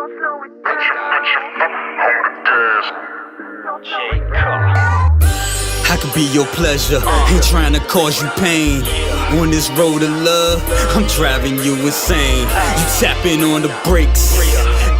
I could be your pleasure, ain't trying to cause you pain. On this road of love, I'm driving you insane. You tapping on the brakes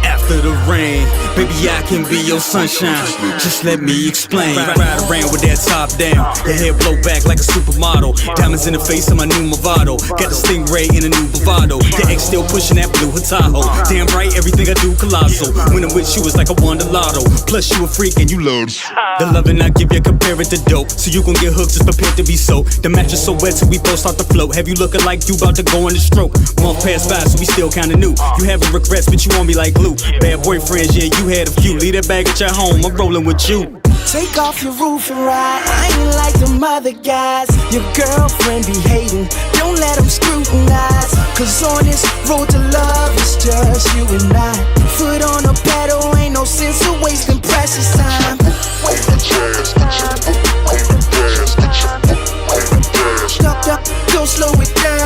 after the rain. Baby, I can be your sunshine, just let me explain. Ride around with that top down, your hair blow back like a supermodel. Diamonds in the face of my new Movado. Got the Stingray in a new Bravado. The ex still pushing that blue Tahoe. Damn right, everything I do colossal. When I'm with you, it's like I won the lotto. Plus you a freak and you love the loving I give you, compare it to dope. So you gon' get hooked, just prepared to be soaked. The mattress so wet till we both start to float. Have you looking like you about to go on the stroke? Month past 5, so we still kinda new. You having regrets, but you on me like glue. Bad boyfriends, yeah, you had a few. Leave that bag at your home, I'm rolling with you. Take off your roof and ride. I ain't like them other guys. Your girlfriend be hating, don't let them scrutinize. Cause on this road to love, it's just you and I. Foot on the pedal, ain't no sense of wasting precious time. Stop, don't slow it down.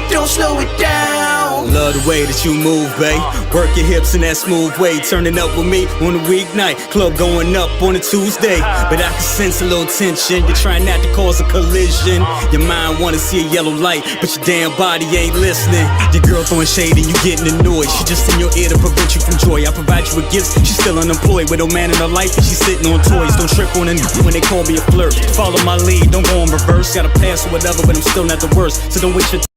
Don't slow it down. Love the way that you move, babe. Work your hips in that smooth way. Turning up with me on a weeknight. Club going up on a Tuesday. But I can sense a little tension. You're trying not to cause a collision. Your mind wanna see a yellow light, but your damn body ain't listening. Your girl throwing shade and you getting annoyed. She just in your ear to prevent you from joy. I provide you with gifts, she's still unemployed. With no man in her life and she's sitting on toys. Don't trip on it when they call me a flirt. Follow my lead, don't go in reverse. Got a pass or whatever, but I'm still not the worst. So don't waste your time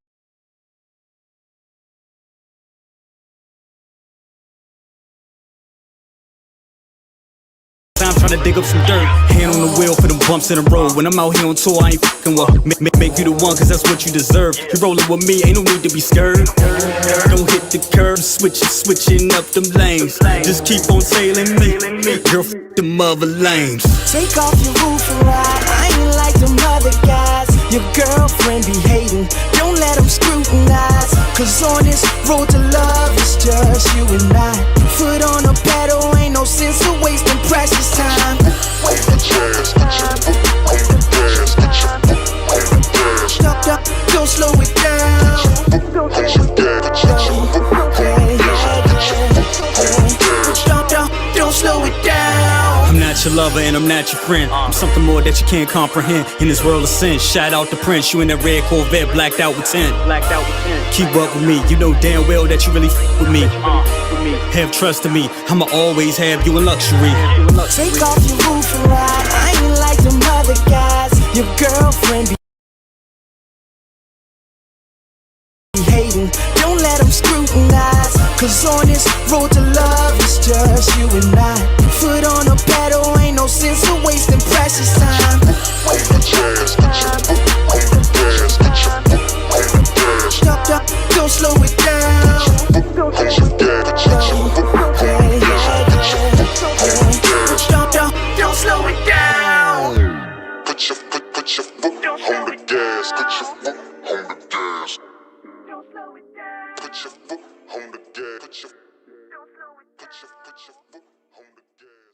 trying to dig up some dirt. Hand on the wheel for them bumps in the road. When I'm out here on tour, I ain't fucking with. Make you the one, cause that's what you deserve. You rollin' with me, ain't no need to be scared. Don't hit the curb, switching up them lanes. Just keep on sailing me. Girl, them other lanes. Take off your roof and ride. I ain't like them other guys. Your girlfriend be hating, don't let them scrutinize. Cause on this road to love, it's just you and I. Foot on the pedal, ain't no sense of wasting precious time. Stop, don't slow it down. Don't slow it down. I'm not your lover and I'm not your friend. I'm something more that you can't comprehend. In this world of sin, shout out to Prince. You in that red Corvette, blacked out with tint. Keep up with me, you know damn well that you really with me. Have trust in me, I'ma always have you in luxury. Take off your roof and ride. I ain't like them other guys. Your girlfriend be hating, don't let them scrutinize. Cause on this road to love, it's just you and I. Foot on the pedal, ain't no sense of wasting precious time. Stop, don't slow it down. Don't slow it down. Put your foot on the gas. Put your foot on the gas. Put your foot on the gas. Put your foot on the gas.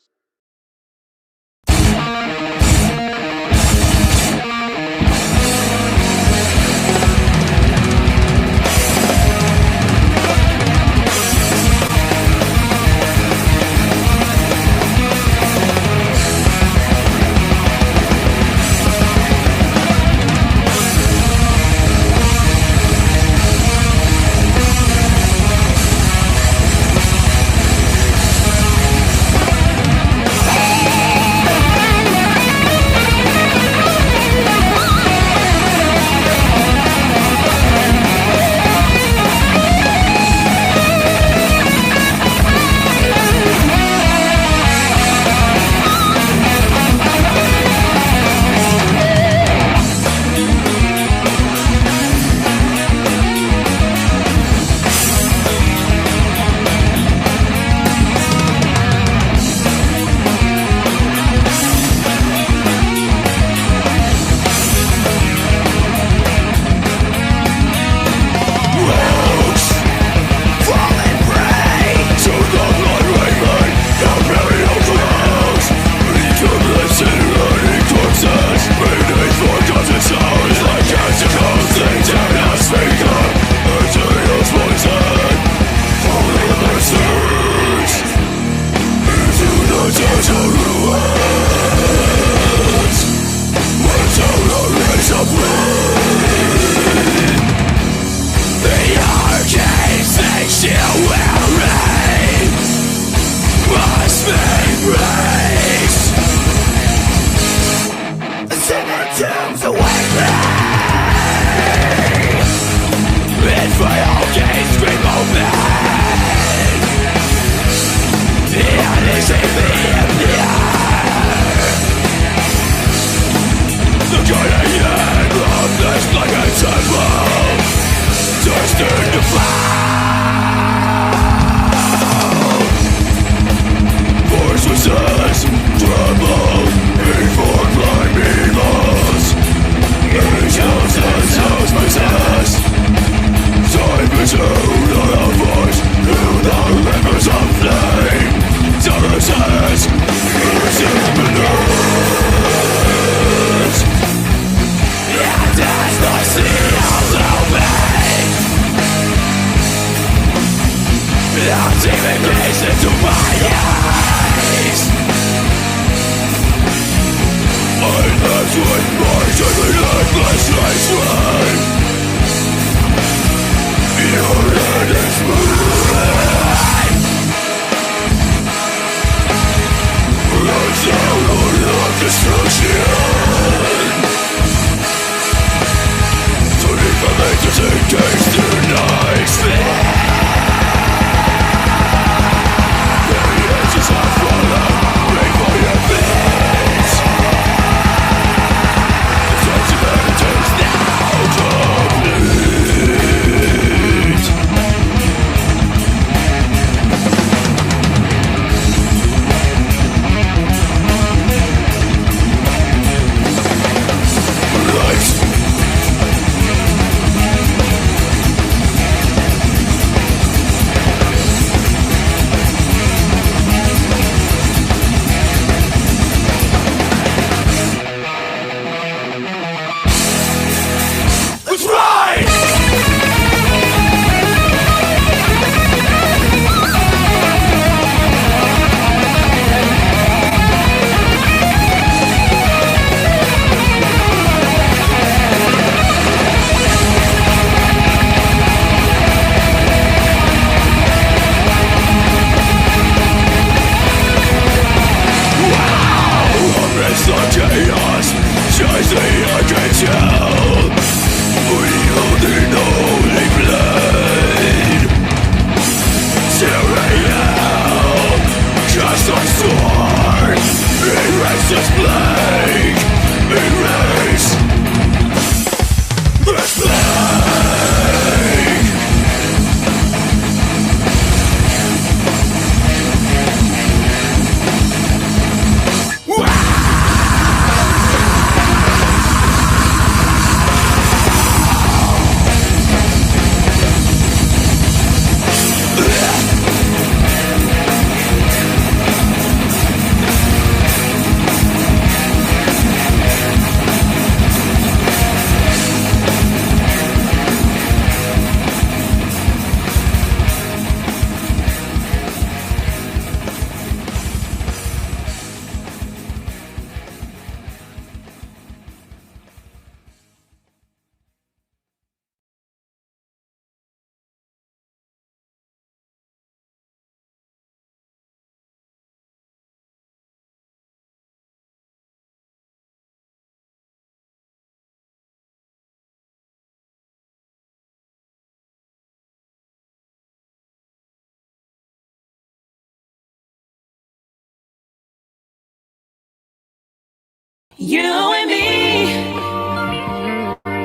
You and me,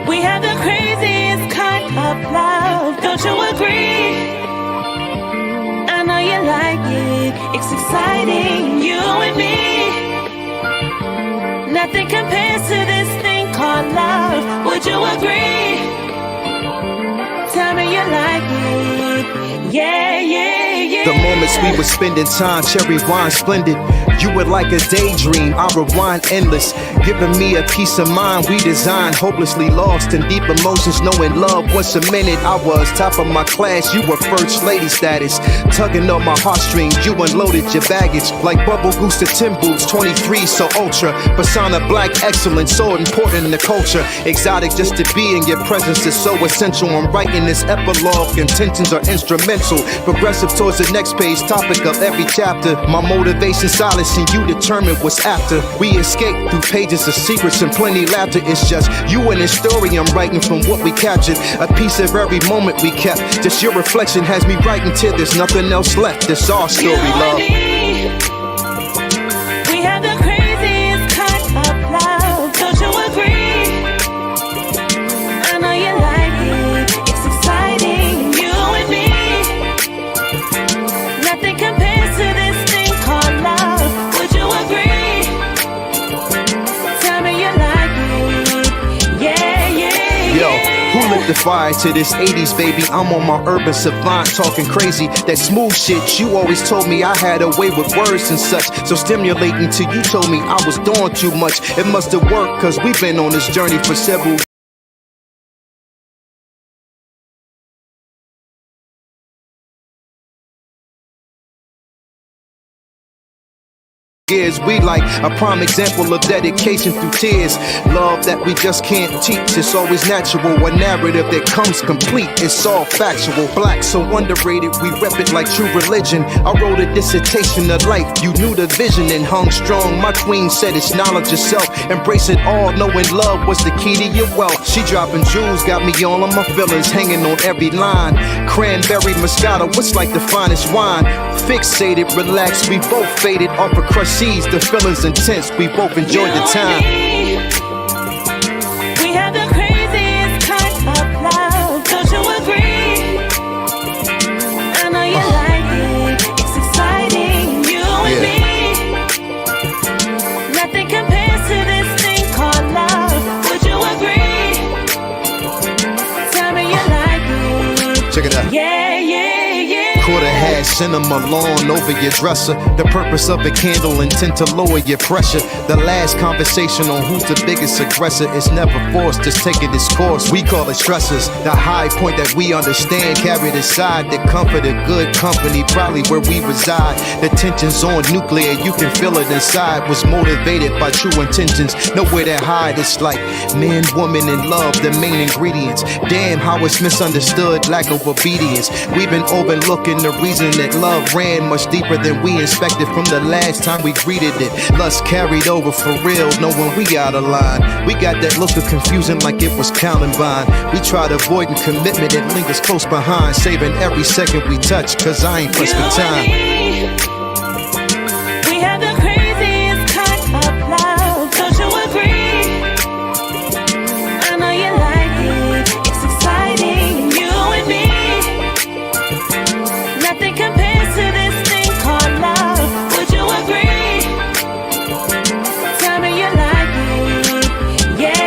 we have the craziest kind of love. Don't you agree? I know you like it. It's exciting. You and me, nothing compares to this thing called love. Would you agree? Tell me you like it. Yeah, yeah, yeah. The moments we were spending time, cherry wine splendid. You were like a daydream, I rewind endless. Giving me a peace of mind, we designed. Hopelessly lost in deep emotions, knowing love was cemented. I was top of my class, you were first lady status. Tugging on my heartstrings, you unloaded your baggage. Like Bubble Goose to Tim Boots, 23 so ultra. Persona black excellence, so important in the culture. Exotic just to be in your presence is so essential. I'm writing this epilogue, intentions are instrumental. Progressive towards the next page, topic of every chapter. My motivation solace and you determine what's after. We escape through pages of secrets and plenty laughter. It's just you and this story I'm writing from what we captured. A piece of every moment we kept. Just your reflection has me writing till there's nothing else left. It's our story, love. We have the craziest kind of love. Don't you agree? I know you like it. It's exciting. You and me, nothing compares to this thing called love. Would you agree? Tell me you like it. Yeah, yeah, Yo, yeah. who lit the fire to this 80s, baby? I'm on my urban savant, talking crazy. That smooth shit, you always told me I had a way with words and such. So stimulating till you told me I was doing too much. It must have worked, cause we've been on this journey for several gears. We like a prime example of dedication through tears. Love that we just can't teach. It's always natural. A narrative that comes complete. It's all factual. Black so underrated. We rep it like true religion. I wrote a dissertation of life. You knew the vision and hung strong. My queen said it's knowledge yourself. Embrace it all. Knowing love was the key to your wealth. She dropping jewels. Got me all on my feelings. Hanging on every line. Cranberry Moscato. What's like the finest wine? Fixated, relaxed. We both faded off of crushed seas. The feelings intense. We both enjoyed the time. We have the craziest kind of love. Don't you agree? I know you like it. It's exciting. You and me. Nothing compares to this thing called love. Would you agree? Tell me you like it. Check it out. Yeah. Quarter hash, cinema lawn over your dresser. The purpose of a candle intent to lower your pressure. The last conversation on who's the biggest aggressor is never forced, just taking its course. We call it stressors. The high point that we understand carried aside. The comfort of good company, probably where we reside. The tension's on nuclear, you can feel it inside. Was motivated by true intentions, nowhere to hide. It's like man, woman, and love, the main ingredients. Damn, how it's misunderstood, lack of obedience. We've been overlooking the reason that love ran much deeper than we inspected from the last time we greeted it. Lust carried over for real, knowing we out of line. We got that look of confusion like it was Columbine. We tried avoiding commitment that lingers close behind, saving every second we touch, cause I ain't pressed for time. We have the craziest kind of love. Don't you agree? I know you like it. It's exciting. You and me. Nothing compares to this thing called love. Would you agree? Tell me you like it. Yeah.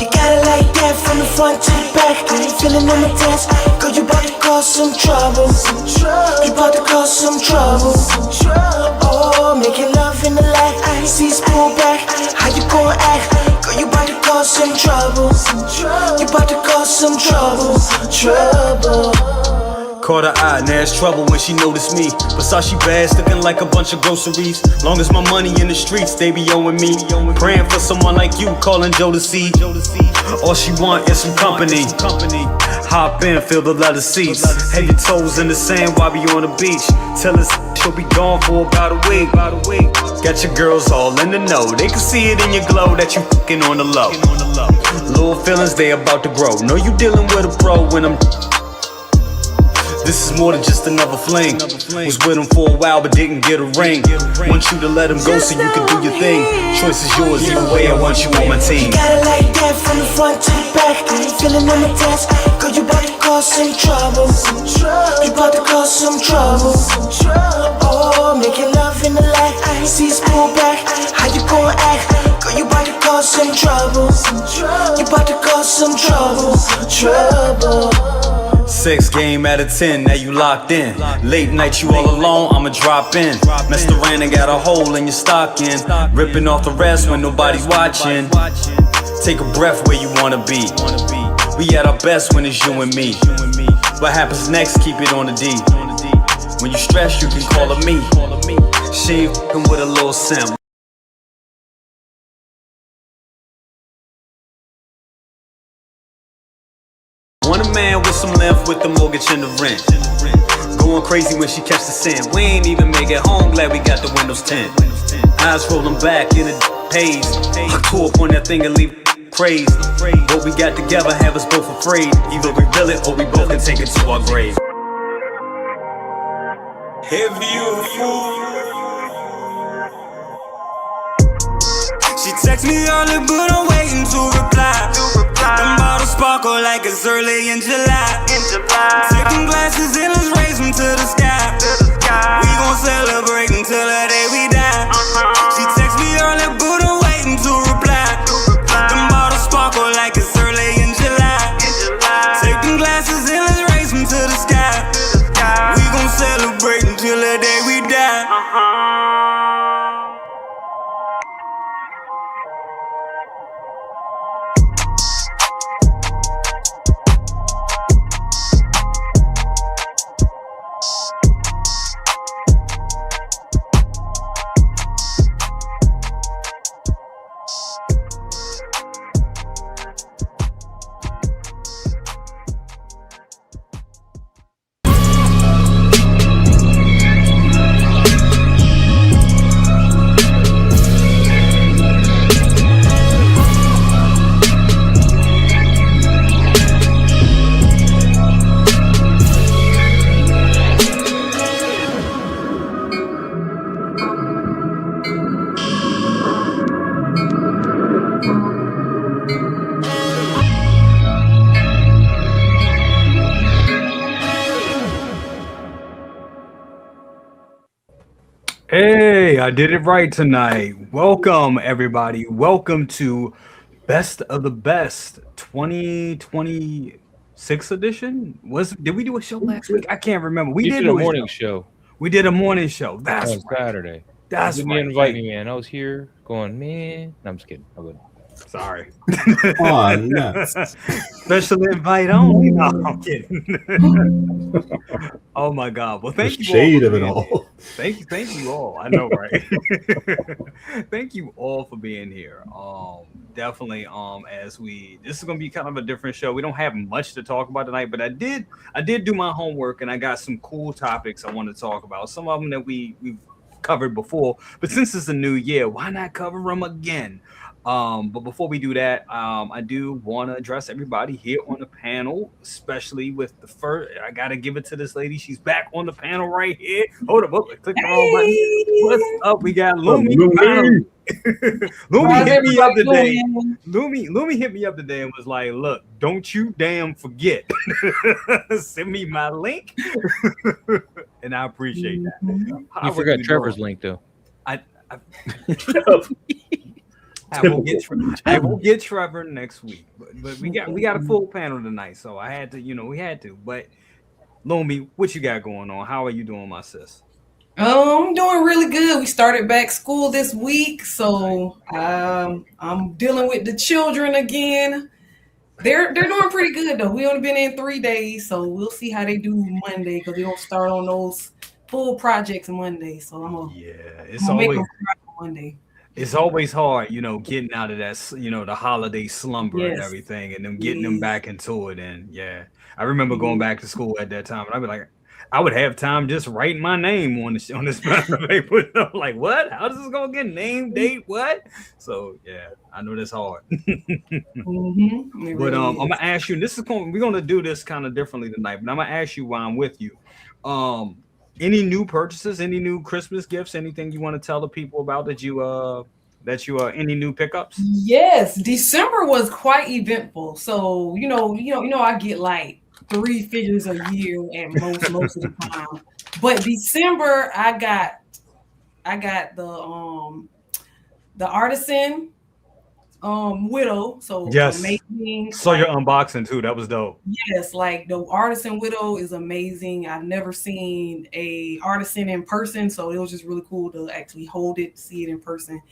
You got it like that from the front to the back. You feeling on my dance, girl, you about to cause some trouble. You about to cause some trouble. Oh, making love in the light. See pull back, how you gon' act? Girl, you about to cause some trouble. You about to cause some trouble. Caught her eye, now it's trouble when she noticed me. Versace bags looking like a bunch of groceries. Long as my money in the streets, they be owing me. Praying for someone like you, calling Joe to see. All she want is some company. Hop in, feel the leather seats. Have your toes in the sand while we on the beach. Tell us she'll be gone for about a week. Got your girls all in the know. They can see it in your glow that you fucking on the low. Little feelings, they about to grow. Know you dealing with a pro when I'm. This is more than just another fling. Was with him for a while but didn't get a ring. Want you to let him go so you can do your thing. Choice is yours, either way I want you on my team. You got it like that from the front to the back. You feeling on my dance, girl, you about to cause some trouble. You about to cause some trouble. Oh, making love in the light. See pull back, how you gon' act? Girl, you about to cause some trouble. You about to cause some trouble. Sex game out of 10, now you locked in. Late night, you all alone, I'ma drop in. Messed around and got a hole in your stocking. Ripping off the rest when nobody's watching. Take a breath where you wanna be. We at our best when it's you and me. What happens next, keep it on the D. When you stress, you can call her me. She ain't f***ing with a little sim. Want a man with some length with the mortgage and the rent. Going crazy when she catch the scent. We ain't even make it home, glad we got the windows tint. Eyes rolling back in a haze. I tore up on that thing and leave praise. What we got together have us both afraid. Either we reveal it or we both can take it to our grave. If you a fool. She text me early, but I'm waiting to reply. Them bottles sparkle like it's early in July. Taking glasses and let's raise them to the sky. We gon' celebrate until the day we die. She text me early, but I'm waiting to reply. Them bottles sparkle like it's early in July. Taking glasses and let's raise them to the sky. We gon' celebrate until the day we die. Hey, I did it right tonight. Welcome, everybody. Welcome to Best of the Best 2026 edition. Did we do a show last week? I can't remember. We did a morning show. We did a morning show. That's on Saturday. That's didn't right. invite me, man. I was here going, man. No, I'm just kidding. I wouldn't. Sorry. Oh, nuts. Special invite only. No, I'm kidding. Oh my God. Well, thank you. Shade of it all. Thank you all. I know, right? Thank you all for being here. Definitely. This is gonna be kind of a different show. We don't have much to talk about tonight, but I did do my homework and I got some cool topics I want to talk about. Some of them that we've covered before, but since it's a new year, why not cover them again? But before we do that, I do want to address everybody here on the panel, especially with the first. I gotta give it to this lady. She's back on the panel right here. Hold up, click the wrong button. What's up? We got Lumi. Lumi hit me up today. Lumi hit me up today and was like, "Look, don't you damn forget. Send me my link." And I appreciate that. You forgot Trevor's link though. I will get Trevor next week, but we got a full panel tonight, so I had to, we had to. But Lomi, what you got going on? How are you doing, my sis? I'm doing really good. We started back school this week, so I'm dealing with the children again. They're doing pretty good though. We only been in 3 days, so we'll see how they do Monday because they don't start on those full projects Monday. So I'm gonna make them Monday. It's always hard, getting out of that, the holiday slumber and everything, and then getting them back into it. And I remember going back to school at that time, and I'd be like, I would have time just writing my name on this piece of paper. I'm like, what? How does this go again? Name, date, what? So I know that's hard. But I'm gonna ask you. We're gonna do this kind of differently tonight, but I'm gonna ask you while I'm with you. Any new purchases? Any new Christmas gifts? Anything you want to tell the people about that you any new pickups? Yes, December was quite eventful. So I get like 3 figures a year at most of the time. But December, I got the artisan widow. So amazing. Saw your unboxing too. That was dope. Yes, like the artisan widow is amazing. I've never seen a artisan in person, so it was just really cool to actually hold it, see it in person.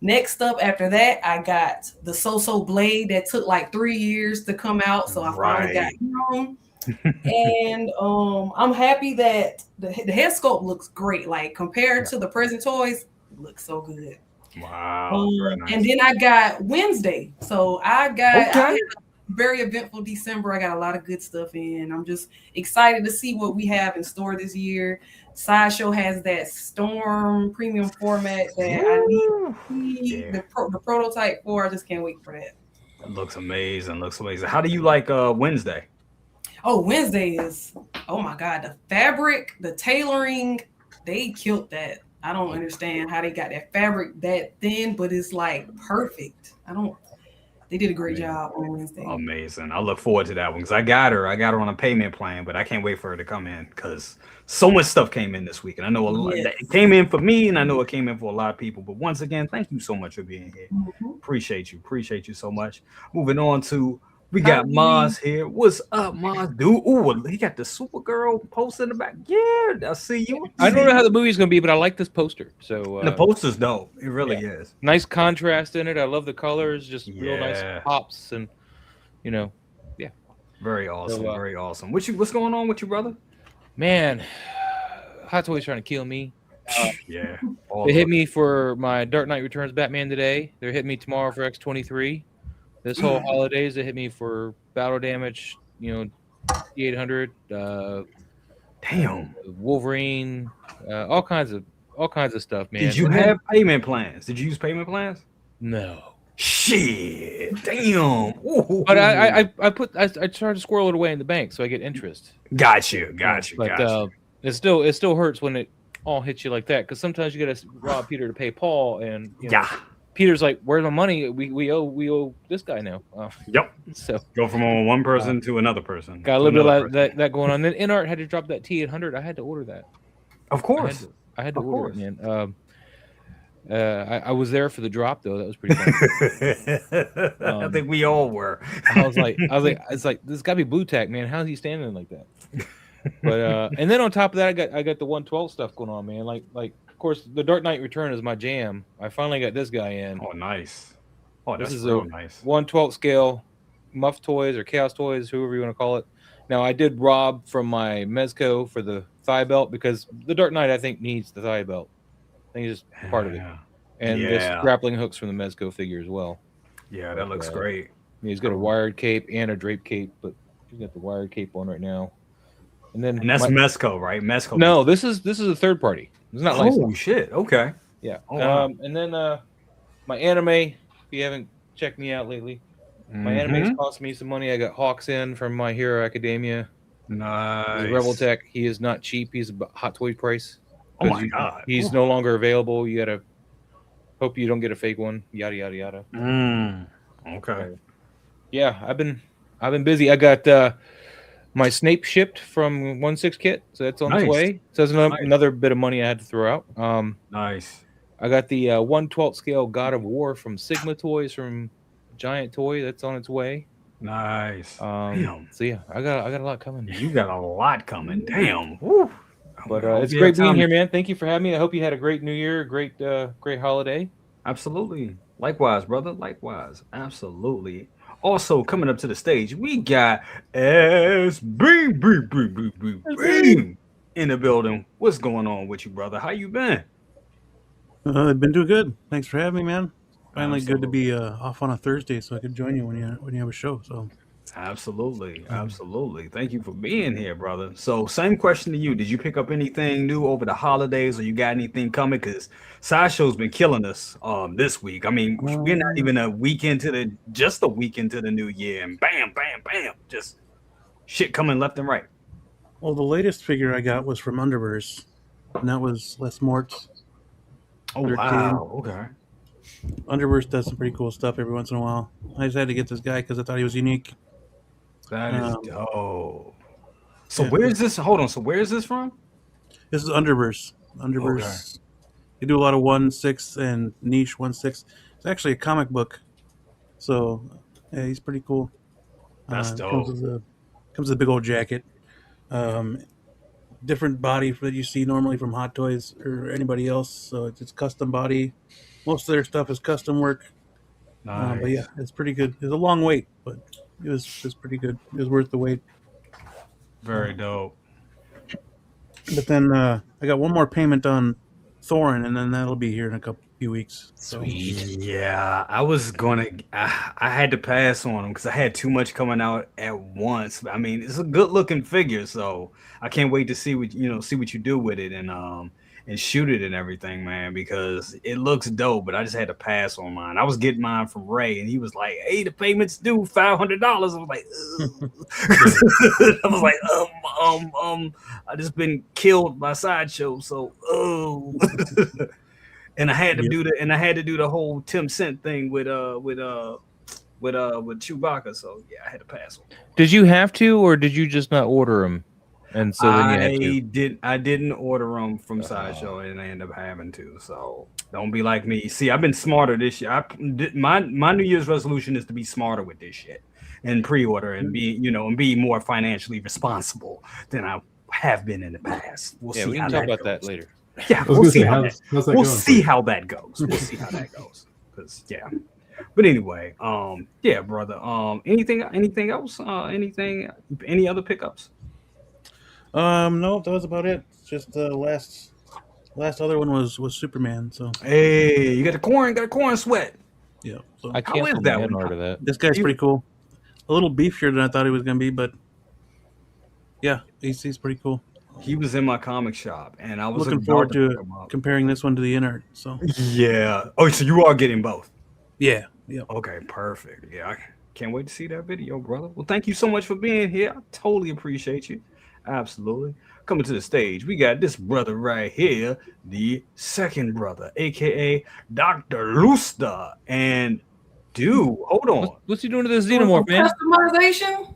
Next up after that, I got the So blade that took like 3 years to come out, so I finally got him. And I'm happy that the head sculpt looks great. Like compared to the present toys, it looks so good. Wow. And then I got Wednesday. So I got very eventful December. I got a lot of good stuff in. I'm just excited to see what we have in store this year. Sideshow has that Storm premium format that I need the prototype for. I just can't wait for that. It looks amazing. Looks amazing. How do you like Wednesday? Oh, Wednesday is, oh my God, the fabric, the tailoring, they killed that. I don't understand how they got that fabric that thin, but it's like perfect. They did a great job on Wednesday. Amazing. I look forward to that one because I got her on a payment plan, but I can't wait for her to come in because so much stuff came in this week. And I know a lot that it came in for me, and I know it came in for a lot of people. But once again, thank you so much for being here. Appreciate you so much. Moving on to, we got Maz here. What's up, Maz? Dude, ooh, he got the Supergirl poster in the back. Yeah, I see you. I don't know how the movie's gonna be, but I like this poster. So the poster's dope. It really is. Nice contrast in it. I love the colors. Just real nice pops, and very awesome. Very awesome. What's going on with you, brother? Man, Hot Toys trying to kill me. They hit me for my Dark Knight Returns Batman today. They're hitting me tomorrow for X-23. This whole holidays, they hit me for Battle Damage, T800, Wolverine, all kinds of stuff, man. Did you have payment plans? Did you use payment plans? No. Shit. Damn. Ooh. But I try to squirrel it away in the bank so I get interest. Got you. But it still hurts when it all hits you like that, because sometimes you got to rob Peter to pay Paul, and Peter's like, "Where's my money? We owe this guy now." Yep. So go from one person to another person. Got a little bit of that going on. Then InArt had to drop that T800. I had to order that. Of course, I had to order it, man. I was there for the drop though. That was pretty fun. I think we all were. I was like, it's like this got to be Blue Tack, man. How's he standing like that? But and then on top of that, I got the 112 stuff going on, man. Like of course, the Dark Knight Return is my jam. I finally got this guy in. Oh, nice. Oh, this is real nice. 1/12 scale Muff Toys or Chaos Toys, whoever you want to call it. Now, I did rob from my Mezco for the thigh belt because the Dark Knight, I think, needs the thigh belt. I think it's just part of it. And this grappling hooks from the Mezco figure as well. Yeah, that looks great. He's got a wired cape and a drape cape, but he's got the wired cape on right now. And that's Mezco, right? Mezco. No, this is a third party. It's not licensed. Oh shit! Okay. Yeah. Oh, wow. And then my anime. If you haven't checked me out lately, my anime's cost me some money. I got Hawks in from My Hero Academia. Nice. Rebel Tech. He is not cheap. He's a Hot Toy price. Oh my god. He's no longer available. You gotta hope you don't get a fake one. Yada yada yada. Okay. Yeah, I've been busy. I got my Snape shipped from 1/6 kit, so that's on its way. So that's another bit of money I had to throw out. Nice. I got the 1/12 scale God of War from Sigma Toys from Giant Toy. That's on its way. Nice. So yeah, I got a lot coming. You got a lot coming. Damn. Woo. But it's great being here, man. Thank you for having me. I hope you had a great New Year, great holiday. Absolutely. Likewise, brother. Likewise. Absolutely. Also coming up to the stage, we got SB in the building. What's going on with you, brother? How you been? I've been doing good. Thanks for having me, man. Finally, good to be off on a Thursday, so I could join you when you have a show. So, absolutely. Thank you for being here, brother. So, same question to you: did you pick up anything new over the holidays, or you got anything coming? Because Sideshow's been killing us this week. I mean, we're not even a week into the new year, and bam, bam, bam, just shit coming left and right. Well, the latest figure I got was from Underverse, and that was Les Mort's. Oh, wow. Okay. Underverse does some pretty cool stuff every once in a while. I just had to get this guy because I thought he was unique. That is dope. So where is this? Hold on. So where is this from? This is Underverse. Underverse. They do a lot of 1/6 and niche 1/6. It's actually a comic book. So yeah, he's pretty cool. That's dope. Comes with a big old jacket. Different body that you see normally from Hot Toys or anybody else. So it's custom body. Most of their stuff is custom work. Nice. But yeah, it's pretty good. It's a long wait, but it was pretty good. It was worth the wait. Very dope. But then I got one more payment on Thorin, and then that'll be here in a few weeks. So. Yeah, I was gonna. I had to pass on them because I had too much coming out at once. I mean, it's a good looking figure, so I can't wait to see what you do with it and shoot it and everything, man. Because it looks dope, but I just had to pass on mine. I was getting mine from Ray, and he was like, "Hey, the payment's due $500." I was like, I was like, I just been killed by Sideshow, so And I had to do the whole Tim Cent thing with Chewbacca. So yeah, I had to pass on. Did you have to, or did you just not order them? And so then you had to. I didn't order them from Sideshow, and I ended up having to. So don't be like me. See, I've been smarter this year. My New Year's resolution is to be smarter with this shit and pre-order and be more financially responsible than I have been in the past. We can talk about that later. Yeah, we'll see how that goes. We'll see how that goes. Because but anyway, brother. Anything else? Any other pickups? No, that was about it. Just the last other one was Superman. So hey, you got a corn sweat. Yeah. So I can't is that one? That. This guy's pretty cool. A little beefier than I thought he was gonna be, but yeah, he's pretty cool. He was in my comic shop, and I was looking forward to comparing this one to the inner. So yeah. Oh, so you are getting both? Yeah. Yeah. Okay. Perfect. Yeah. I can't wait to see that video, brother. Well, thank you so much for being here. I totally appreciate you. Absolutely. Coming to the stage, we got this brother right here, the second brother, aka Dr. Lusta. And dude, hold on. What's he doing to this xenomorph, man? Customization?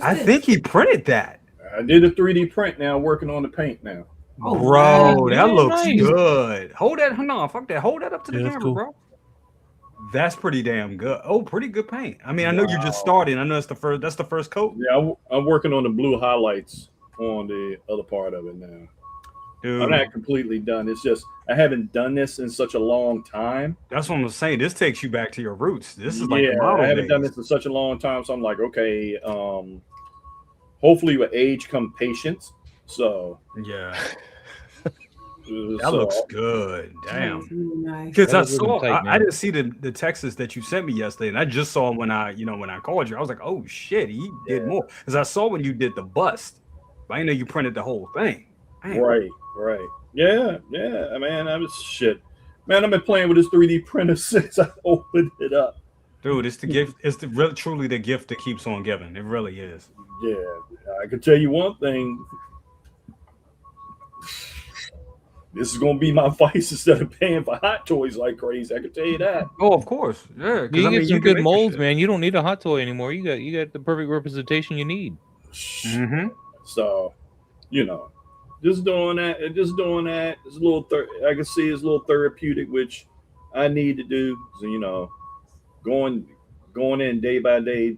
I think he printed that. I did a 3D print now, working on the paint now. Oh, bro, that looks good. Hold on, fuck that. Hold that up to the camera, bro. That's pretty damn good. Oh, pretty good paint. I mean, I know you just started. I know that's the first coat. Yeah, I'm working on the blue highlights on the other part of it now. Dude. I'm not completely done. It's just I haven't done this in such a long time. That's what I'm saying. This takes you back to your roots. This is like I haven't done this in such a long time, so I'm like, okay, hopefully with age come patience. So yeah. That looks good. Damn. Because I didn't see the Texas that you sent me yesterday, and I just saw when I called you. I was like, oh shit, he did more. Because I saw when you did the bust, but I didn't know you printed the whole thing. Damn. Right. Yeah, man. I was shit. Man, I've been playing with this 3D printer since I opened it up. Dude, it's the gift. It's truly the gift that keeps on giving. It really is. Yeah, I can tell you one thing. This is gonna be my vice instead of paying for Hot Toys like crazy. I can tell you that. Oh, of course, yeah. You can get some good molds, man. You don't need a Hot Toy anymore. You got the perfect representation you need. Mm-hmm. So, just doing that. It's a little. I can see it's a little therapeutic, which I need to do. So, going in day by day,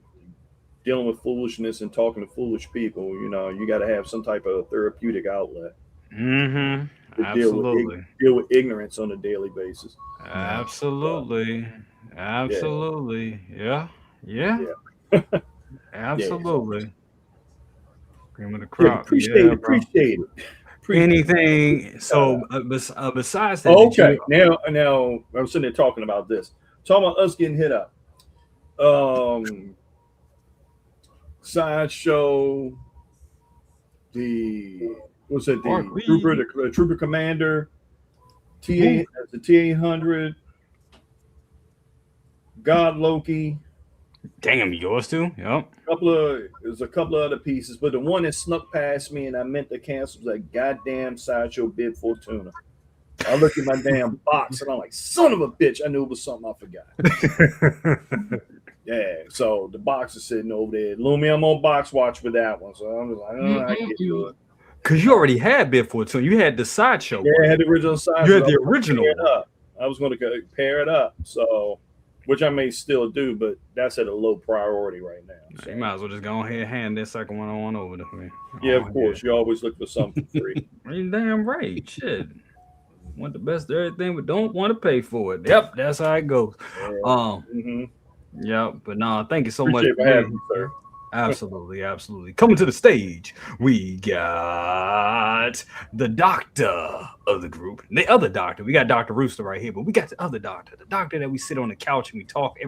dealing with foolishness and talking to foolish people. You got to have some type of therapeutic outlet. Mm-hmm. Absolutely. Deal with ignorance on a daily basis. Absolutely. Yeah. Absolutely. Cream of the crop. Appreciate it. Anything. So besides that. Okay. Now I'm sitting there talking about this. Talking about us getting hit up. Sideshow. The Trooper Commander, the T-800, God Loki. Damn, yours too? Yep. There's a couple of other pieces, but the one that snuck past me and I meant to cancel was that goddamn Sideshow Bib Fortuna. I looked at my damn box and I'm like, son of a bitch, I knew it was something I forgot. Yeah, so the box is sitting over there. Lumi, I'm on box watch for that one. So I'm just like, I can't do it. Because you already had Bib Fortuna. You had the Sideshow. Yeah, I had the original Sideshow. You had the original. I was going to pair it up. So, which I may still do, but that's at a low priority right now. So. You might as well just go ahead and hand that second one on over to me. Yeah, of course. You always look for something free. You damn right. Shit. Want the best of everything, but don't want to pay for it. Yep, that's how it goes. Yeah. Yeah, but no, thank you so much. For having me, sir. Absolutely, absolutely. Coming to the stage, we got the doctor of the group, the other doctor. We got Dr. Rooster right here, but we got the other doctor, the doctor that we sit on the couch and we talk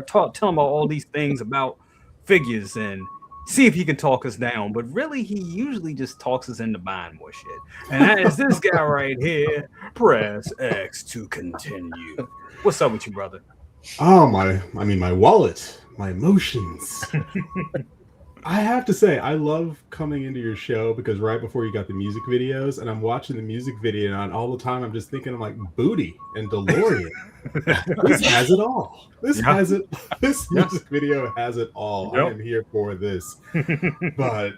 tell him about all these things about figures and see if he can talk us down. But really, he usually just talks us into buying more shit. And that is this guy right here. Press X to continue. What's up with you, brother? Oh my wallet, my emotions. I have to say, I love coming into your show because right before you got the music videos, and I'm watching the music video, and all the time I'm just thinking, I'm like, Booty and DeLorean. This has it all. This has it. This music video has it all. I am here for this. But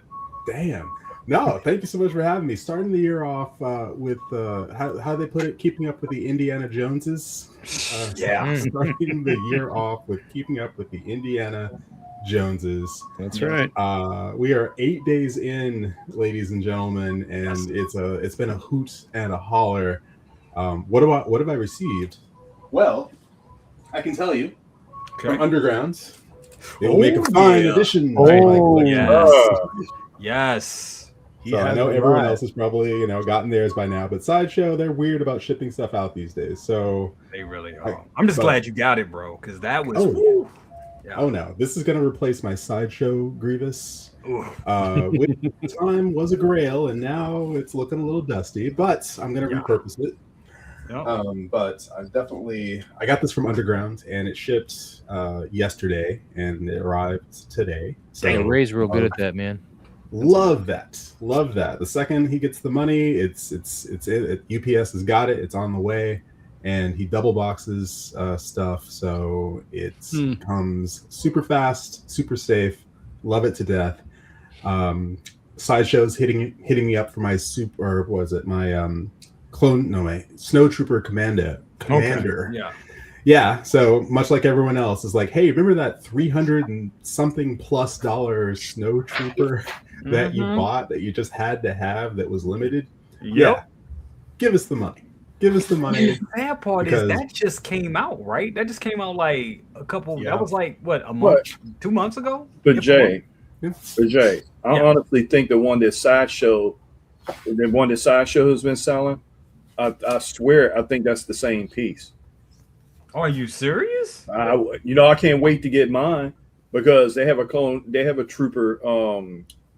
damn. No, thank you so much for having me. Starting the year off with how they put it, keeping up with the Indiana Joneses. Starting the year off with keeping up with the Indiana Joneses. That's right. We are 8 days in, ladies and gentlemen, and it's been a hoot and a holler. What have I received? Well, I can tell you from Underground. They will make a fine addition. Yes. So I know everyone else has probably gotten theirs by now, but Sideshow, they're weird about shipping stuff out these days. So they really are. I'm just glad you got it, bro, because that was. Oh no, this is gonna replace my Sideshow Grievous. Which time was a Grail, and now it's looking a little dusty. But I'm gonna repurpose it. But I got this from Underground, and it shipped yesterday, and it arrived today. So Ray's real good at that, man. Love that. The second he gets the money, it's UPS has got it. It's on the way, and he double boxes stuff, so it comes super fast, super safe. Love it to death. Sideshow's hitting me up for my my Snow Trooper Commander. Yeah, so much like everyone else is like, hey, remember that $300 and something plus Snow Trooper that you bought that you just had to have that was limited? Yeah, give us the money. And the bad part is that just came out, right? That just came out like a couple. That was like a month, 2 months ago. But Jay, I honestly think the one that Sideshow has been selling, I swear, I think that's the same piece. Are you serious? I can't wait to get mine because they have a clone. They have a trooper,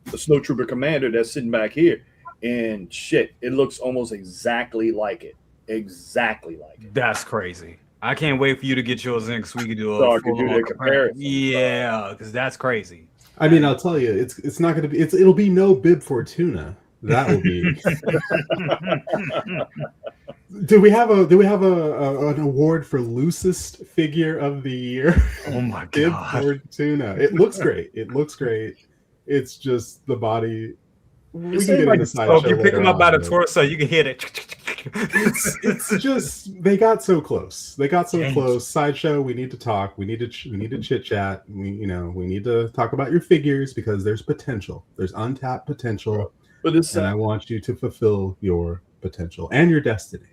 the Snow Trooper Commander that's sitting back here, and shit, it looks almost exactly like it. That's crazy. I can't wait for you to get yours in so we can do a full comparison. Yeah, because that's crazy. I mean, I'll tell you, it's not going to be. It'll be no Bib Fortuna. That will be. Do we have an award for loosest figure of the year? Oh my god! Bib Fortuna. It looks great. It's just the body. We can get into Sideshow. If you pick them up by the torso, you can hit it. It's just they got so close. Close. Sideshow. We need to talk. We need to chit chat. We need to talk about your figures because there's potential. There's untapped potential. And I want you to fulfill your potential and your destiny.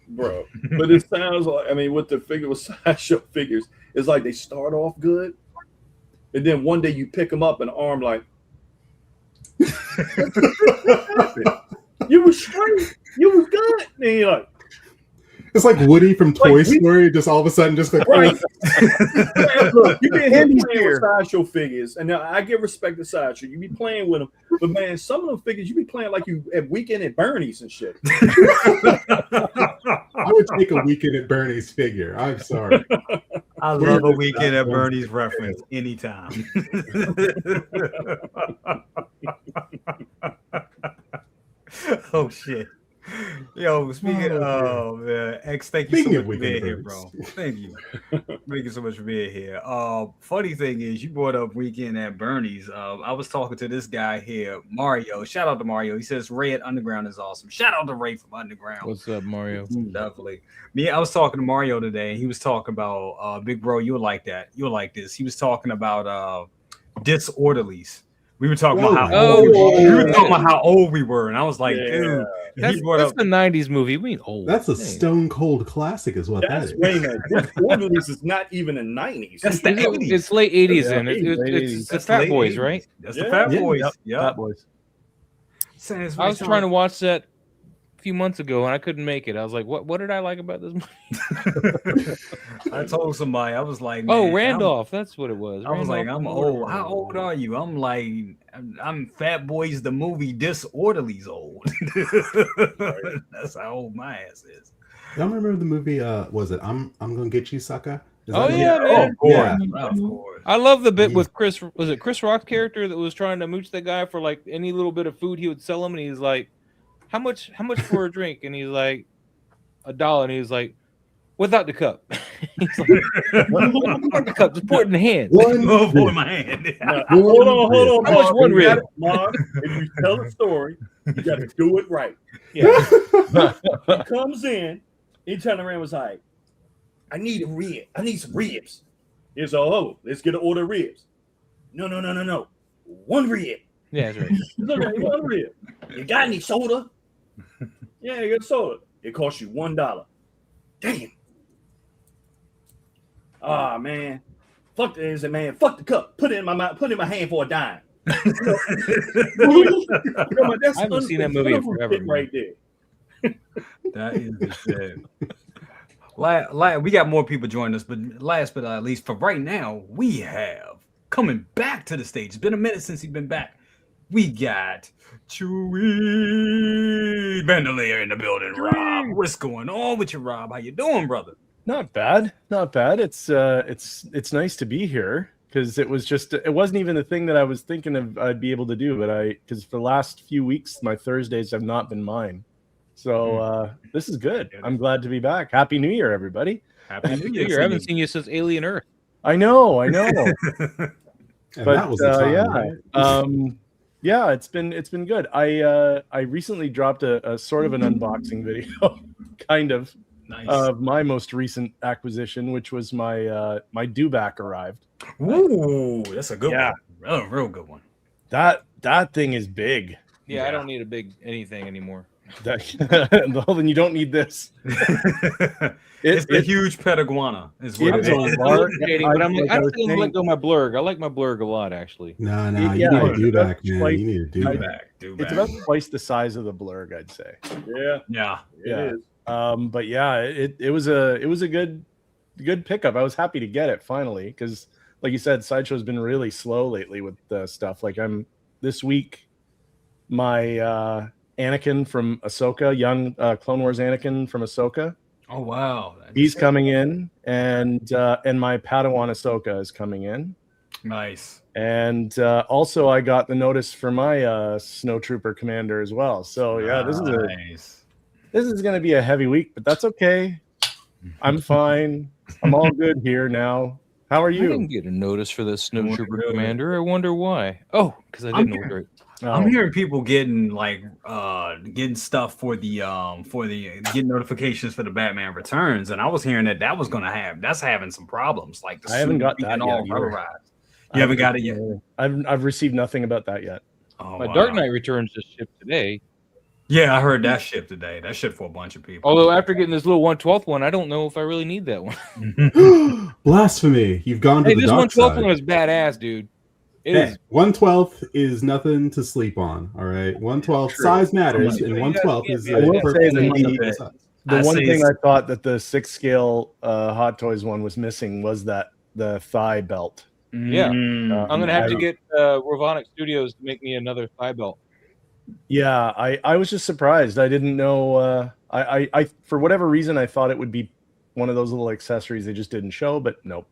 Bro, but it sounds like, with the Sideshow figures, it's like they start off good, and then one day you pick them up and arm like, you was straight, you was good, and you're like, it's like Woody from Toy Story, just all of a sudden just like, right. Look, you been playing with Sideshow figures, and I give respect to Sideshow. You be playing with them, but man, some of them figures you be playing like you at Weekend at Bernie's and shit. I would take a Weekend at Bernie's figure. I'm sorry. I love a Weekend at Bernie's reference anytime. Oh shit. Yo, speaking of X, thank you so much for being here, bro. Thank you. Thank you so much for being here. Funny thing is, you brought up Weekend at Bernie's. I was talking to this guy here, Mario. Shout out to Mario. He says Ray at Underground is awesome. Shout out to Ray from Underground. What's up, Mario? Definitely. I was talking to Mario today, and he was talking about big bro. You would like that. You'll like this. He was talking about disorderlies. We were talking about how old we were, and I was like, dude, That's the '90s movie. We ain't old. That's a stone cold classic, is what that is. Wait a minute. This Orderlies is not even the '90s. That's the '80s. It's late '80s, and it's the Fat Boys, right? That's the Fat Boys. Yep. Fat Boys. I was trying to watch that a few months ago, and I couldn't make it. I was like, "What did I like about this movie?" I told somebody, I was like, "Oh, Randolph, that's what it was." I was like, "I'm old. How old are you?" I'm like, "I'm Fat Boys the movie. Disorderly's old." That's how old my ass is. Y'all remember the movie? Was it I'm Gonna Get You, Sucker? Oh yeah, man. Of course. I love the bit with Chris. Was it Chris Rock's character that was trying to mooch that guy for like any little bit of food he would sell him, and he's like, "How much for a drink?" And he's like, $1. And he's like, "Without the cup." He's like, "Without the cup, just pour it in the hand." Pour it in my hand. Hold on. How much one rib? Mark, if you tell a story, you got to do it right. Yeah. He comes in, he turned around and was like, "I need a rib. I need some ribs." He's like, "Oh, let's get an order of ribs." No. 1 rib. Yeah, that's right. Okay, 1 rib. You got any soda? Yeah, you got soda. It costs you $1. Damn. Ah, man. Fuck the man. Fuck the cup. Put it in my mouth. Put it in my hand for a dime. I haven't seen that movie in forever. Right there. That is the shit. We got more people joining us, but last but not least, for right now, we have coming back to the stage. It's been a minute since he's been back. We got Chewy Bandolier in the building. Rob, what's going on with you, Rob? How you doing, brother? Not bad. It's nice to be here because it wasn't even a thing that I was thinking of I'd be able to do, but because for the last few weeks my Thursdays have not been mine. So this is good. I'm glad to be back. Happy New Year, everybody. Happy New Year. I haven't seen you since Alien Earth. I know. But that was the time, right? Yeah, it's been good. I recently dropped a sort of an unboxing video, kind of, of my most recent acquisition, which was my my Dewback arrived. Ooh, that's a good one. Oh, real good one. That thing is big. Yeah, I don't need a big anything anymore. Well, then you don't need this. It's a huge pet iguana. Is what it is. But I'm like, I don't think I'm let go of my blurg. I like my blurg a lot, actually. No, you need a Dewback, man. You need a Dewback. It's about twice the size of the blurg, I'd say. Yeah. It is. But yeah, it was a good pickup. I was happy to get it finally because, like you said, Sideshow's been really slow lately with stuff. Like this week, my Anakin from Ahsoka, young Clone Wars Anakin from Ahsoka. Oh wow, he's coming in, and my Padawan Ahsoka is coming in. Nice. And also, I got the notice for my Snowtrooper Commander as well. So yeah, this is going to be a heavy week, but that's okay. I'm fine. I'm all good here now. How are you? I didn't get a notice for the Snowtrooper Commander. I wonder why. Oh, because I didn't order it. I'm hearing people getting getting stuff for the getting notifications for the Batman Returns, and I was hearing that was that's having some problems. Like I haven't got that yet. You haven't got it yet. I've received nothing about that yet. Oh, my Dark Knight Returns just shipped today. Yeah, I heard that shipped today. That shipped for a bunch of people. Although after getting this little 1/12 one, I don't know if I really need that one. Blasphemy! You've gone to the dark side. This 1/12 one is badass, dude. It is. 1/12 is nothing to sleep on. All right, 1/12 size matters, and 1/12 is the one thing I thought that the 6 scale Hot Toys one was missing was the thigh belt. Yeah, I'm gonna have to get Rovonic Studios to make me another thigh belt. Yeah, I was just surprised. I didn't know. I for whatever reason I thought it would be one of those little accessories they just didn't show, but nope,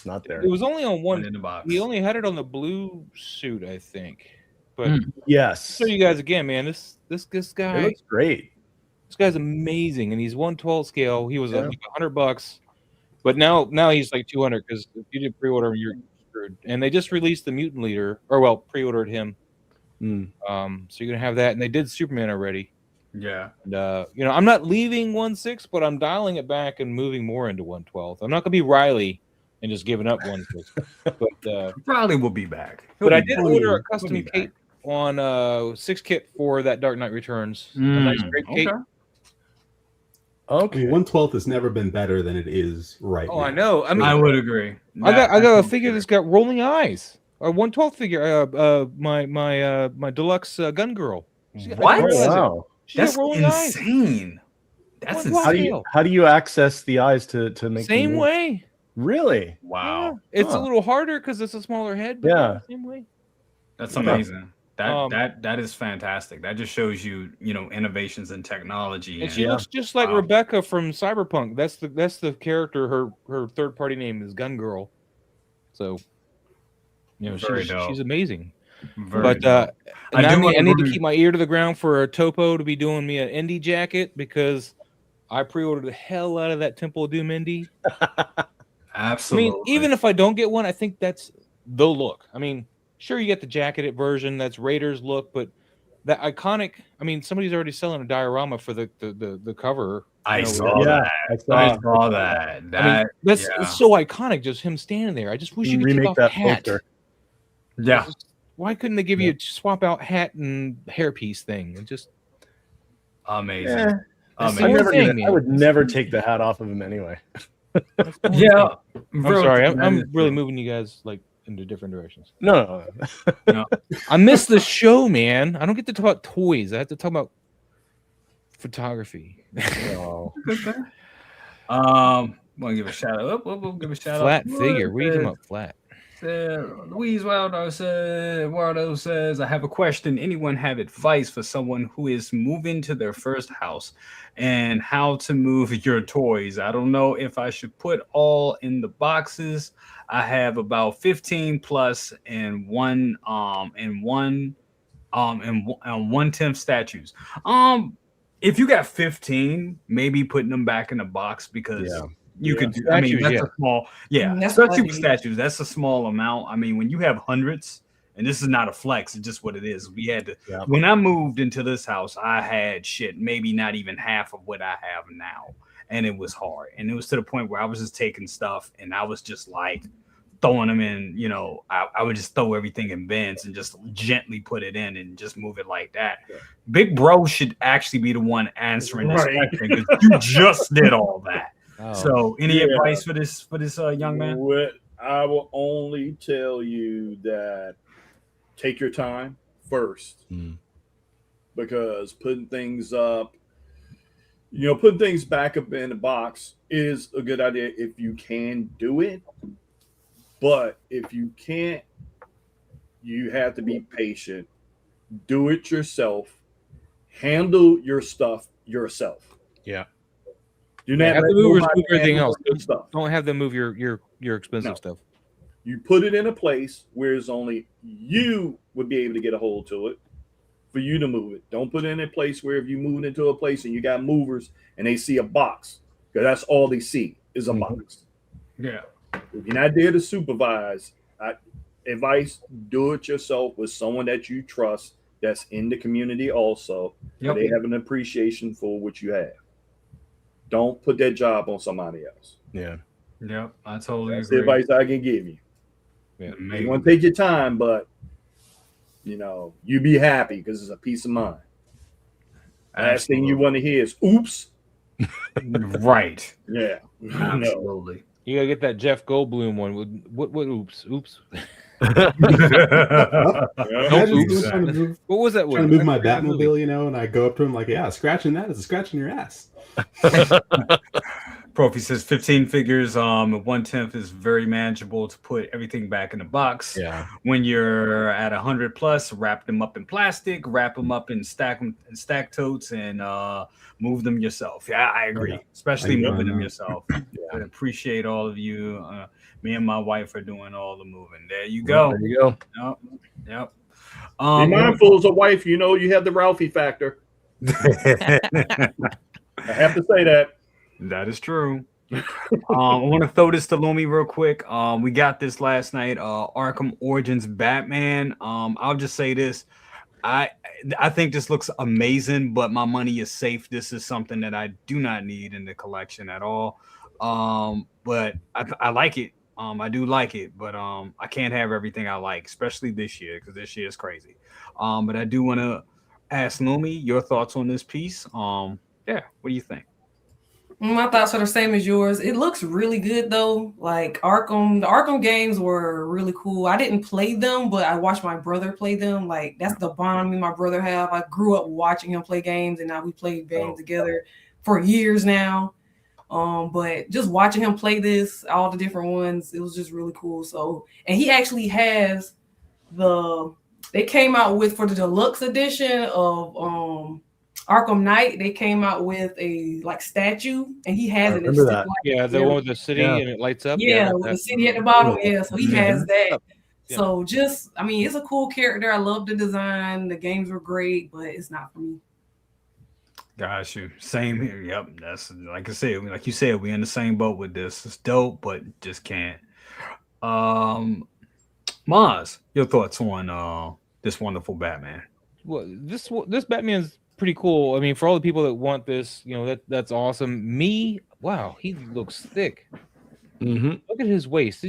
not there. It was only on one in the box. He only had it on the blue suit, I think. But yes, show you guys again, man. This guy it looks great. This guy's amazing, and he's 1/12 scale. He was like $100, but now he's like 200 because if you did pre-order, you're screwed. And they just released the Mutant Leader, or pre-ordered him. So you're gonna have that, and they did Superman already. Yeah. And, I'm not leaving 1/6, but I'm dialing it back and moving more into 1/12. I'm not gonna be Riley and just giving up 1/6. But Riley will be back. But I did order a custom cape on 6 kit for that Dark Knight Returns. A nice grape cake. Okay. 1/12 has never been better than it is right now. I know. I mean, I would agree. I got a figure that's got rolling eyes. A 1/12 figure. My deluxe gun girl. What? Wow. That's rolling eyes. insane. That's insane. How do you access the eyes to make Same them move? way. Really? Wow. It's a little harder because it's a smaller head. But Yeah. Same way. That's amazing. That is fantastic. That just shows you innovations in technology. And she looks just like Rebecca from Cyberpunk. That's the character. Her third party name is Gun Girl. So she's amazing. But I need to keep my ear to the ground for a Topo to be doing me an indie jacket because I pre-ordered the hell out of that Temple of Doom indie. Absolutely. I mean, even if I don't get one, I think that's the look. I mean, sure, you get the jacketed version that's Raiders look, but that iconic. I mean, somebody's already selling a diorama for the cover. I saw that. I mean, it's so iconic. Just him standing there. I just wish you could take off that hat. poster. Yeah. Why couldn't they give you a swap out hat and hairpiece thing? It just amazing. I would never take the hat off of him anyway. Yeah. I'm sorry. I'm really moving you guys like into different directions. No. I miss the show, man. I don't get to talk about toys. I have to talk about photography. Want to give a shout out? We'll give a shout Flat out. figure. What are you talking about? Flat. Louise Waldo says, I have a question. Anyone have advice for someone who is moving to their first house and how to move your toys? I don't know if I should put all in the boxes. I have about 15 plus and 1/10 statues. If you got 15, maybe putting them back in the box because you could do. Statues, I mean, that's a small, That's especially funny. with statues. That's a small amount. I mean, when you have hundreds, and this is not a flex, it's just what it is. We had to. When I moved into this house, I had maybe not even half of what I have now, and it was hard. And it was to the point where I was just taking stuff, and I was just like throwing them in. I would just throw everything in bins and just gently put it in and just move it like that. Big bro should actually be the one answering this question because you just did all that. So, any advice for this young man? I will only tell you that take your time first, because putting things up, putting things back up in the box is a good idea if you can do it. But if you can't, you have to be patient. Do it yourself. Handle your stuff yourself. Yeah. Do not have let the movers nobody move everything handle else. your stuff. Don't have them move your expensive stuff. You put it in a place where it's only you would be able to get a hold to it for you to move it. Don't put it in a place where if you move into a place and you got movers and they see a box, because that's all they see is a box. Yeah. If you're not there to supervise, advice, do it yourself with someone that you trust that's in the community also. Yep. They have an appreciation for what you have. Don't put that job on somebody else. Yeah. Yep. I totally That's agree. the advice I can give you. Yeah. You want to take your time, but you be happy because it's a peace of mind. Last thing you want to hear is oops. Right. Yeah. Absolutely. You gotta get that Jeff Goldblum one. What oops? What was that? Trying to move my Batmobile, and I go up to him like, "Yeah, scratching that is a scratch in your ass." Profi says 15 figures. 1/10 is very manageable to put everything back in the box. Yeah. When you're at 100 plus, wrap them up in plastic, wrap them up in stack totes, and move them yourself. Yeah, I agree. Especially moving them yourself. I appreciate all of you. Me and my wife are doing all the moving. There you go. There you go. Yep. Be mindful as a wife, you have the Ralphie factor. I have to say that. That is true. I want to throw this to Lumi real quick. We got this last night. Arkham Origins Batman. I'll just say this. I think this looks amazing, but my money is safe. This is something that I do not need in the collection at all. But I like it. I do like it, but I can't have everything I like, especially this year because this year is crazy. But I do want to ask Lumi your thoughts on this piece. Yeah, what do you think? My thoughts are the same as yours. It looks really good though. Like the Arkham games were really cool. I didn't play them, but I watched my brother play them. Like that's the bond me and my brother have. I grew up watching him play games, and now we play games together for years now. But just watching him play this, all the different ones, it was just really cool. So, and he actually has they came out with for the deluxe edition of Arkham Knight, they came out with a like statue, and he has it. Remember that? Yeah, the one with the city and it lights up. Yeah, with the city at the bottom. Yeah, so he has that. Yeah. So just, I mean, it's a cool character. I love the design. The games were great, but it's not for me. Got you. Same here. Yep. That's like I said. Like you said, we in the same boat with this. It's dope, but just can't. Maz, your thoughts on this wonderful Batman? Well, this Batman's pretty cool. I mean, for all the people that want this, you know, that's awesome. Me, wow, he looks thick. Look at his waist.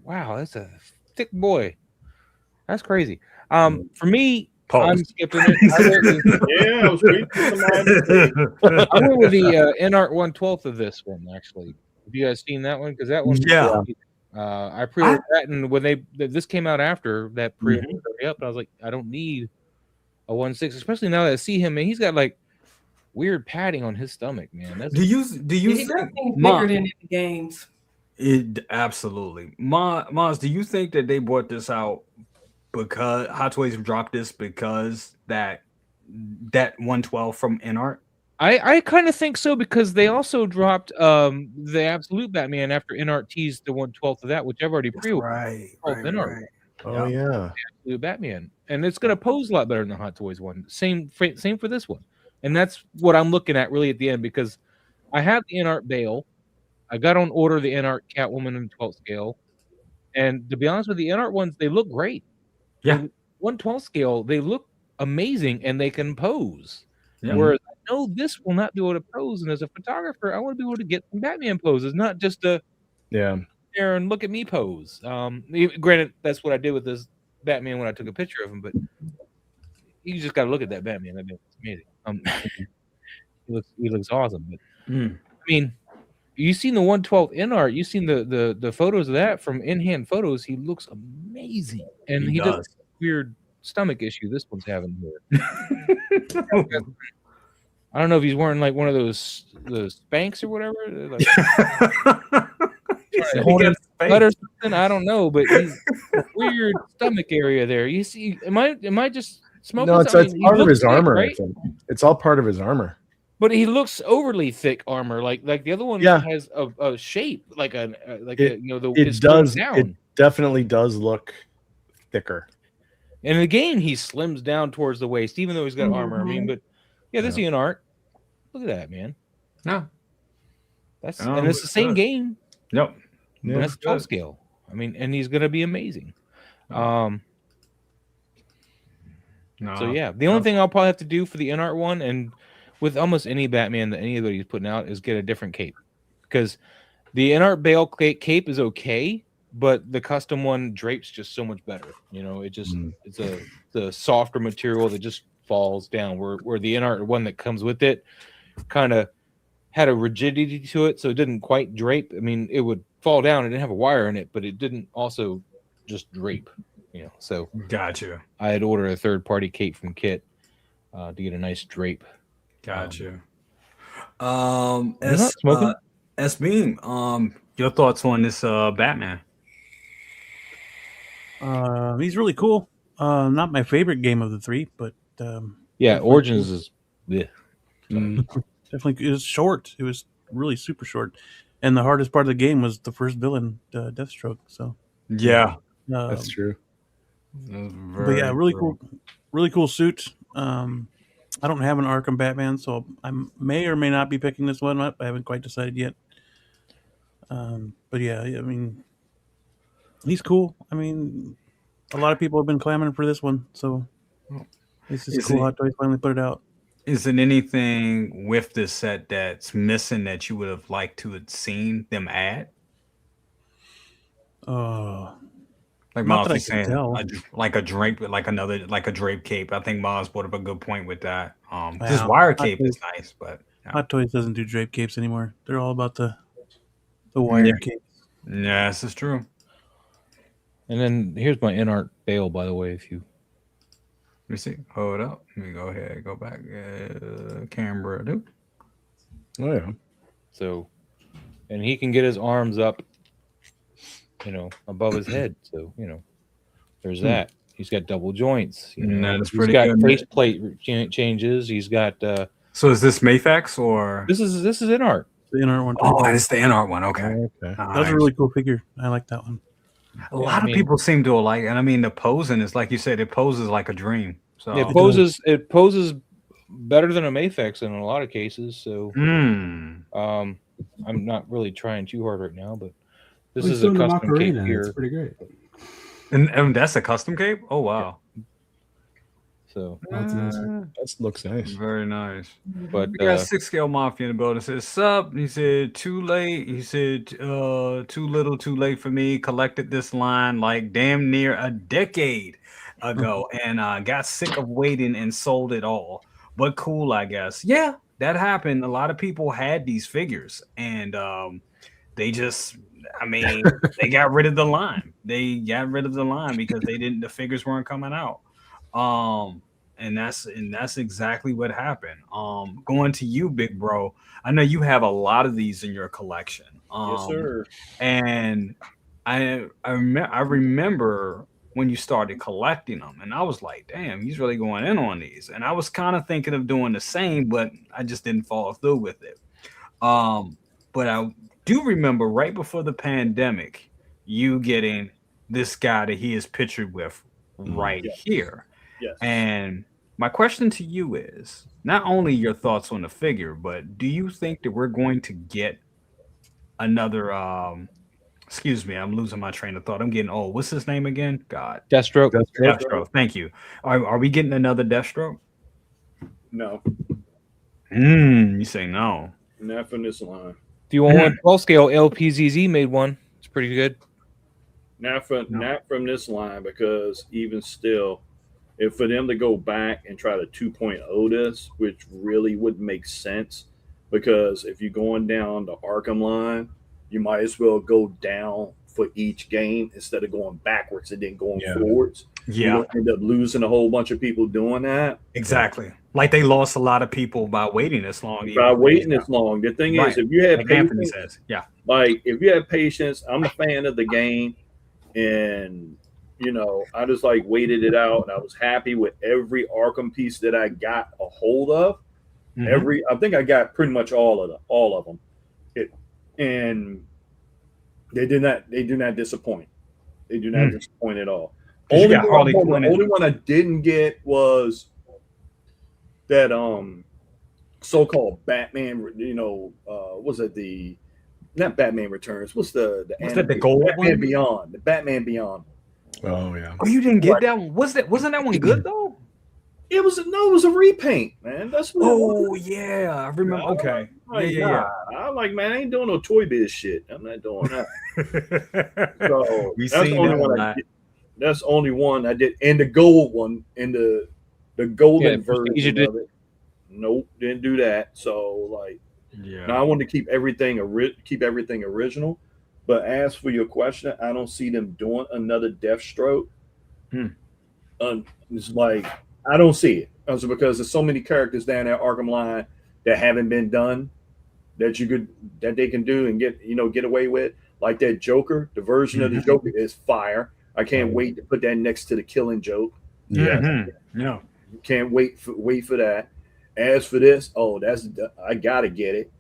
Wow, that's a thick boy. That's crazy. For me, I'm skipping it. I was waiting for somebody. I went with the NART 1/12 of this one, actually. Have you guys seen that one? Because that one, I pre-ordered that, and when this came out after that pre-order up, and I was like, I don't need a 1/6, especially now that I see him, and he's got like weird padding on his stomach, man. Do you He think bigger than in the games? It absolutely. Maz, do you think that they brought this out because Hot Toys dropped this because that 112 from NART? I kind of think so, because they also dropped the Absolute Batman after NART teased the 1/12 of that, which I've already pre-ordered. Right. Oh yeah, Absolute Batman, and it's going to pose a lot better than the Hot Toys one. Same for this one, and that's what I'm looking at really at the end, because I have the NART Bale, I got on order the NART Catwoman in 12th scale, and to be honest with the NART ones, they look great. Yeah, 1/12 scale, they look amazing and they can pose. Yeah. Whereas I know this will not be able to pose, and as a photographer, I want to be able to get some Batman poses, not just a there and look at me pose. Granted, that's what I did with this Batman when I took a picture of him, but you just got to look at that Batman. That Batman's amazing. He looks awesome. But I mean, you seen the 1/12 NART, you seen the photos of that from in-hand photos. He looks amazing, and he does a weird stomach issue this one's having here. I don't know if he's wearing like one of those Spanx or whatever. Like, or something. I don't know, but he's a weird stomach area there. You see, am I just smoking? No, it's part of his armor. Right? I think it's all part of his armor. But he looks overly thick armor, like the other one has a shape like it does. It definitely does look thicker. And in the game, he slims down towards the waist, even though he's got armor. I mean, but this is an art. Look at that, man. No, and it's the same game. Yep. Yeah. That's 12 scale. I mean, and he's gonna be amazing. So yeah, the only thing I'll probably have to do for the NART one, and with almost any Batman that anybody's putting out, is get a different cape, because the NART Bale cape is okay, but the custom one drapes just so much better. You know, it just it's a softer material that just falls down. Where the NART one that comes with it kind of had a rigidity to it, so it didn't quite drape. I mean, it would fall down. It didn't have a wire in it, but it didn't also just drape. You know, so gotcha. I had ordered a third-party cape from Kit to get a nice drape. Gotcha. S-Beam, your thoughts on this Batman? He's really cool. Not my favorite game of the three, but Origins is definitely it was short. It was really super short, and the hardest part of the game was the first villain, Deathstroke. So that's true. But yeah, really cool suit. I don't have an Arkham Batman, so I may or may not be picking this one up. I haven't quite decided yet. But yeah, I mean, he's cool. I mean, a lot of people have been clamoring for this one, so it's just cool. Hot Toys finally put it out. Is it anything with this set that's missing that you would have liked to have seen them add? Like not Miles that I was can saying, tell. like a drape, like a drape cape. I think Miles brought up a good point with that. This Wow. wire Hot cape is Toys- nice, but Hot Toys doesn't do drape capes anymore. They're all about the wire cape. yeah, this is true. And then here's my in-art bail, by the way, if you Let me see. Hold up. Let me go ahead. Go back. Camera. Do. Oh yeah. so, and he can get his arms up, above his head. So there's that. He's got double joints. That's He's pretty got good. faceplate changes. He's got. So is this Mayfax or This is in art. The in-art one. Oh, it's the in art one. Okay. Okay. That was a really cool figure. I like that one. A lot of people seem to like, and I mean the posing is like you said, it poses like a dream. So It poses better than a Mayfax in a lot of cases. So I'm not really trying too hard right now, but this is a custom cape here. It's pretty great. And that's a custom cape. Oh wow. So That's nice. That looks nice. Very nice. But we got Scale Mafia in the building. Says sup. He said too late. He said too little, too late for me. Collected this line like damn near a decade ago, and got sick of waiting and sold it all. But cool, I guess. Yeah, that happened. A lot of people had these figures, and they just, I mean, they got rid of the line. They got rid of the line because the figures weren't coming out. And that's exactly what happened. Going to you, big bro. I know you have a lot of these in your collection. Yes, sir. And I remember when you started collecting them, and I was like, damn, he's really going in on these. And I was kind of thinking of doing the same, but I just didn't follow through with it. But I do remember right before the pandemic, you getting this guy that he is pictured with right here. Yes. And my question to you is not only your thoughts on the figure, but do you think that we're going to get another excuse me, I'm losing my train of thought. I'm getting old. What's his name again? God. Deathstroke. Deathstroke. Thank you. Are we getting another Deathstroke? No. You say no. Not from this line. If you want one 12 scale, LPZZ made one. It's pretty good. Not from this line, because even still, if for them to go back and try to 2.0 this, which really wouldn't make sense, because if you're going down the Arkham line, you might as well go down for each game instead of going backwards and then going forwards. Yeah. You end up losing a whole bunch of people doing that. Exactly. Like they lost a lot of people by waiting this long. By waiting this long. The thing is, if you have like Anthony patience, says, yeah. like if you have patience, I'm a fan of the game, and I just like waited it out, and I was happy with every Arkham piece that I got a hold of. I think I got pretty much all of them. And they do not disappoint. They do not disappoint at all. The only one I didn't get was that so-called Batman. Was it the not Batman Returns? What's the gold Batman one? Beyond? The Batman Beyond. Oh yeah. Oh, you didn't get that one? Wasn't that one good though? It was a repaint, man. That's what. Oh yeah, I remember. Okay. Yeah. I like, man, I ain't doing no Toy Biz shit. I'm not doing that. So We that's seen the only that one one. I did. That's the only one I did. And the gold one, and the golden version of it. Nope, didn't do that. So like, now I want to keep everything original. But as for your question, I don't see them doing another Deathstroke. It's like, I don't see it. Also because there's so many characters down there Arkham line that haven't been done that they can do and get away with. Like that Joker, the version of the Joker is fire. I can't wait to put that next to the Killing Joke. Yeah. Can't wait for that. As for this, I gotta get it.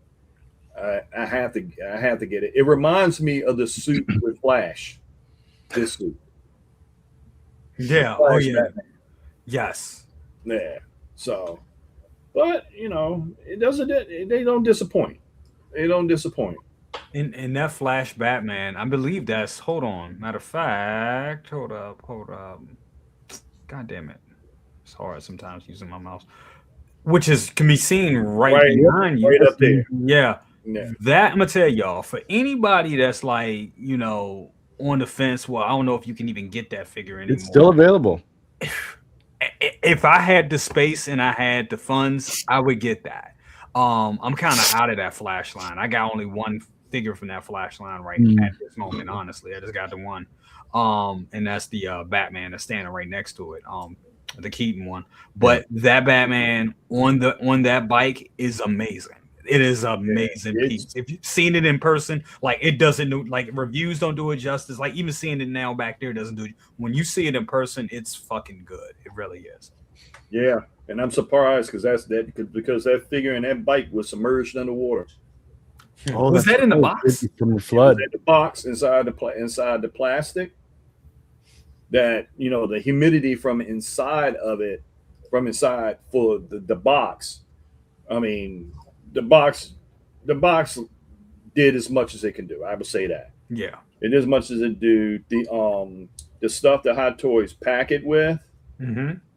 I have to get it. It reminds me of the suit with Flash. This suit. Yeah. Flash yeah. Batman. Yes. Yeah. So, but it doesn't. They don't disappoint. They don't disappoint. In that Flash Batman, I believe that's. Hold on. Matter of fact, hold up. God damn it! It's hard sometimes using my mouse. Which can be seen right behind you. Right up there. Yeah. Yeah. That I'm gonna tell y'all, for anybody that's like, on the fence. Well, I don't know if you can even get that figure anymore. It's still available. If I had the space and I had the funds, I would get that. I'm kind of out of that Flash line. I got only one figure from that Flash line right at this moment. Honestly, I just got the one, and that's the Batman that's standing right next to it, the Keaton one. But that Batman on that bike is amazing. It is an amazing piece. If you've seen it in person, like it doesn't do, like reviews don't do it justice. Like even seeing it now back there doesn't do it. When you see it in person, it's fucking good. It really is. Yeah, and I'm surprised because that figure and that bike was submerged underwater. Oh, was that in the box? From the flood. It was in the box inside the plastic. That the humidity from inside for the box. I mean, the box did as much as it can do. I would say that. Yeah. It did as much as it do. The stuff that Hot Toys pack it with,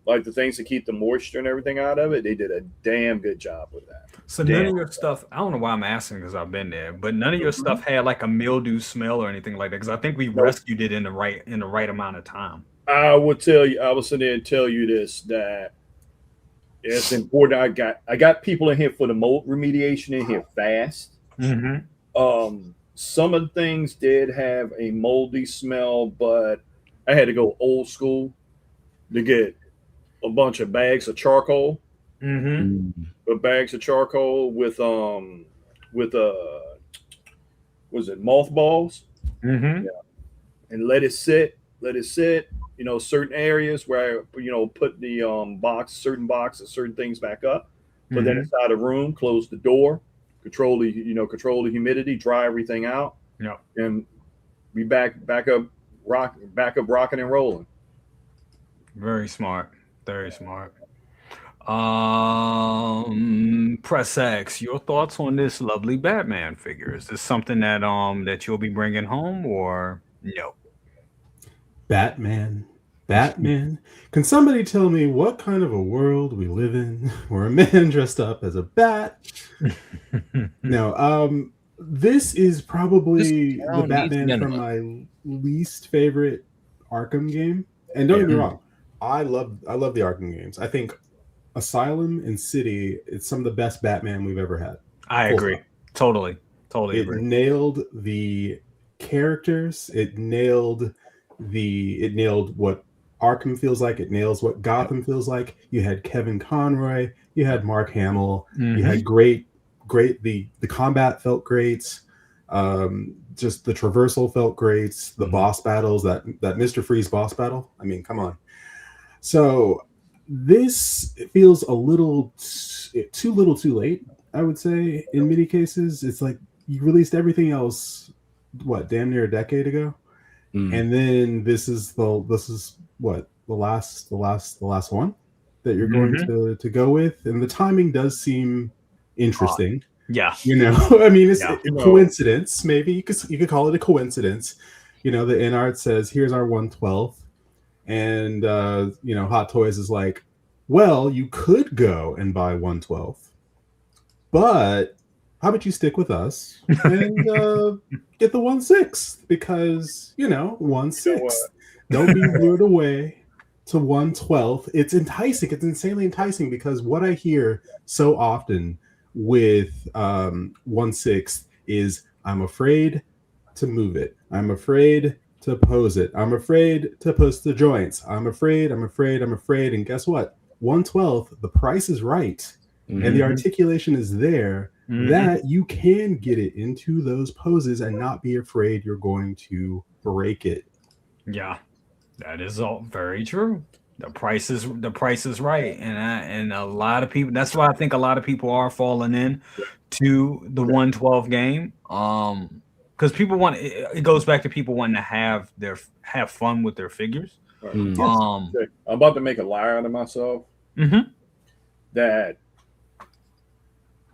like the things to keep the moisture and everything out of it, they did a damn good job with that. So none of your stuff, I don't know why I'm asking because I've been there, but none of your stuff had like a mildew smell or anything like that. Because I think we rescued it in the right amount of time. I would tell you, I will sit there and tell you this, that it's important. I got people in here for the mold remediation in here fast. Some of the things did have a moldy smell, but I had to go old school to get a bunch of bags of charcoal. Bags of charcoal with was it mothballs? Yeah. And let it sit. Certain areas where I put the certain boxes, certain things back up. Put that inside a room, close the door, control the humidity, dry everything out. Yeah. And be back up rocking and rolling. Very smart. Very smart. Press X, your thoughts on this lovely Batman figure? Is this something that you'll be bringing home or no? Batman. Can somebody tell me what kind of a world we live in where a man dressed up as a bat? No, this is probably the Batman from my least favorite Arkham game. And don't get me wrong, I love the Arkham games. I think Asylum and City, it's some of the best Batman we've ever had. I agree. Totally it agree. Nailed the characters. It nailed what Arkham feels like. It nails what Gotham feels like. You had Kevin Conroy. You had Mark Hamill. You had great. The combat felt great. Just the traversal felt great. The boss battles, that Mr. Freeze boss battle. I mean, come on. So this feels a little too little, too late. I would say in many cases, it's like you released everything else. What, damn near a decade ago, and then this is what the last one that you're going to go with, and the timing does seem interesting. Yeah, I mean, it's a coincidence. Maybe you could call it a coincidence. The in art says, "Here's our 1/12," and Hot Toys is like, "Well, you could go and buy 1/12, but how about you stick with us and get the 1/6 because 1/6. Don't be lured away to 1/12. It's enticing. It's insanely enticing because what I hear so often with 1/6 is I'm afraid to move it. I'm afraid to pose it. I'm afraid to post the joints. I'm afraid. And guess what? 1/12, the price is right. And the articulation is there that you can get it into those poses and not be afraid you're going to break it. Yeah, that is all very true. The price is right, and a lot of people. That's why I think a lot of people are falling in to the 1/12 game. Because people want it goes back to people wanting to have fun with their figures. Right. I'm about to make a liar out of myself. That.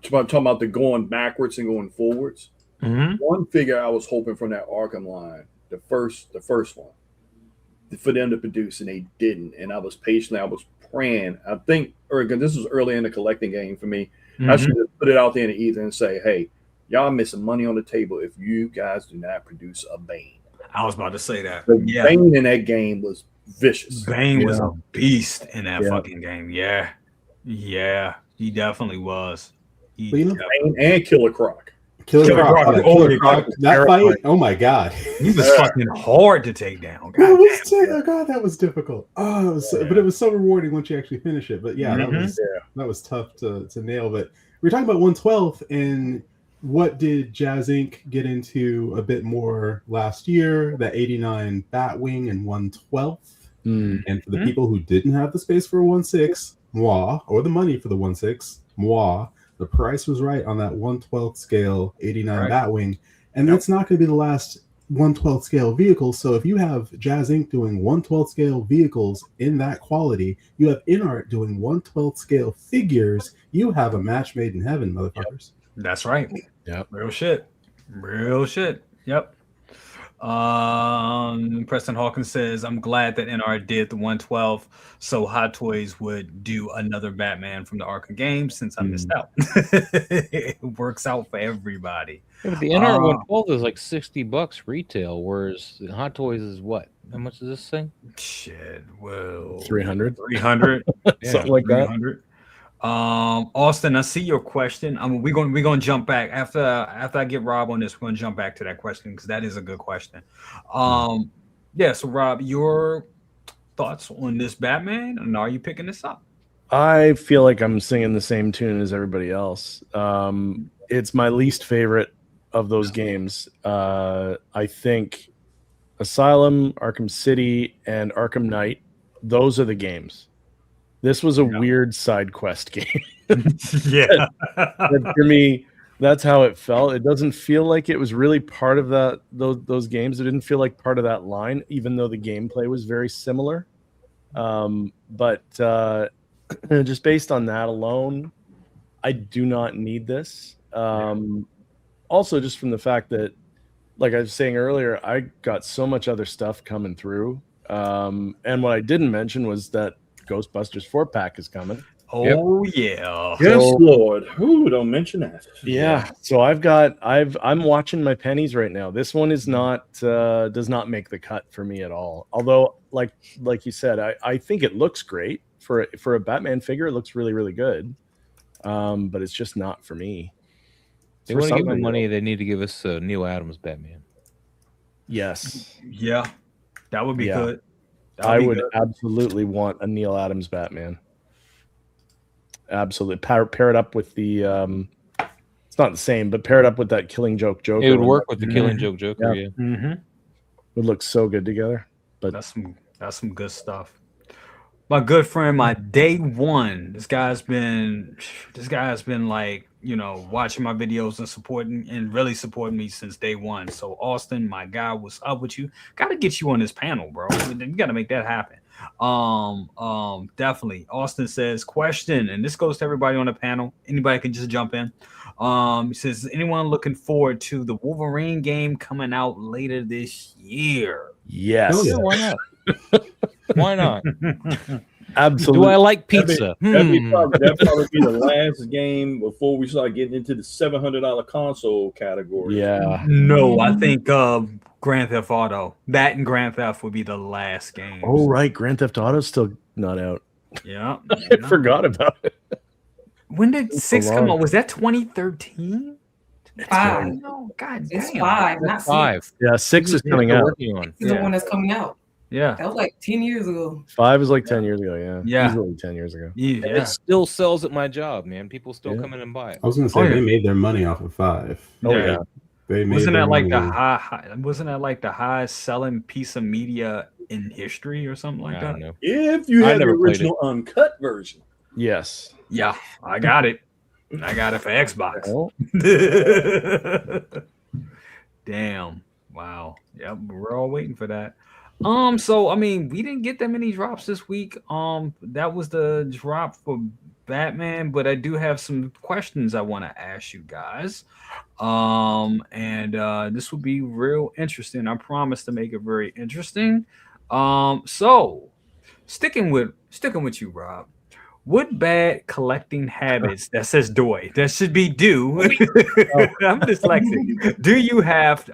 Talking about the going backwards and going forwards. One figure I was hoping from that Arkham line, the first one, for them to produce, and they didn't. And I was praying. I think, this was early in the collecting game for me. I should have put it out there in the ether and say, "Hey, y'all missing money on the table if you guys do not produce a Bane." I was about to say that. The Yeah, Bane in that game was vicious. Bane was a beast in that fucking game. Yeah, he definitely was. He But you know, Bane and Killer Croc. Killer Croc, Killer Croc, that fight, oh my god, he was fucking hard to take down. Oh god, that was difficult. Oh, but it was so rewarding once you actually finish it. But yeah, that was tough to nail. But we're talking about 1/12, and what did Jazz Inc. get into a bit more last year? That 89 Batwing and 1/12. And for the people who didn't have the space for a 1/6, moi, or the money for the 1/6, moi, the price was right on that 1/12 scale 89 Batwing, and that's not going to be the last 1/12 scale vehicle. So if you have Jazz Inc. doing 1/12 scale vehicles in that quality, you have InArt doing 1/12 scale figures, you have a match made in heaven, motherfuckers. That's right. Yep. Real shit. Yep. Preston Hawkins says, I'm glad that NR did the 1/12 so Hot Toys would do another Batman from the Arkham games since I missed out. It works out for everybody. Yeah, but the NR 1/12 is like $60 retail, whereas Hot Toys is what? How much is this thing? Shit, well, 300. 300. Something like that. 300. Austin, I see your question. We're gonna jump back after I get Rob on this. We're gonna jump back to that question because that is a good question. Yeah. So Rob, your thoughts on this Batman, and are you picking this up? I feel like I'm singing the same tune as everybody else. It's my least favorite of those games. I think Asylum, Arkham City, and Arkham Knight, those are the games. This was a weird side quest game. Yeah. For me, that's how it felt. It doesn't feel like it was really part of those games. It didn't feel like part of that line, even though the gameplay was very similar. But just based on that alone, I do not need this. Also, just from the fact that, like I was saying earlier, I got so much other stuff coming through. And what I didn't mention was that Ghostbusters 4-pack is coming. Oh yeah. Yes, Lord. Ooh, don't mention that. Yeah. So I'm watching my pennies right now. This one is not does not make the cut for me at all. Although, like you said, I think it looks great for a Batman figure. It looks really, really good. But it's just not for me. They want to give me money. They need to give us Neil Adams Batman. Yes. Yeah. That would be good. I would absolutely want a Neil Adams Batman. Absolutely. Pair it up with the it's not the same, but pair it up with that Killing Joke Joker. It would work with the Killing Joke Joker, yeah. Would look so good together. But that's some good stuff. My good friend, my day one. This guy's been like, watching my videos and really supporting me since day one. So Austin, my guy, what's up with you? Gotta get you on this panel, bro. You gotta make that happen. Definitely. Austin says, question, and this goes to everybody on the panel. Anybody can just jump in. He says, is anyone looking forward to the Wolverine game coming out later this year? Yes. Oh, yeah, why not? Why not? Absolutely. Do I like pizza? That'd probably be the last game before we start getting into the $700 console category. Yeah. No, I think Grand Theft Auto. That and Grand Theft would be the last game. Oh, right. Grand Theft Auto's still not out. Yeah. I forgot about it. When did 6 come out? Was that 2013? 5. No, God It's damn. 5, not 5. 6. Yeah, 6 is coming out. This is the one that's coming out. Yeah. That was like 10 years ago. 5 is like 10 years ago, yeah. Yeah. Easily 10 years ago. And it still sells at my job, man. People still come in and buy it. I was gonna say they made their money off of 5. Oh yeah. They made Wasn't their that like money. wasn't that like the highest selling piece of media in history or something like I that? don't know. If you I had the never played original uncut version. Yes. Yeah, I got it. I got it for Xbox. Oh. Damn. Wow. Yep, we're all waiting for that. So I mean, we didn't get that many drops this week. That was the drop for Batman, but I do have some questions I want to ask you guys. And this will be real interesting. I promise to make it very interesting. So sticking with you, Rob. What bad collecting habits that says doy? That should be do. I'm dyslexic. Do you have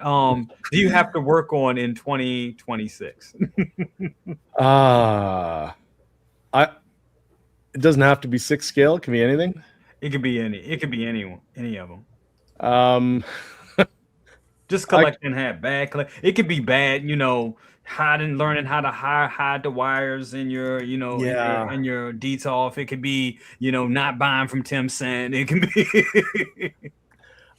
to work on in 2026? It doesn't have to be 6 scale. It can be anything. It could be anyone, any of them. Just collecting it could be bad, learning how to hide the wires in your, in your DTOF. It could be, not buying from Tim Cent. It can be.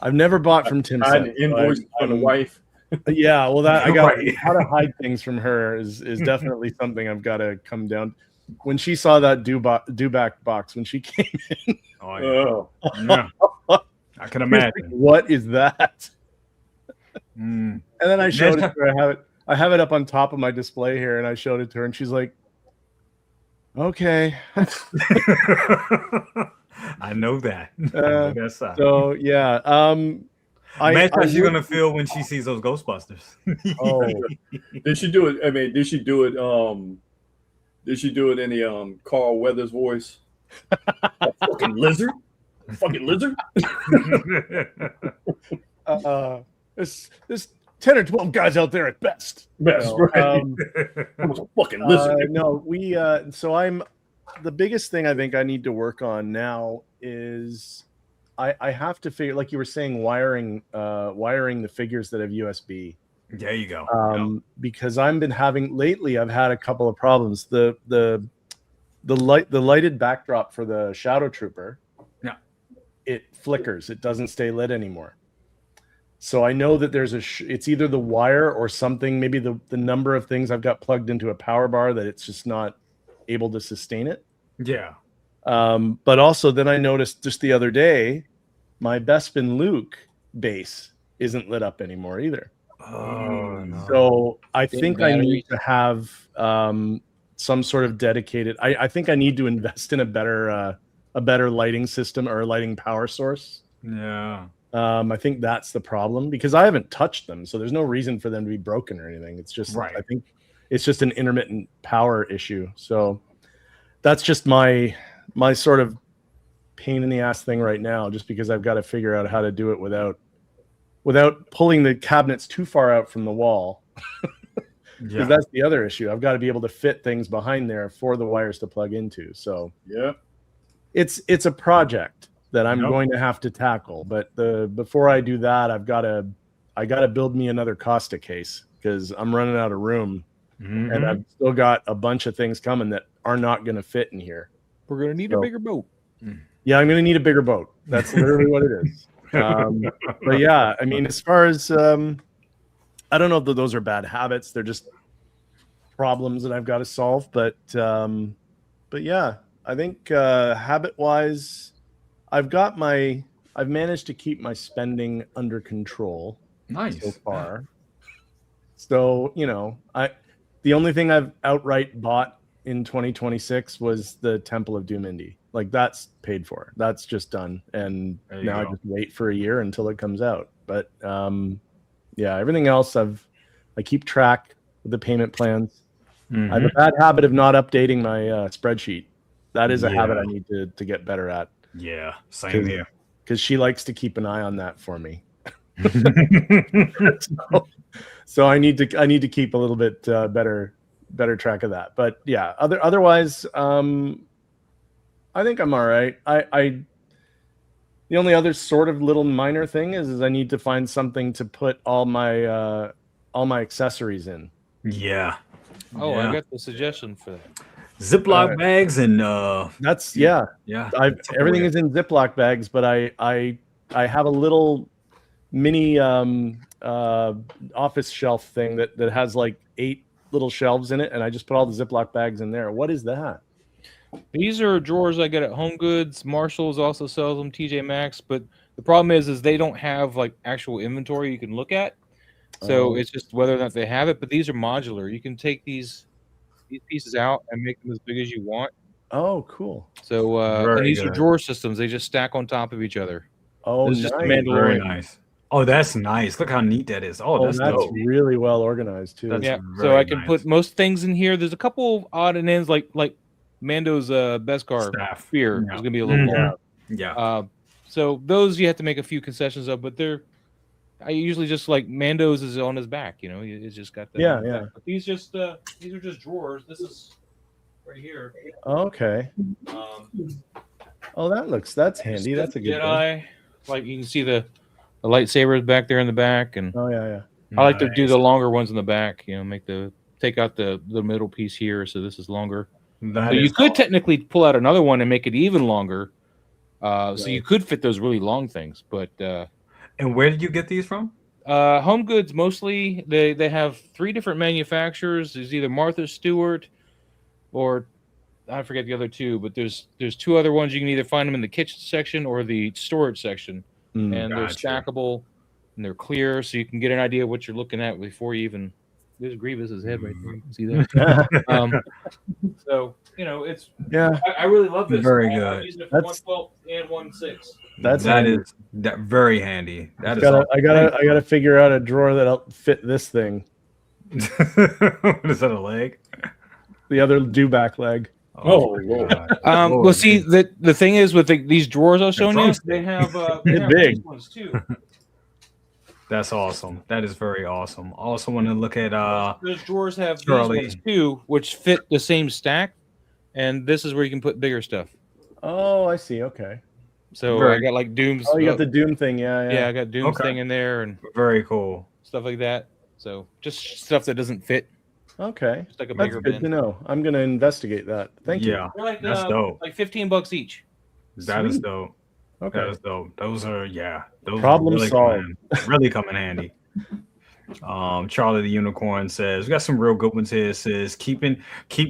I've never bought from Tim Cent. Invoice for the wife. Yeah, well, that I got how to hide things from her is definitely something I've got to come down. When she saw that Dewback box when she came in, yeah. I can imagine. What is that? And then I showed it to her. I have it up on top of my display here, and I showed it to her, and she's like, "Okay." I know that. So yeah. Imagine how she's gonna feel when she sees those Ghostbusters. Did she do it? I mean, did she do it? Did she do it in the Carl Weathers voice? Fucking lizard. Fucking lizard. This 10 or 12 guys out there at best. Right. Fucking lizard. No, so I'm the biggest thing I think I need to work on now is I have to figure, like you were saying, wiring the figures that have USB. There you go. Because I've had a couple of problems. The lighted backdrop for the Shadow Trooper, it flickers. It doesn't stay lit anymore. So I know that there's it's either the wire or something, maybe the number of things I've got plugged into a power bar that it's just not able to sustain it. Yeah. But also then I noticed just the other day, my Bespin Luke base isn't lit up anymore either. Oh, no. So I think I need to have some sort of dedicated. I think I need to invest in a better lighting system or a lighting power source. Yeah. I think that's the problem because I haven't touched them, so there's no reason for them to be broken or anything. It's just I think it's just an intermittent power issue. So that's just my sort of pain in the ass thing right now, just because I've got to figure out how to do it without pulling the cabinets too far out from the wall. Because that's the other issue. I've got to be able to fit things behind there for the wires to plug into. So yeah, it's a project that I'm going to have to tackle. But before I do that, I got to build me another Costa case because I'm running out of room, and I've still got a bunch of things coming that are not going to fit in here. We're going to need a bigger boat. Yeah, I'm going to need a bigger boat. That's literally what it is. But yeah, I mean, as far as I don't know if those are bad habits. They're just problems that I've got to solve. But yeah, I think habit-wise, I've managed to keep my spending under control. Nice. So far. So, the only thing I've outright bought in 2026 was the Temple of Doom Indie. Like that's paid for. That's just done. And now I just wait for a year until it comes out. But yeah, everything else I keep track of the payment plans. I have a bad habit of not updating my spreadsheet. That is a habit I need to get better at. Yeah, same here. Because she likes to keep an eye on that for me. So I need to keep a little bit better track of that. But yeah, otherwise, I think I'm all right. The only other sort of little minor thing is I need to find something to put all my accessories in. Yeah. Oh, I got the suggestion for that. Ziploc bags and that's everything is in Ziploc bags, but I have a little mini office shelf thing that has like 8 little shelves in it, and I just put all the Ziploc bags in there. What is that? These are drawers I get at Home Goods. Marshalls also sells them, TJ Maxx, but the problem is they don't have like actual inventory you can look at. So it's just whether or not they have it, but these are modular. You can take these pieces out and make them as big as you want. Oh, cool. So and these are drawer systems. They just stack on top of each other. Oh, it's nice. just a Mandalorian. Very nice. Oh, that's nice. Look how neat that is. Oh, that's dope. Really well organized too. Yeah. So I can put most things in here. There's a couple odd and ends like Mando's Beskar Staff. spear Yeah. is gonna be a little long. Yeah. So those you have to make a few concessions of, but I usually just like Mando's is on his back, you know. He's just got that. Yeah, on his yeah. back. But these are just drawers. This is right here. Okay. Oh, that's handy. That's a good one. Jedi. Like you can see the lightsabers back there in the back, and Oh yeah. I like to do the longer ones in the back. You know, take out the middle piece here, so this is longer. So you could technically pull out another one and make it even longer. So you could fit those really long things, but. And where did you get these from? Home Goods mostly. They have 3 different manufacturers. There's either Martha Stewart or I forget the other 2, but there's 2 other ones. You can either find them in the kitchen section or the storage section, and they're stackable and they're clear, so you can get an idea of what you're looking at before you even. There's Grievous's head right there. You can see that. So you know it's. Yeah. I really love this. Very I'm good. using it for 1/12 and 1/6. That is very handy. That is. I gotta figure out a drawer that'll fit this thing. Is that a leg? The other back leg. Oh, Lord. Well, see, the thing is with these drawers I was showing you, they have big. these ones too. That's awesome. That is very awesome. Also want to look at those drawers have Charlie. these ones too, which fit the same stack, and this is where you can put bigger stuff. Oh, I see. Okay. So I got like Doom's. Oh, you got the Doom thing. Yeah. Yeah, I got Doom's thing in there and very cool stuff like that. So just stuff that doesn't fit. Okay. Just like a That's bigger good bin. to know. I'm gonna investigate that. Thank you. Yeah, They're like, that's dope. like $15 each. That is Sweet. dope. Okay. That is dope. Those are those Problem really solved. Really come in handy. Charlie the Unicorn says we got some real good ones here. It says keep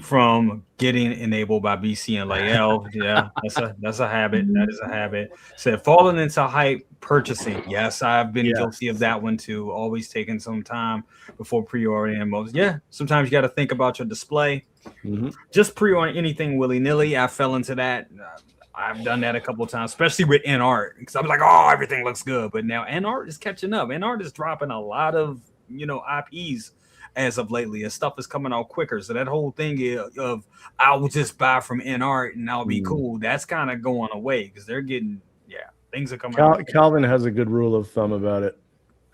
from getting enabled by BC and Lael. Yeah, that's a habit. That is a habit. Said falling into hype purchasing. Yes, I've been guilty of that one too. Always taking some time before pre-ordering most. Yeah, sometimes you got to think about your display. Just pre-order anything willy-nilly. I fell into that. I've done that a couple of times, especially with N-Art, because I'm like, oh, everything looks good. But now N-Art is catching up. N-Art is dropping a lot of, IPs as of lately, and stuff is coming out quicker. So that whole thing of I will just buy from N-Art and I'll be cool, that's kind of going away because they're getting, things are coming out. Calvin has a good rule of thumb about it.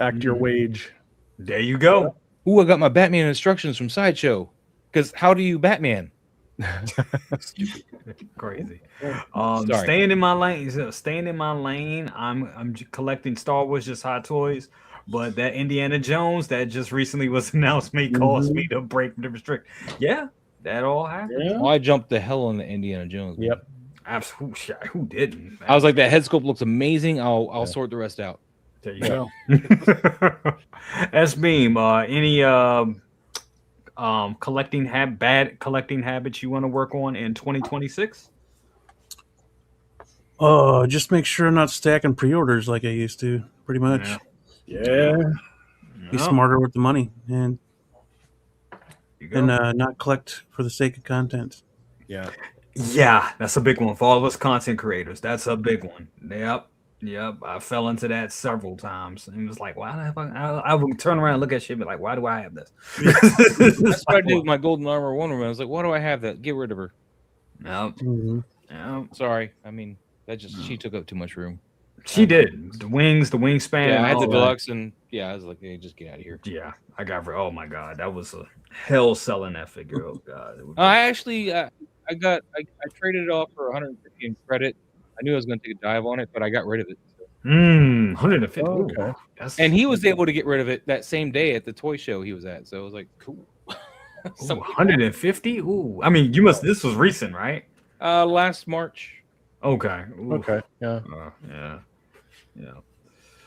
Act your wage. There you go. Ooh, I got my Batman instructions from Sideshow. Because how do you Batman? Crazy. Sorry. Staying in my lane. I'm collecting Star Wars just hot toys, but that Indiana Jones that just recently was announced may cause me to break the restrict. Yeah, that all happened. Yeah. Well, I jumped the hell on the Indiana Jones. Yep. Absolutely. Who didn't? I was like, that head sculpt looks amazing. I'll sort the rest out. There you go. S Beam. Any bad collecting habits you want to work on in 2026? Just make sure I'm not stacking pre-orders like I used to. Pretty much. Yeah. Be smarter with the money and not collect for the sake of content. Yeah. Yeah, that's a big one for all of us content creators. That's a big one. Yep. I fell into that several times, and it was like, why? I would turn around and look at shit, and be like, why do I have this? That's what I did with my Golden Armor Wonder Woman. I was like, why do I have that? Get rid of her. No. Sorry. I mean, she took up too much room. She did. The wingspan. Yeah, I had all the that. deluxe, and I was like, hey, just get out of here. Yeah, I got her. Oh my god, that was a hell selling that figure. Oh god. I actually, I traded it off for 150 in credit. I knew I was going to take a dive on it, but I got rid of it. 150. Oh, okay. And he was able to get rid of it that same day at the toy show he was at. So I was like, cool. 150? Ooh. I mean, this was recent, right? Last March. Okay. Ooh. Okay. Yeah.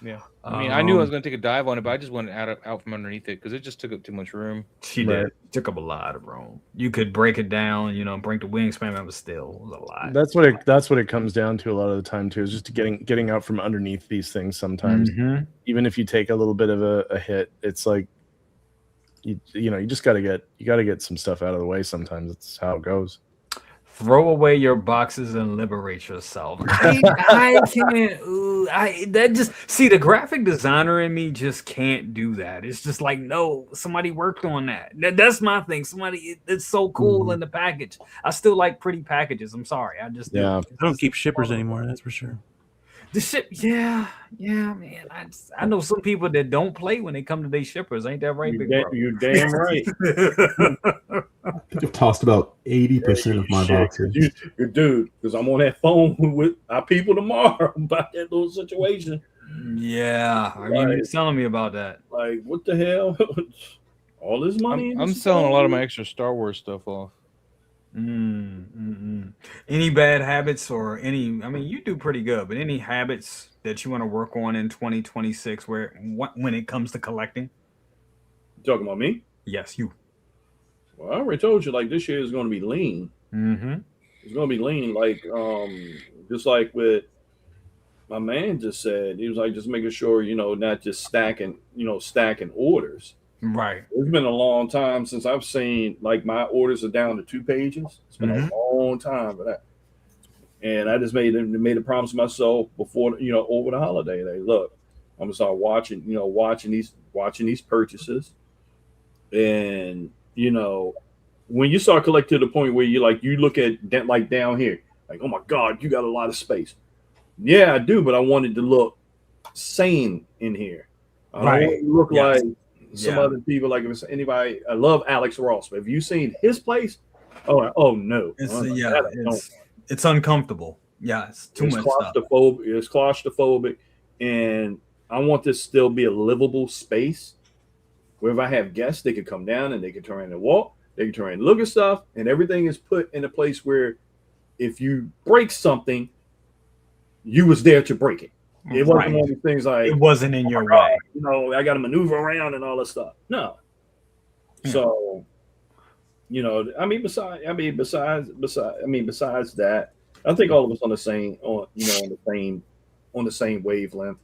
Yeah. I mean, I knew I was going to take a dive on it, but I just wanted out from underneath it because it just took up too much room. She did. Took up a lot of room. You could break it down, break the wingspan, but still, it was a lot. That's what it comes down to a lot of the time too. Is just getting out from underneath these things. Sometimes, even if you take a little bit of a hit, it's like you just gotta get some stuff out of the way. Sometimes it's how it goes. Throw away your boxes and liberate yourself. I can't. That just see the graphic designer in me just can't do that. It's just like no, somebody worked on that. That's my thing. It's so cool in the package. I still like pretty packages. I'm sorry, I just I don't keep shippers anymore. That's for sure. The ship, yeah, man. I know some people that don't play when they come to their shippers. Ain't that right, big bro? You're damn right. I think I've tossed about 80% of my boxes. Dude, because I'm on that phone with our people tomorrow about that little situation. Yeah, I mean, you're telling me about that. Like, what the hell? All this money? I'm selling a lot of my extra Star Wars stuff off. Any bad habits or any? I mean, you do pretty good, but any habits that you want to work on in 2026 when it comes to collecting? You talking about me? Yes, you. Well, I already told you, like, this year is going to be lean. It's going to be lean, like, just like what my man just said. He was like, just making sure, not just stacking orders. Right. It's been a long time since I've seen, like, my orders are down to 2 pages. It's been a long time for that. And I just made a promise to myself before, over the holiday. Like, look, I'm gonna start watching these purchases. And, when you start collecting to the point where you look at that, like down here, like, oh my God, you got a lot of space. Yeah, I do, but I wanted to look sane in here. I don't want it to look like some other people, like if it's anybody. I love Alex Ross, but have you seen his place? Oh no, it's uncomfortable. Yeah, it's too much stuff. It's claustrophobic, and I want this to still be a livable space where if I have guests, they could come down and they can turn around and walk, they can turn around and look at stuff, and everything is put in a place where if you break something, you was there to break it. It wasn't one of these things like it wasn't in your way. I got to maneuver around and all that stuff. No. Yeah. So, besides that, I think all of us on the same wavelength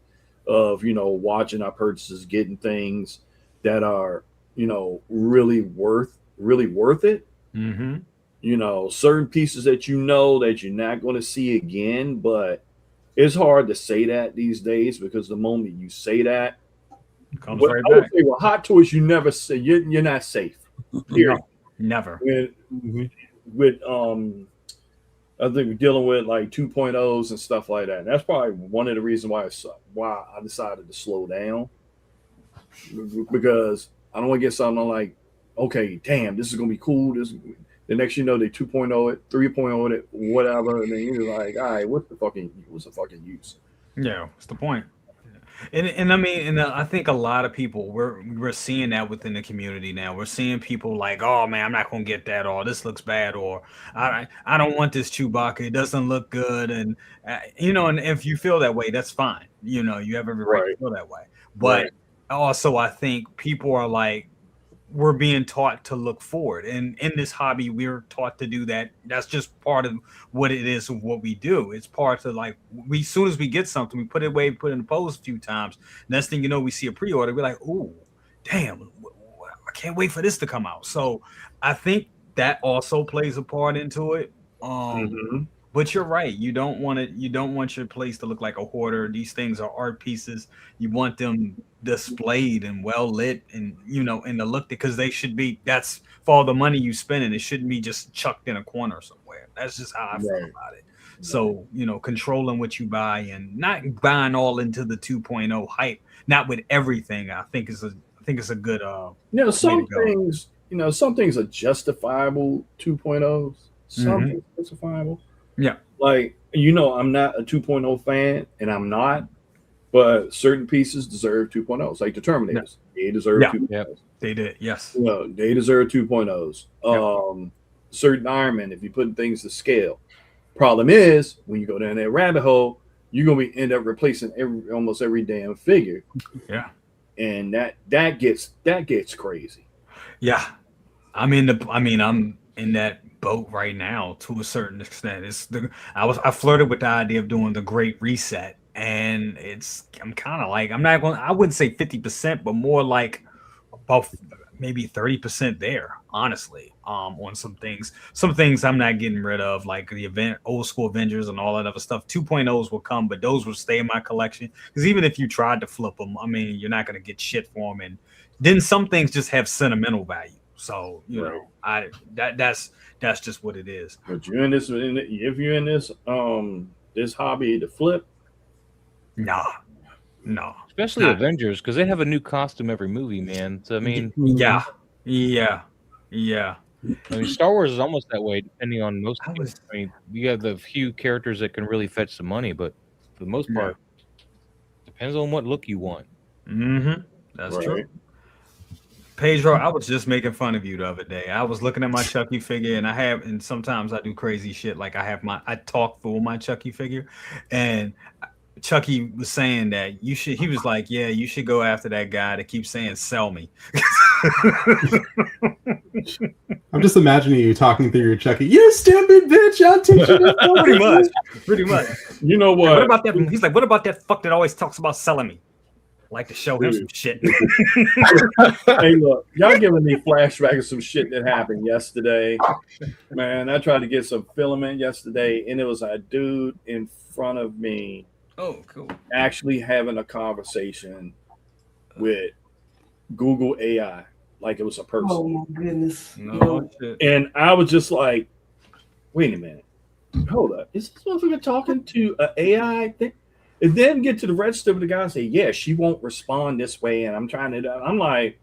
of watching our purchases, getting things that are really worth it. Certain pieces that you're not going to see again, but it's hard to say that these days because the moment you say that, it comes right back. Well, hot toys, you never say you're not safe. Period. No, never. With I think we're dealing with like 2.0s and stuff like that. And that's probably one of the reasons why I decided to slow down, because I don't want to get something like, okay, damn, this is gonna be cool. The next they 2.0 it, 3.0 it, whatever, and then you're like, all right, what's the fucking use? Yeah, what's the point? And I mean, I think a lot of people we're seeing that within the community now. We're seeing people like, oh man, I'm not gonna get that, or this looks bad, or I don't want this Chewbacca. It doesn't look good, and and if you feel that way, that's fine. You have every right to feel that way. But also, I think people are like, we're being taught to look forward, and in this hobby we're taught to do that. That's just part of what it is and what we do. It's part of like, as soon as we get something, we put it away, put it in the post a few times. Next thing you know, we see a pre-order, we're like, oh damn, I can't wait for this to come out. So I think that also plays a part into it. But you're right. You don't want your place to look like a hoarder. These things are art pieces. You want them displayed and well lit, and in the look, because they should be. That's for all the money you spend, and it shouldn't be just chucked in a corner somewhere. That's just how I feel about it. So controlling what you buy and not buying all into the 2.0 hype. Not with everything. I think it's a good. Some things are justifiable 2.0s. Some things are justifiable. Yeah. Like, I'm not a 2.0 fan, and I'm not, but certain pieces deserve 2.0s, like the Terminators. They deserve 2.0s. They did, yes. They deserve 2.0s. Certain Iron Man, if you put things to scale. Problem is, when you go down that rabbit hole, you're going to end up replacing almost every damn figure. Yeah. And that gets crazy. Yeah. I'm in that boat right now to a certain extent. I flirted with the idea of doing the Great Reset, and I'm kind of like, I wouldn't say 50%, but more like about maybe 30% there, honestly. On some things I'm not getting rid of, like the old school Avengers and all that other stuff. 2.0s will come, but those will stay in my collection, because even if you tried to flip them, I mean, you're not going to get shit for them. And then some things just have sentimental value. So you know, that's just what it is. But you're in this, if you're in this this hobby to flip, no. Especially Avengers, because they have a new costume every movie, man. So I mean, yeah. I mean, Star Wars is almost that way, depending on most things. I mean, you have the few characters that can really fetch some money, but for the most part, depends on what look you want. That's true. Pedro, I was just making fun of you the other day. I was looking at my Chucky figure, and sometimes I do crazy shit. Like I talk through my Chucky figure, and Chucky was saying that he was like, yeah, you should go after that guy that keeps saying sell me. I'm just imagining you talking through your Chucky. You stupid bitch! I'll teach you this. Pretty much. You know what? What about that? He's like, what about that fuck that always talks about selling me? Like to show him some shit. Hey, look, y'all giving me flashbacks of some shit that happened yesterday. Man, I tried to get some filament yesterday, and it was a dude in front of me. Oh, cool. Actually having a conversation with Google AI like it was a person. Oh my goodness. No, and I was just like, wait a minute. Hold up. Is this motherfucker talking to an AI thing? And then get to the register with the guy and say, yeah, she won't respond this way. And I'm trying to, I'm like,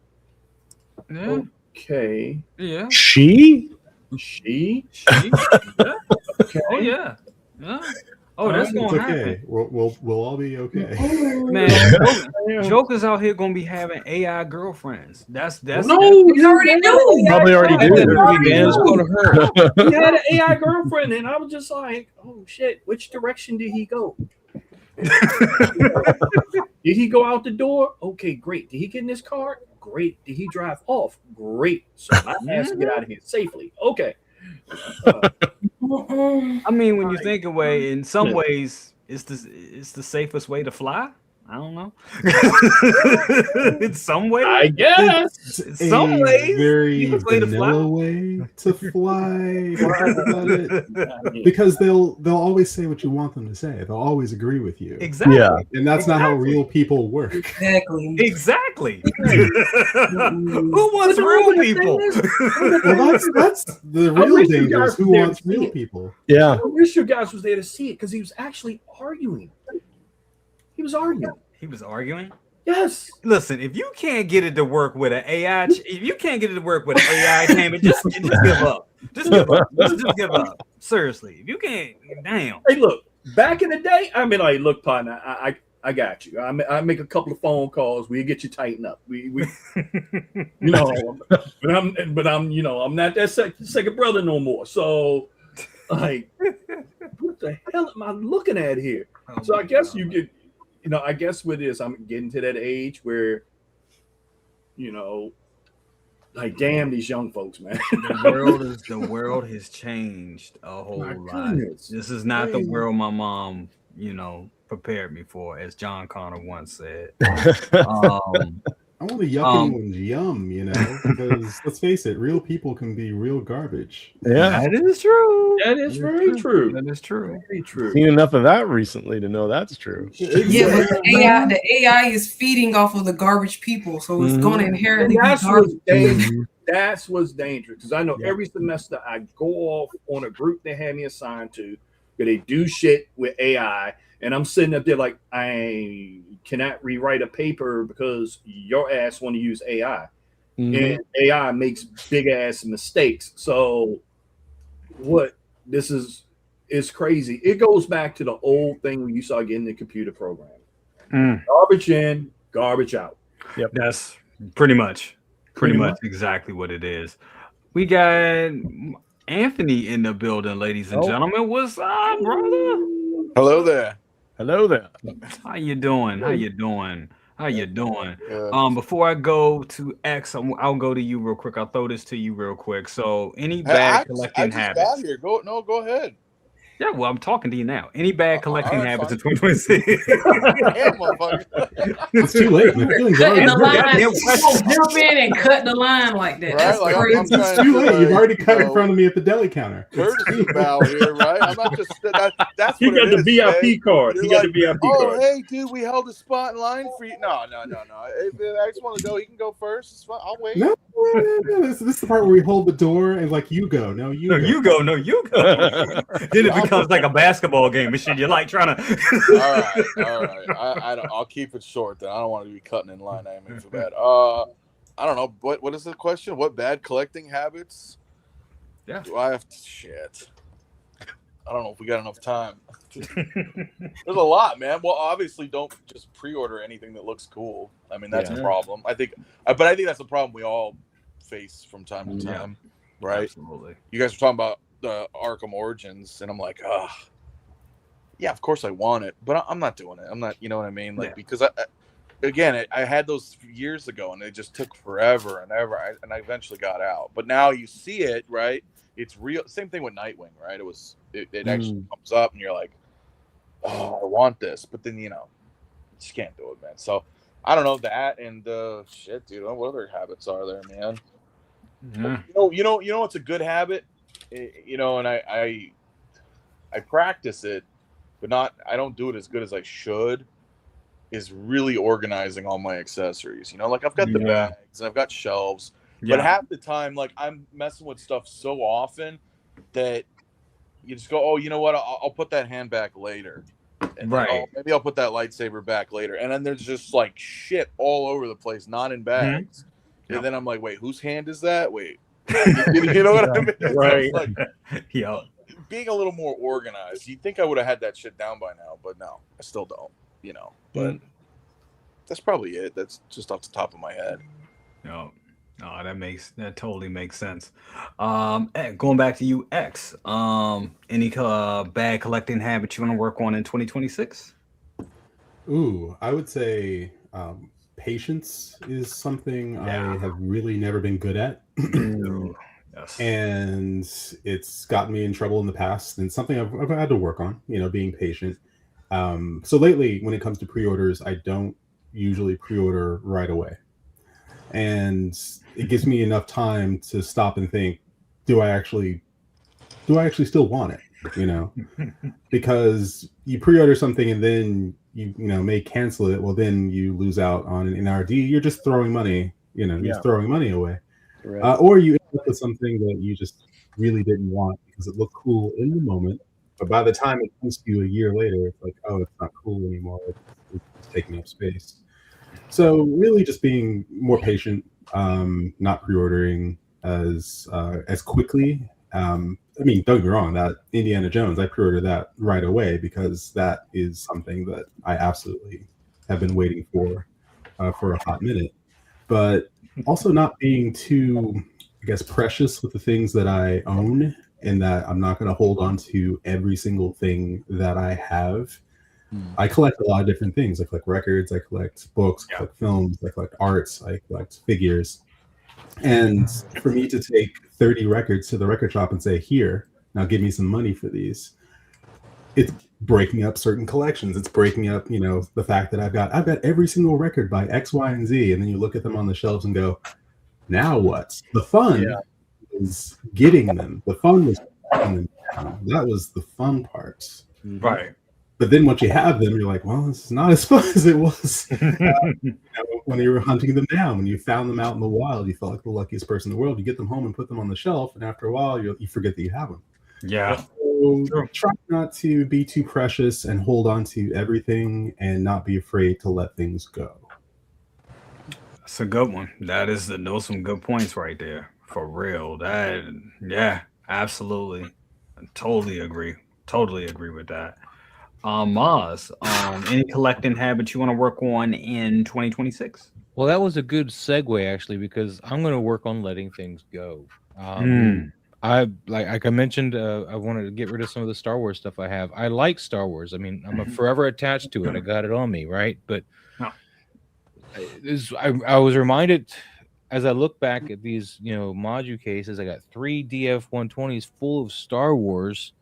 okay. Yeah. She? Yeah. Okay. Oh, yeah. Yeah. Oh, that's going to happen. We'll all be okay. Man, Joker's out here going to be having AI girlfriends. That's no, he's already doing. Probably already did. It's going to hurt. He had an AI girlfriend, and I was just like, oh shit, which direction did he go? Did he go out the door? Okay, great. Did he get in his car? Great. Did he drive off? Great. So I has to get out of here safely. Okay. I mean, when you think away, in some ways, it's the safest way to fly. I don't know. In some ways, I guess. In some ways, very vanilla way to fly. About it. Because they'll always say what you want them to say. They'll always agree with you. Exactly. Yeah. And that's not how real people work. Exactly. Who wants real people? Well, that's the real danger. Is who wants real people? Yeah. I wish you guys was there to see it because he was actually arguing. He was arguing. He was arguing? Yes. Listen, if you can't get it to work with an AI, if you can't get it to work with an AI payment, just give up. Just give up. Just give up. Seriously. If you can't, damn. Hey, look, back in the day, I mean, like, look, partner, I got you. I make a couple of phone calls. We get you tighten up. We you know, but I'm you know, I'm not that second brother no more. So, like, what the hell am I looking at here? So I guess you get. You know, I guess with this, I'm getting to that age where, you know, like, damn these young folks, man. The world has changed a whole lot. This is not the world my mom, you know, prepared me for, as John Connor once said. I want the yucky ones yum, you know, because let's face it, real people can be real garbage. Yeah, that is true. That is very true. That is true. Very true. Seen enough of that recently to know that's true. Yeah, but the AI is feeding off of the garbage people, so it's going to inherently be garbage. That's what's dangerous, because I know every semester I go off on a group they had me assigned to, where they do shit with AI, and I'm sitting up there like, I cannot rewrite a paper because your ass want to use AI. And AI makes big ass mistakes. So what this is crazy. It goes back to the old thing when you start getting the computer program. Garbage in, garbage out. Yep. That's pretty much exactly what it is. We got Anthony in the building, ladies and gentlemen. What's up, brother? Hello there. Hello there. How you doing? Before I go to X, I'll go to you real quick. I'll throw this to you real quick. So, any bad collecting I just habits? got here. Go ahead. Yeah, well, I'm talking to you now. Any bad collecting all right, habits in fine. 2026? Yeah, motherfucker. It's too late. My feelings are Cutting the already line, hurt. you gonna jump in and cut the line like that. Right? That's Like, I'm crazy. It's trying too to, late. You've like, already cut you in know, front of me at the deli counter. courtesy bow here, right? I'm not just that's He what got it the is, VIP Jay. card. You're He got like, the VIP oh, card. hey, dude, we held a spot in line for you. No. If X want to go, he can go first. It's fine. I'll wait. No. This is the part where we hold the door and like you go. No, you No, go. you go. No, you go. Then it becomes like a basketball game and shit. You're like trying to. All right. I'll keep it short then. I don't want to be cutting in line. I mean, for bad. I don't know. What is the question? What bad collecting habits? Yeah. Do I have to shit? I don't know if we got enough time. There's a lot, man. Well, obviously, don't just pre-order anything that looks cool. I mean, that's a problem. I think that's a problem we all face from time to time, right? Absolutely. You guys were talking about the Arkham Origins, and I'm like, yeah, of course I want it, but I'm not doing it. I'm not, you know what I mean? Like, because I had those years ago, and it just took forever and ever, and I eventually got out. But now you see it, right? It's real. Same thing with Nightwing, right? It actually comes up, and you're like, oh, I want this, but then you just can't do it, man. So I don't know that, and shit, dude. What other habits are there, man? Yeah. You know what's a good habit, and I practice it, but I don't do it as good as I should. Is really organizing all my accessories. Like I've got the bags and I've got shelves, but half the time, like I'm messing with stuff so often that you just go, oh, you know what? I'll put that hand back later. And then, oh, maybe I'll put that lightsaber back later. And then there's just like shit all over the place, not in bags. And then I'm like, wait, whose hand is that? Wait, you know what I mean? Right. So being a little more organized. You'd think I would have had that shit down by now, but no, I still don't. But that's probably it. That's just off the top of my head. No, that totally makes sense. Going back to you, X. Any bad collecting habits you want to work on in 2026? Ooh, I would say patience is something I have really never been good at. And it's gotten me in trouble in the past, and something I've had to work on, being patient. So lately, when it comes to pre-orders, I don't usually pre-order right away. And it gives me enough time to stop and think, do I actually still want it? Because you pre-order something and then you may cancel it. Well, then you lose out on an NRD. You're just throwing money, you're throwing money away. Or you end up with something that you just really didn't want because it looked cool in the moment. But by the time it comes to you a year later, it's like, oh, it's not cool anymore. It's taking up space. So really just being more patient, not pre-ordering as quickly. I mean, don't get me wrong, that Indiana Jones, I pre-ordered that right away because that is something that I absolutely have been waiting for a hot minute. But also not being too, I guess, precious with the things that I own, in that I'm not going to hold on to every single thing that I have. I collect a lot of different things. I collect records, I collect books, I collect films, I collect arts, I collect figures. And for me to take 30 records to the record shop and say, here, now give me some money for these, it's breaking up certain collections. It's breaking up, the fact that I've got every single record by X, Y, and Z. And then you look at them on the shelves and go, now what? The fun is getting them. The fun was getting them down. That was the fun part. Right. But then once you have them, you're like, well, this is not as fun as it was when you were hunting them down. When you found them out in the wild, you felt like the luckiest person in the world. You get them home and put them on the shelf, and after a while, you forget that you have them. Yeah. So try not to be too precious and hold on to everything and not be afraid to let things go. That's a good one. Those some good points right there. For real. Absolutely. I totally agree with that. Maz, any collecting habits you want to work on in 2026? Well, that was a good segue actually, because I'm going to work on letting things go. Like I mentioned, I wanted to get rid of some of the Star Wars stuff I have. I like Star Wars. I mean, I'm forever attached to it. I got it on me, right? But I was reminded as I look back at these, module cases. I got 3 DF-120s full of Star Wars,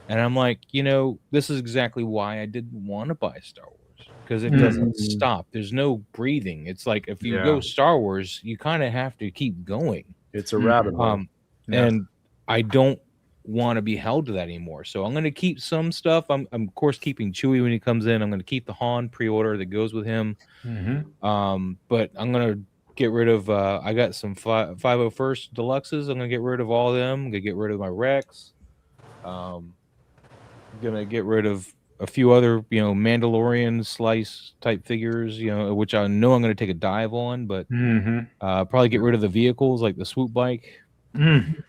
And I'm like, this is exactly why I didn't want to buy Star Wars, because it doesn't stop. There's no breathing. It's like if you go Star Wars, you kind of have to keep going. It's a rabbit hole. And I don't want to be held to that anymore. So I'm going to keep some stuff. I'm of course keeping Chewie when he comes in. I'm going to keep the Han pre-order that goes with him. But I'm going to get rid of I got some 501st Deluxes. I'm going to get rid of all of them. I'm going to get rid of my Rex. I'm going to get rid of a few other, Mandalorian slice type figures, which I know I'm going to take a dive on, but probably get rid of the vehicles like the swoop bike. I'm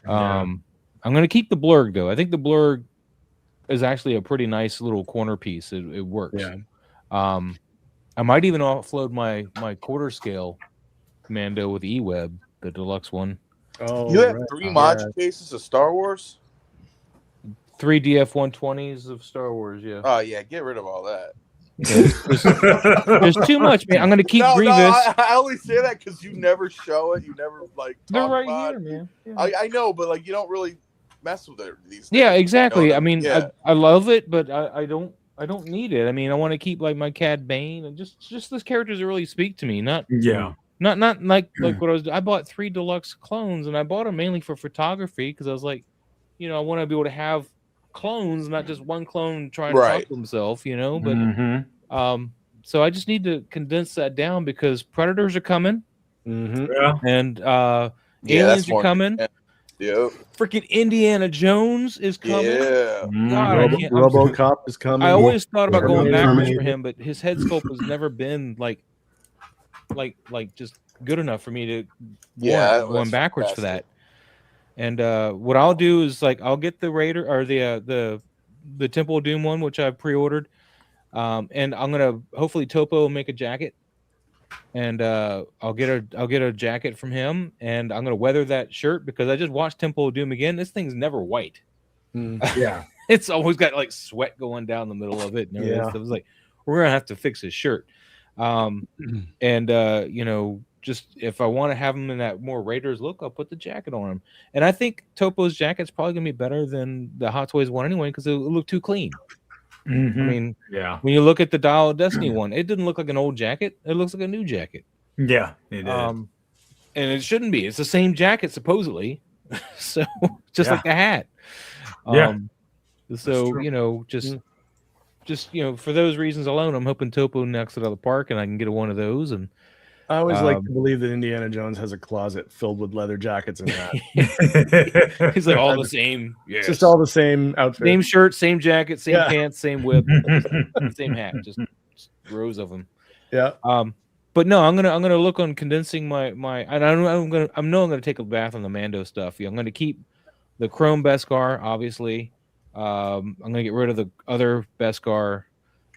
going to keep the Blurg, though. I think the Blurg is actually a pretty nice little corner piece. It works. I might even offload my quarter scale Mando with E-Web, the deluxe one. Oh, you have 3 module cases of Star Wars? 3 DF-120s of Star Wars, yeah. Oh, yeah, get rid of all that. There's too much, man. I'm going to keep Grievous. No, I only say that because you never show it. You never, They're right about here, man. Yeah. I know, but, you don't really mess with it these days. Yeah, exactly. I mean, I love it, but I don't need it. I mean, I want to keep, my Cad Bane and just those characters that really speak to me. Not like what I bought 3 deluxe clones, and I bought them mainly for photography because I was like, I want to be able to have clones, not just one clone trying to talk to himself, but so I just need to condense that down because Predators are coming, and aliens are coming. Freaking Indiana Jones is coming. God, RoboCop is coming. I always thought about going backwards for him, but his head sculpt has never been like just good enough for me to going backwards for that. And what I'll do is I'll get the Raider or the Temple of Doom one, which I've pre-ordered, and I'm gonna hopefully Topo make a jacket, and I'll get a jacket from him, and I'm gonna weather that shirt because I just watched Temple of Doom again. This thing's never white. It's always got sweat going down the middle of it. And I was like, we're gonna have to fix his shirt, and just if I want to have him in that more Raiders look, I'll put the jacket on him. And I think Topo's jacket's probably gonna be better than the Hot Toys one anyway because it'll look too clean. I mean, when you look at the Dial of Destiny one, it didn't look like an old jacket. It looks like a new jacket. Yeah, it did. And it shouldn't be. It's the same jacket supposedly, so just like the hat. So just for those reasons alone, I'm hoping Topo knocks it out of the park, and I can get one of those. And I always like to believe that Indiana Jones has a closet filled with leather jackets and hats. He's like all the same. It's just all the same outfit. Same shirt, same jacket, same pants, same whip, same hat. Just rows of them. Yeah. But no, I'm gonna look on condensing my and I'm gonna take a bath on the Mando stuff. I'm gonna keep the Chrome Beskar, obviously. I'm gonna get rid of the other Beskar.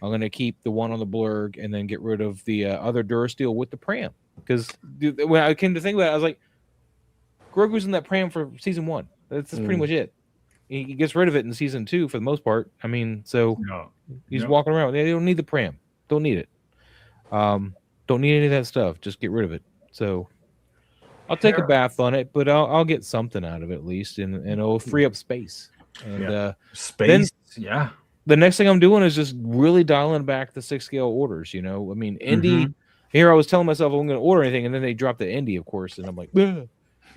I'm going to keep the one on the Blurg and then get rid of the other Durasteel with the Pram. Because when I came to think about it, I was like, Grogu's in that Pram for season 1. That's pretty much it. He gets rid of it in season 2 for the most part. I mean, so he's walking around. They don't need the Pram. Don't need it. Don't need any of that stuff. Just get rid of it. So I'll take a bath on it, but I'll get something out of it at least, and it'll free up space. And space, the next thing I'm doing is just really dialing back the 6 scale orders. I mean, Indy. Here I was telling myself I'm going to order anything, and then they dropped the Indy, of course, and I'm like, ugh.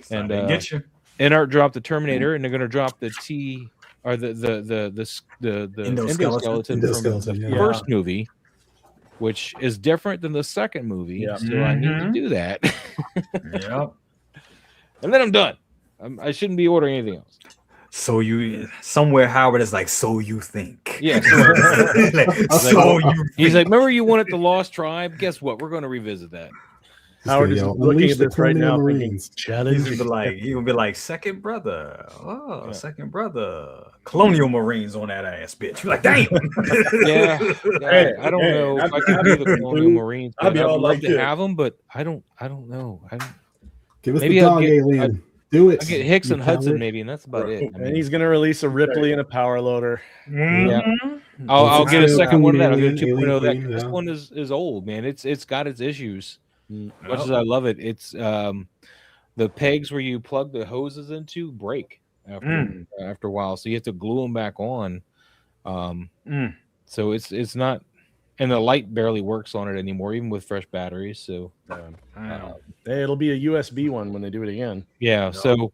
And get you. Enart dropped the Terminator, and they're going to drop the T or the endoskeleton from the first movie, which is different than the second movie. So I need to do that. And then I'm done. I shouldn't be ordering anything else. So you somewhere Howard is like, so you think? Yeah. He's like, remember you wanted the Lost Tribe? Guess what? We're going to revisit that. Howard is looking at this right now. Challenge. He would be like, second brother. Oh, second brother. Colonial Marines on that ass, bitch. You're like, damn. I don't know if I could be the Colonial Marines. I'd love to have them, but I don't know. Give us the dog alien. Do it. I get Hicks and Hudson maybe, and that's about it. And he's going to release a Ripley and a power loader. I'll get a second one of that. I'll get a 2.0 that. This one is old, man. It's got its issues. Much as I love it, it's the pegs where you plug the hoses into break after a while, so you have to glue them back on. So it's not, and the light barely works on it anymore, even with fresh batteries. So hey, it'll be a USB one when they do it again. yeah, so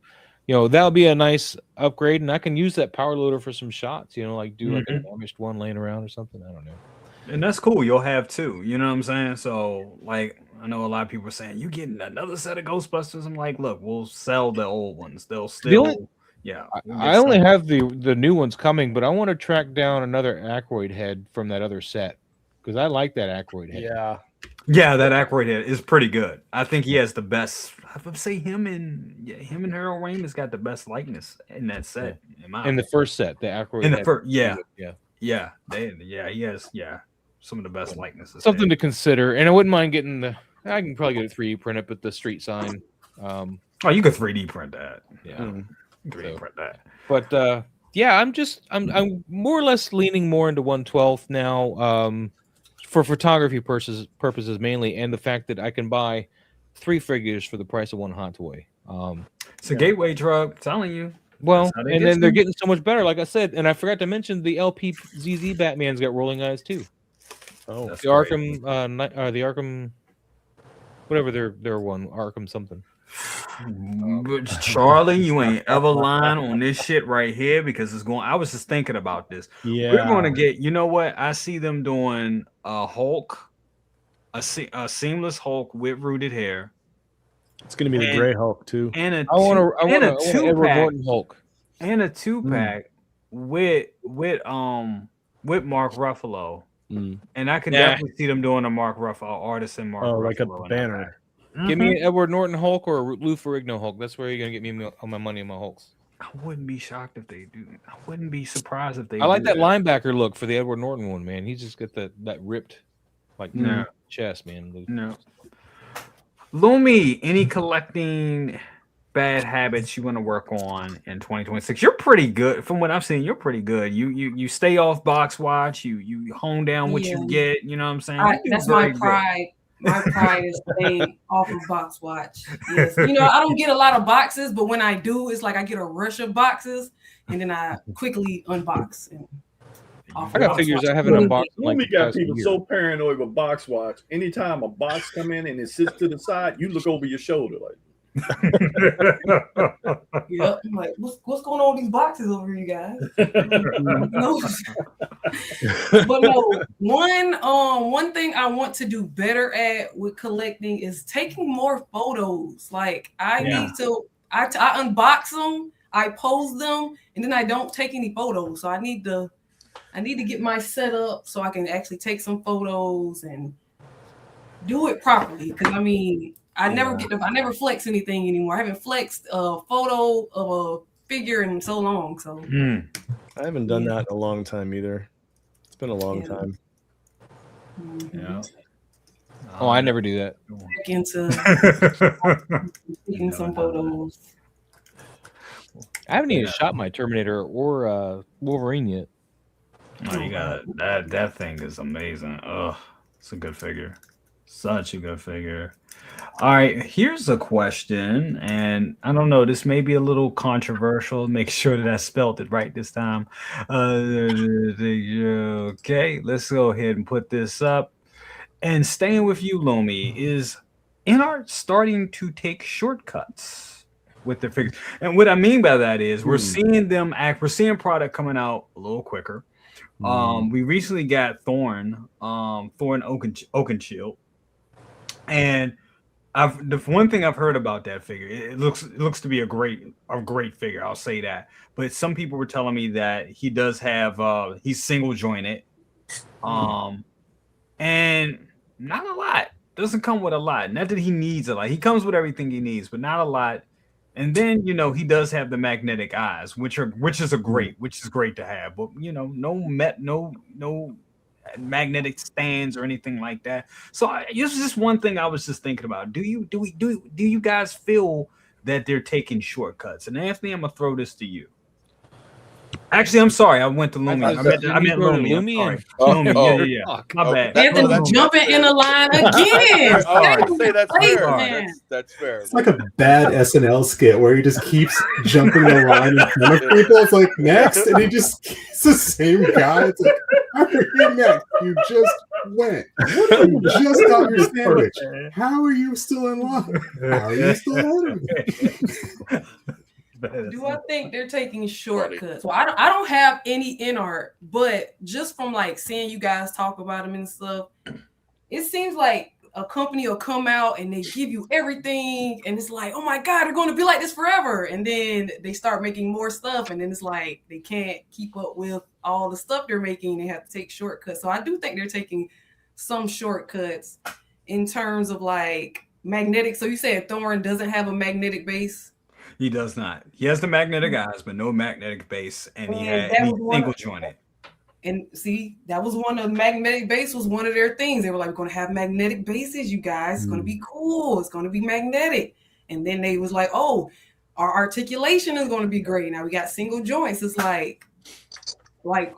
that'll be a nice upgrade, and I can use that power loader for some shots. Like do like a damaged one laying around or something. I don't know. And that's cool. You'll have two. You know what I'm saying? So, like, I know a lot of people are saying, you getting another set of Ghostbusters? I'm like, look, we'll sell the old ones. They'll still, I only have the new ones coming, but I want to track down another Aykroyd head from that other set because I like that Aykroyd head. Yeah, that Aykroyd head is pretty good. I think he has the best. I would say him and Harold Ramis got the best likeness in that set. In the first set, the Aykroyd in the head. first, he has some of the best likenesses. Something to consider, and I wouldn't mind getting I can probably get a 3D print it, but the street sign. Oh, you could 3D print that. Yeah, 3D print that. But I'm more or less leaning more into 1/12 now, for photography purposes mainly, and the fact that I can buy 3 figures for the price of one hot toy. It's a gateway drug, I'm telling you. Well, and then they're getting so much better, like I said, and I forgot to mention the LPZZ Batman's got rolling eyes too. Oh, the Arkham, the Arkham, whatever their one, Arkham something. But Charlie, you ain't ever lying on this shit right here because it's going. I was just thinking about this. Yeah, we're going to get. You know what? I see them doing a Hulk, a seamless Hulk with rooted hair. It's going to be the gray Hulk too. And a I want a 2-pack Hulk. And a 2-pack with Mark Ruffalo. And I could definitely see them doing a Mark Ruffalo artisan Mark. Oh, Ruffalo like a banner. Give me an Edward Norton Hulk or a Lou Ferrigno Hulk. That's where you're gonna get me all my money on my Hulks. I wouldn't be shocked if they do. I wouldn't be surprised if they. I like that linebacker look for the Edward Norton one, man. He's just got that ripped chest, man. No. Lumi, any collecting bad habits you want to work on in 2026? You're pretty good from what I've seen. You're pretty good. You stay off box watch. You hone down what you get. You know what I'm saying? That's my pride. My pride is staying off of box watch. Yes. I don't get a lot of boxes, but when I do, it's like I get a rush of boxes and then I quickly unbox. I got figures I haven't unboxed. We got people so paranoid with box watch. Anytime a box come in and it sits to the side, you look over your shoulder like. Yep. I'm like, what's going on with these boxes over here, you guys? But no, one thing I want to do better at with collecting is taking more photos. Like I need to, I unbox them, I pose them, and then I don't take any photos. So I need to get my setup so I can actually take some photos and do it properly. Because I never flex anything anymore. I haven't flexed a photo of a figure in so long. So I haven't done that in a long time either. It's been a long time. Yeah. Oh, I never do that. Back into taking some photos. I haven't even shot my Terminator or Wolverine yet. Oh, you got that thing is amazing. It's a good figure. Such a good figure. All right, here's a question, and I don't know, this may be a little controversial. Make sure that I spelled it right this time. Okay, let's go ahead and put this up. And staying with you, Lomi, is InArt starting to take shortcuts with their figures? And what I mean by that is we're seeing product coming out a little quicker. We recently got Thorn Oakenshield, and the one thing I've heard about that figure, it looks to be a great figure. I'll say that. But some people were telling me that he does have he's single jointed, and not a lot. Doesn't come with a lot. Not that he needs a lot. He comes with everything he needs, but not a lot. And then he does have the magnetic eyes, which is great to have. But no magnetic stands or anything like that. So this is just one thing I was just thinking about. Do you guys feel that they're taking shortcuts? And Anthony, I'm gonna throw this to you. Actually, I'm sorry. I went to Lumi. I meant Lumi. I'm sorry. Lumi. Yeah. My bad. Anthony jumping in the line again. I would say that's fair. Man. That's fair. It's like a bad SNL skit where he just keeps jumping the line in front of people. It's like next, and he just it's the same guy. It's like, how are you next? You just went. You just got your sandwich. How are you still in line? How are you still ordering? Do I think they're taking shortcuts? Well, I don't have any in art, but just from like seeing you guys talk about them and stuff, it seems like a company will come out and they give you everything, and it's like, oh my god, they're going to be like this forever, and then they start making more stuff, and then it's like they can't keep up with all the stuff they're making. They have to take shortcuts. So I do think they're taking some shortcuts in terms of like magnetic. So you said Thorn doesn't have a magnetic base. He does not. He has the magnetic eyes, but no magnetic base, and he's single jointed. And see, that was one of the magnetic base was one of their things. They were like, we're going to have magnetic bases, you guys. It's going to be cool. It's going to be magnetic. And then they was like, oh, our articulation is going to be great. Now we got single joints. It's like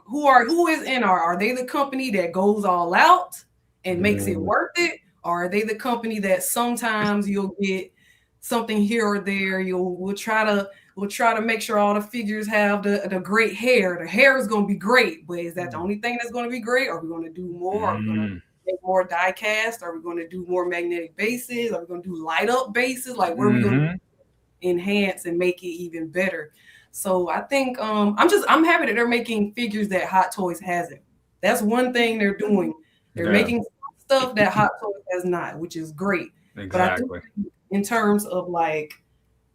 who is in are they the company that goes all out and makes it worth it? Or are they the company that sometimes you'll get something here or there? We'll try to make sure all the figures have the great hair. The hair is going to be great, but is that the only thing that's going to be great? Are we going to do more? Are we going to make more die cast? Are we going to do more magnetic bases? Are we going to do light up bases? Like where are we going to enhance and make it even better? So I think I'm happy that they're making figures that Hot Toys hasn't. That's one thing they're doing. They're making stuff that Hot Toys has not, which is great. Exactly. But I think in terms of like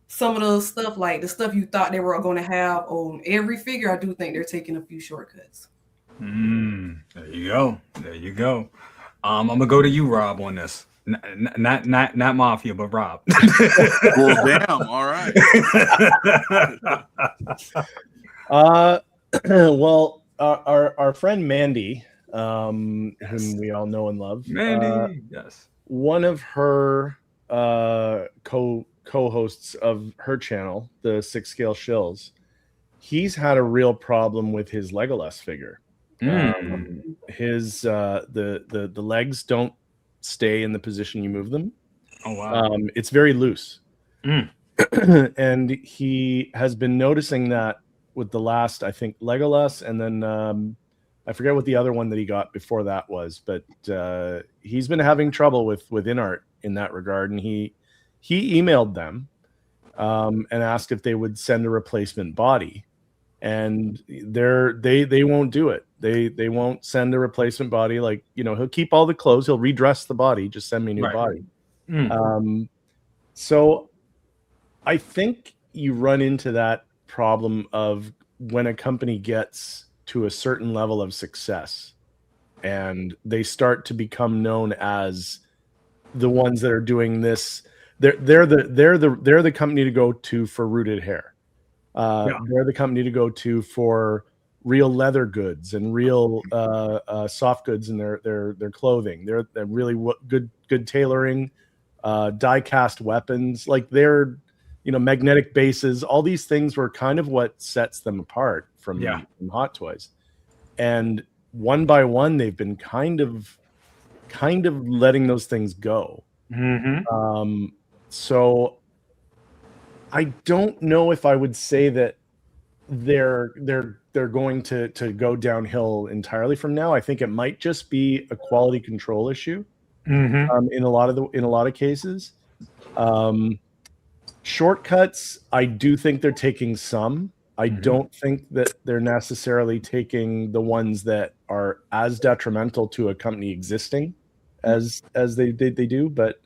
some of the stuff, like the stuff you thought they were going to have on every figure, I do think they're taking a few shortcuts. There you go. There you go. I'm gonna go to you, Rob, on this. Not Mafia, but Rob. Well, damn. All right. Well, our friend Mandy, whom we all know and love, Mandy, yes, one of her co-hosts of her channel, the 6 Scale Shills, he's had a real problem with his Legolas figure. His the legs don't stay in the position you move them. Oh wow. It's very loose. And he has been noticing that with the last, I think, Legolas, and then I forget what the other one that he got before that was, but he's been having trouble with InArt in that regard, and he emailed them and asked if they would send a replacement body, and they won't do it. They won't send a replacement body. Like, you know, he'll keep all the clothes, he'll redress the body, just send me a new body. So I think you run into that problem of when a company gets to a certain level of success and they start to become known as the ones that are doing this. They're the company to go to for rooted hair. They're the company to go to for real leather goods and real soft goods in their clothing. They're really good tailoring, die cast weapons. Like they're, you know, magnetic bases. All these things were kind of what sets them apart from Hot Toys. And one by one, they've been kind of letting those things go. So I don't know if I would say that they're going to go downhill entirely from now. I think it might just be a quality control issue in a lot of cases. Shortcuts, I do think they're taking some. I don't think that they're necessarily taking the ones that are as detrimental to a company existing as they do. But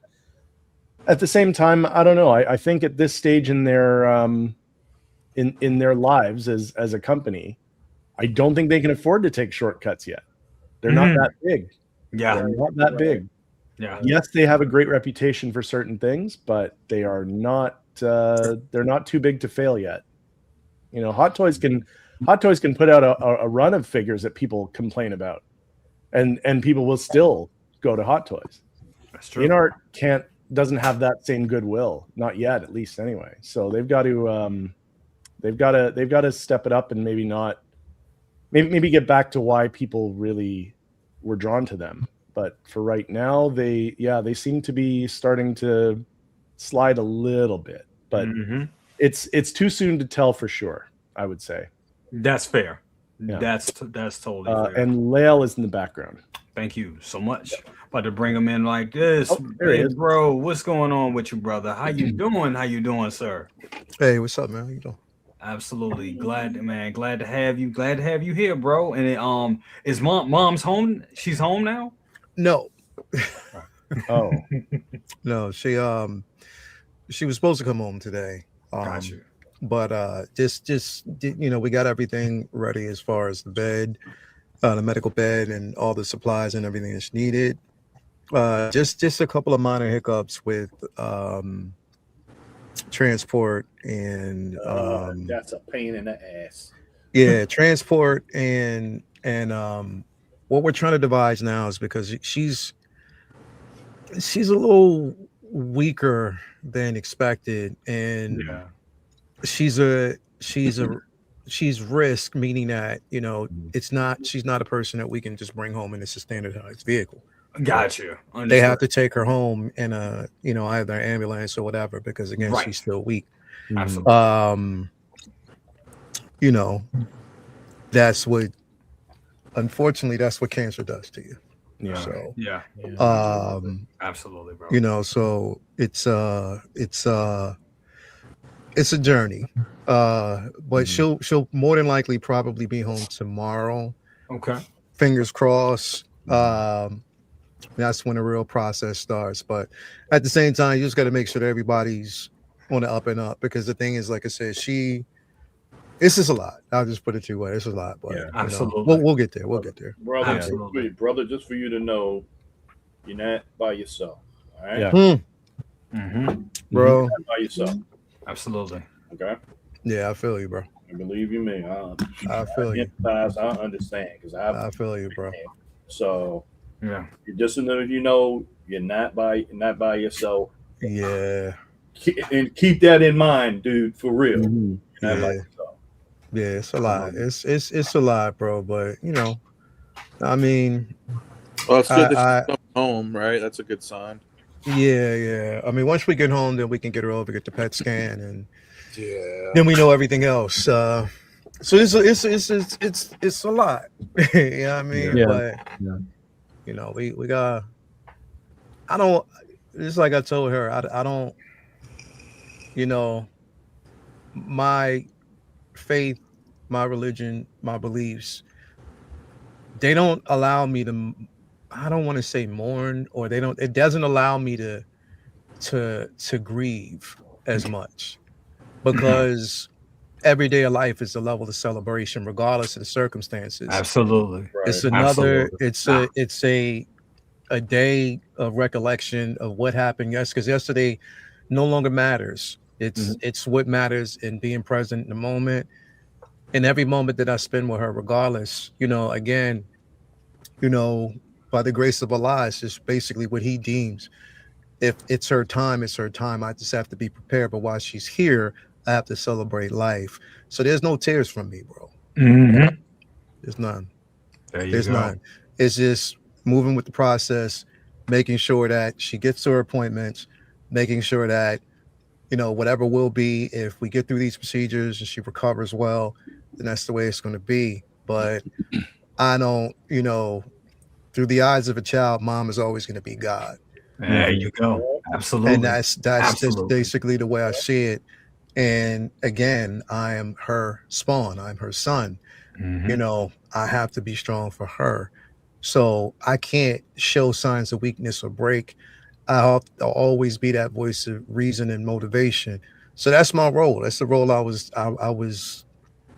at the same time, I don't know. I think at this stage in their in their lives as a company, I don't think they can afford to take shortcuts yet. They're not that big. They're not that big. Yes, they have a great reputation for certain things, but they are not. They're not too big to fail yet. You know, Hot Toys can put out a run of figures that people complain about, and people will still go to Hot Toys. That's true. InArt doesn't have that same goodwill, not yet, at least anyway. So they've got to They've got to step it up and maybe get back to why people really were drawn to them. But for right now, they seem to be starting to slide a little bit. But it's too soon to tell for sure, I would say. That's fair. Yeah. That's totally fair. And Lael is in the background. Thank you so much. About to bring him in like this. There he Hey, is. bro, what's going on with you, brother? How you doing? How you doing, sir? Hey, what's up, man? How you doing? Absolutely. Glad to have you. Glad to have you here, bro. And is mom's home? She's home now? No. Oh. No, she was supposed to come home today. Gotcha. But just we got everything ready as far as the bed, the medical bed, and all the supplies and everything that's needed. Just a couple of minor hiccups with transport and that's a pain in the ass. yeah, transport and what we're trying to devise now is because she's a little weaker than expected, and she's risk, meaning that she's not a person that we can just bring home in a standardized vehicle. Gotcha. Understood. They have to take her home in a either an ambulance or whatever, because again she's still weak. Absolutely. Unfortunately that's what cancer does to you. Yeah. So absolutely, bro. So it's a journey. But she'll more than likely probably be home tomorrow. Okay. Fingers crossed. That's when the real process starts. But at the same time, you just got to make sure that everybody's on the up and up, because the thing is, like I said, this is a lot. I'll just put it two ways. It's a lot, but absolutely. We'll get there. We'll get there. Brother, just for you to know, you're not by yourself. All right. Yeah. Bro. You're not by yourself. Absolutely. Okay. Yeah, I feel you, bro. And believe you me, I feel you. I understand, because I feel you, bro. So yeah, just so that you know, you're not by yourself. Yeah. And keep that in mind, dude. For real. You're not by yourself. Yeah, it's a lot. It's a lot, bro. But I mean, well, it's good that she's coming home, right? That's a good sign. Yeah. I mean, once we get home, then we can get her over, get the PET scan, and then we know everything else. So it's a lot. You know what I mean? But we got. I don't. It's like I told her. I don't. My faith, my religion, my beliefs, they don't allow me to, I don't want to say mourn, or it doesn't allow me to grieve as much, because every day of life is a level of celebration regardless of the circumstances. Absolutely. It's another, it's a day of recollection of what happened because yesterday no longer matters. It's what matters in being present in the moment, and every moment that I spend with her, regardless, again, by the grace of Allah, it's just basically what he deems. If it's her time, it's her time. I just have to be prepared. But while she's here, I have to celebrate life. So there's no tears from me, bro. There's none. There's none. It's just moving with the process, making sure that she gets to her appointments, making sure that whatever will be, if we get through these procedures and she recovers well, then that's the way it's going to be. But I don't, through the eyes of a child, mom is always going to be God. There you go. Absolutely. And that's just basically the way I see it. And again, I am her spawn. I'm her son. I have to be strong for her. So I can't show signs of weakness or break. I'll always be that voice of reason and motivation. So that's my role. That's the role I was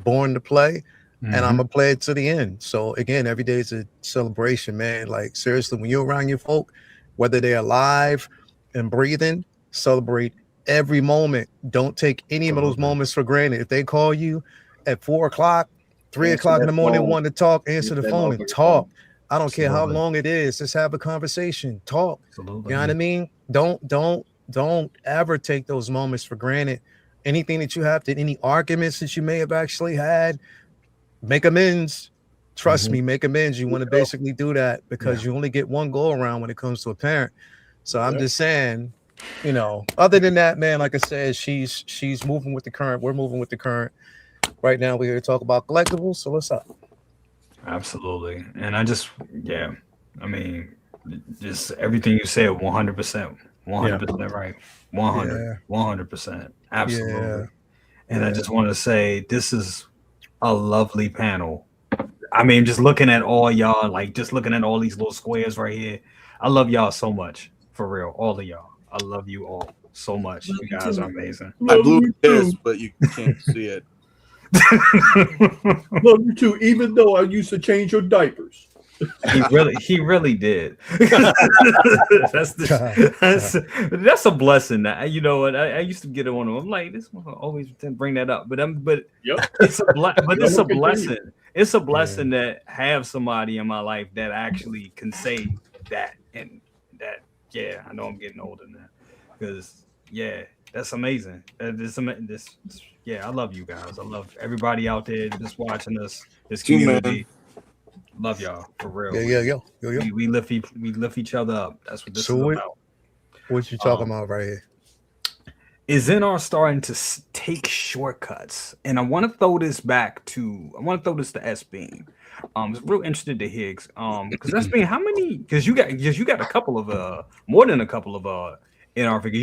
born to play, and I'm gonna play it to the end. So again, every day is a celebration, man. Like seriously, when you're around your folk, whether they're alive and breathing, celebrate every moment. Don't take any of those moments for granted. If they call you at 4 o'clock, 3 o'clock in the morning, want to talk, answer the phone and talk. I don't care how long it is. Just have a conversation. Talk. You know what I mean? Don't ever take those moments for granted. anything that you have, any arguments that you may have actually had, make amends. Trust me, make amends. You want to basically do that because you only get one go around when it comes to a parent. So I'm just saying, you know, other than that, man, like I said, she's moving with the current. We're moving with the current. Right now, we're here to talk about collectibles. So what's up? Absolutely. And I just, I mean, just everything you said, 100%, 100% right. 100%. Absolutely. Yeah. And I just want to say, this is a lovely panel. I mean, just looking at all y'all, like just looking at all these little squares right here. I love y'all so much, for real. All of y'all. I love you all so much. You guys are amazing. I blew this, but you can't see it. Love you too, even though I used to change your diapers. He really did. that's a blessing. That, you know what, I used to get it on him. I'm like, this one always bring that up, but it's a blessing. It's a blessing that have somebody in my life that actually can say that, and that. Yeah, I know I'm getting older now, because that's amazing. I love you guys. I love everybody out there just watching us. This community. Love y'all for real. Yo. We lift each other up. That's what this is about. What you talking about right here? Is NR starting to take shortcuts, and I want to throw this to S Beam. I'm real interested to hear because S Beam, how many? Because you got a couple of more than a couple of NR figures.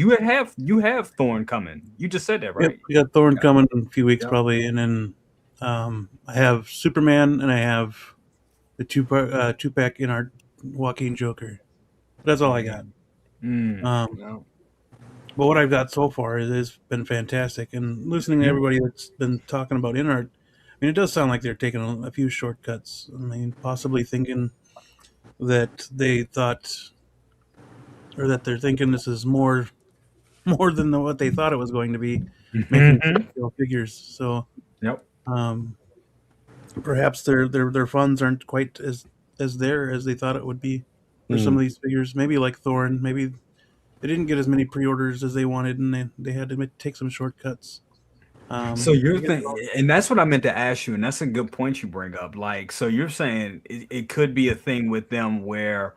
You have Thorn coming. You just said that, right? Yep, we got Thorn coming in a few weeks probably, and then I have Superman and I have the two-pack in our Joaquin Joker. That's all I got. But what I've got so far has been fantastic. And listening to everybody that's been talking about InArt, I mean, it does sound like they're taking a few shortcuts. I mean, possibly thinking that they thought, or that they're thinking this is more than what they thought it was going to be, making scale figures. So, perhaps their funds aren't quite as there as they thought it would be for some of these figures. Maybe like Thorn, maybe they didn't get as many pre-orders as they wanted, and they had to take some shortcuts. So you're thinking, and that's what I meant to ask you, and that's a good point you bring up. Like, so you're saying it could be a thing with them where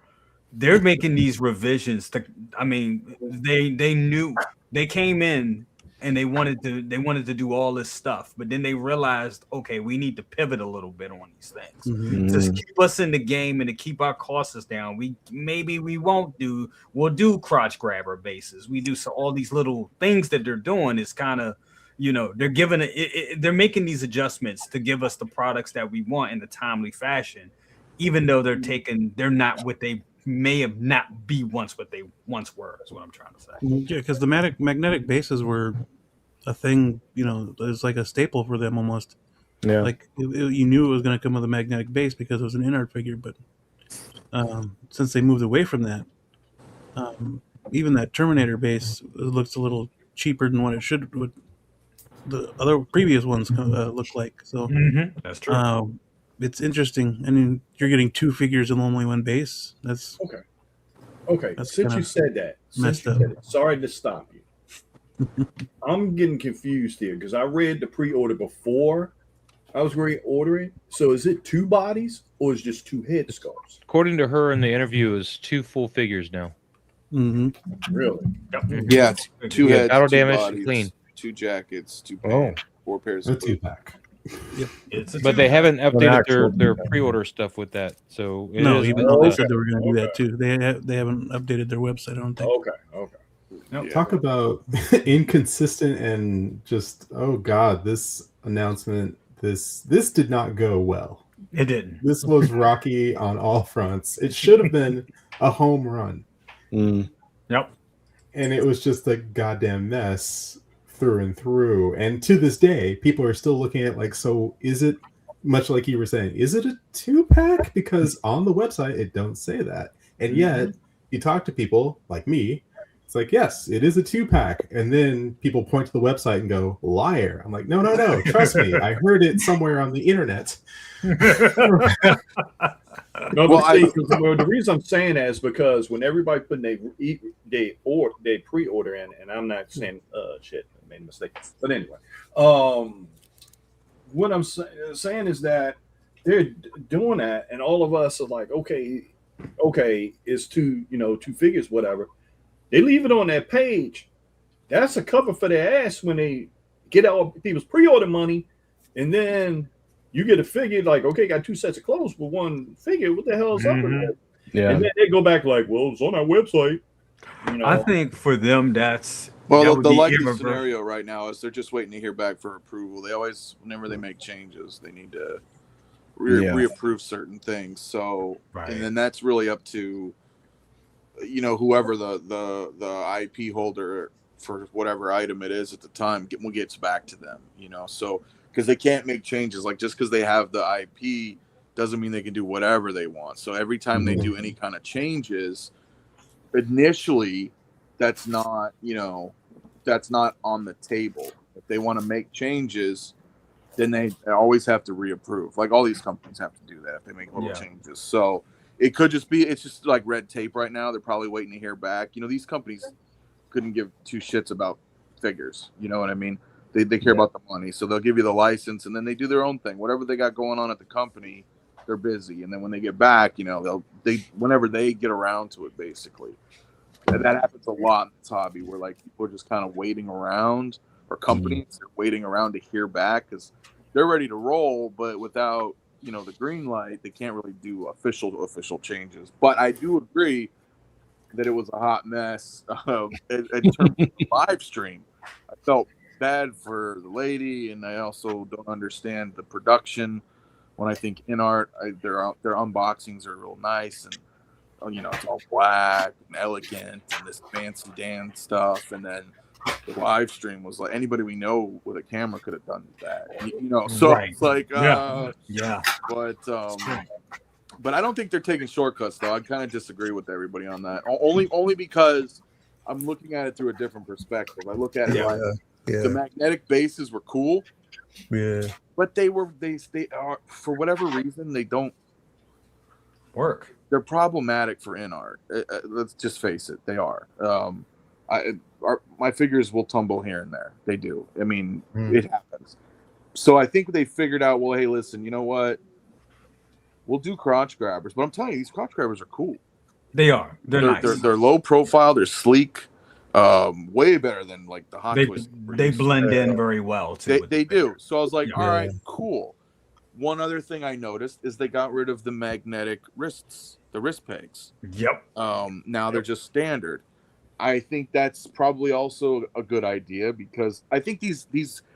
they're making these revisions to. I mean, they knew they came in and they wanted to do all this stuff, but then they realized, okay, we need to pivot a little bit on these things to keep us in the game and to keep our costs down. We'll do crotch grabber bases. We do so all these little things that they're doing is kind of, you know, they're giving they're making these adjustments to give us the products that we want in a timely fashion, even though they're not what they may have not be what they once were, is what I'm trying to say. Yeah, because the magnetic bases were a thing, you know, it was like a staple for them almost. Yeah. Like you knew it was going to come with a magnetic base because it was an InArt figure, but since they moved away from that, even that Terminator base looks a little cheaper than what it should, what the other previous ones look like. So that's true. It's interesting. I mean, you're getting two figures in only one base. That's okay. Since you said that, sorry to stop you. I'm getting confused here because I read the pre-order before I was reordering. So is it two bodies or is it just two head sculpts? According to her in the interview, is two full figures now. Really? Yeah, two heads, battle two damage, bodies, clean. two jackets, two pants, 4 pairs of two pack. But they haven't updated their pre-order stuff with that. So no, even though they said they were going to do that too, they haven't updated their website. I don't think. Okay. Talk about inconsistent and just this announcement. This did not go well. It didn't. This was rocky on all fronts. It should have been a home run. Yep. And it was just a goddamn mess through and through. And to this day, people are still looking at like, so is it, much like you were saying, is it a 2-pack? Because on the website, it don't say that. And yet, you talk to people like me, it's like, yes, it is a 2-pack. And then people point to the website and go, liar. I'm like, no. Trust me. I heard it somewhere on the internet. No, Well, but see, the reason I'm saying that is because when everybody putting they pre-order in, and I'm not saying shit, I made a mistake. But anyway, what I'm saying is that they're doing that, and all of us are like, okay, it's two figures, whatever. They leave it on that page. That's a cover for their ass when they get all people's pre-order money, and then you get a figure like, okay, got 2 sets of clothes for one figure. What the hell is up with that? Yeah. And then they go back like, well, it's on our website. I think for them, that's well, that the would be likely scenario right now is they're just waiting to hear back for approval. They always, whenever they make changes, they need to reapprove certain things. So, and then that's really up to whoever the IP holder for whatever item it is at the time gets back to them. So because they can't make changes, like just because they have the IP doesn't mean they can do whatever they want. So every time they do any kind of changes, initially that's not on the table. If they want to make changes, then they always have to reapprove. Like all these companies have to do that if they make little changes. So it could just be, it's just like red tape right now. They're probably waiting to hear back. These companies couldn't give two shits about figures. You know what I mean? They care about the money. So they'll give you the license and then they do their own thing. Whatever they got going on at the company, they're busy. And then when they get back, whenever they get around to it, basically. And that happens a lot in this hobby where like people are just kind of waiting around, or companies are waiting around to hear back because they're ready to roll, but without the green light, they can't really do official changes. But I do agree that it was a hot mess in terms of the live stream. I felt bad for the lady, and I also don't understand the production. When I think in art, their unboxings are real nice, and it's all black and elegant and this fancy dance stuff, and then the live stream was like anybody we know with a camera could have done that, so it's like but I don't think they're taking shortcuts though. I kind of disagree with everybody on that, only because I'm looking at it through a different perspective. I look at it the magnetic bases were cool, but they are, for whatever reason, they don't work. They're problematic for in art. Let's just face it, they are. My figures will tumble here and there. They do. I mean, it happens. So I think they figured out, well, hey, listen, you know what? We'll do crotch grabbers. But I'm telling you, these crotch grabbers are cool. They are. They're nice. They're low profile. They're sleek. Way better than like the Hot Toys. They blend in very well, too. They do. So I was like, all right, cool. One other thing I noticed is they got rid of the magnetic wrists, the wrist pegs. Yep. Now they're just standard. I think that's probably also a good idea because I think these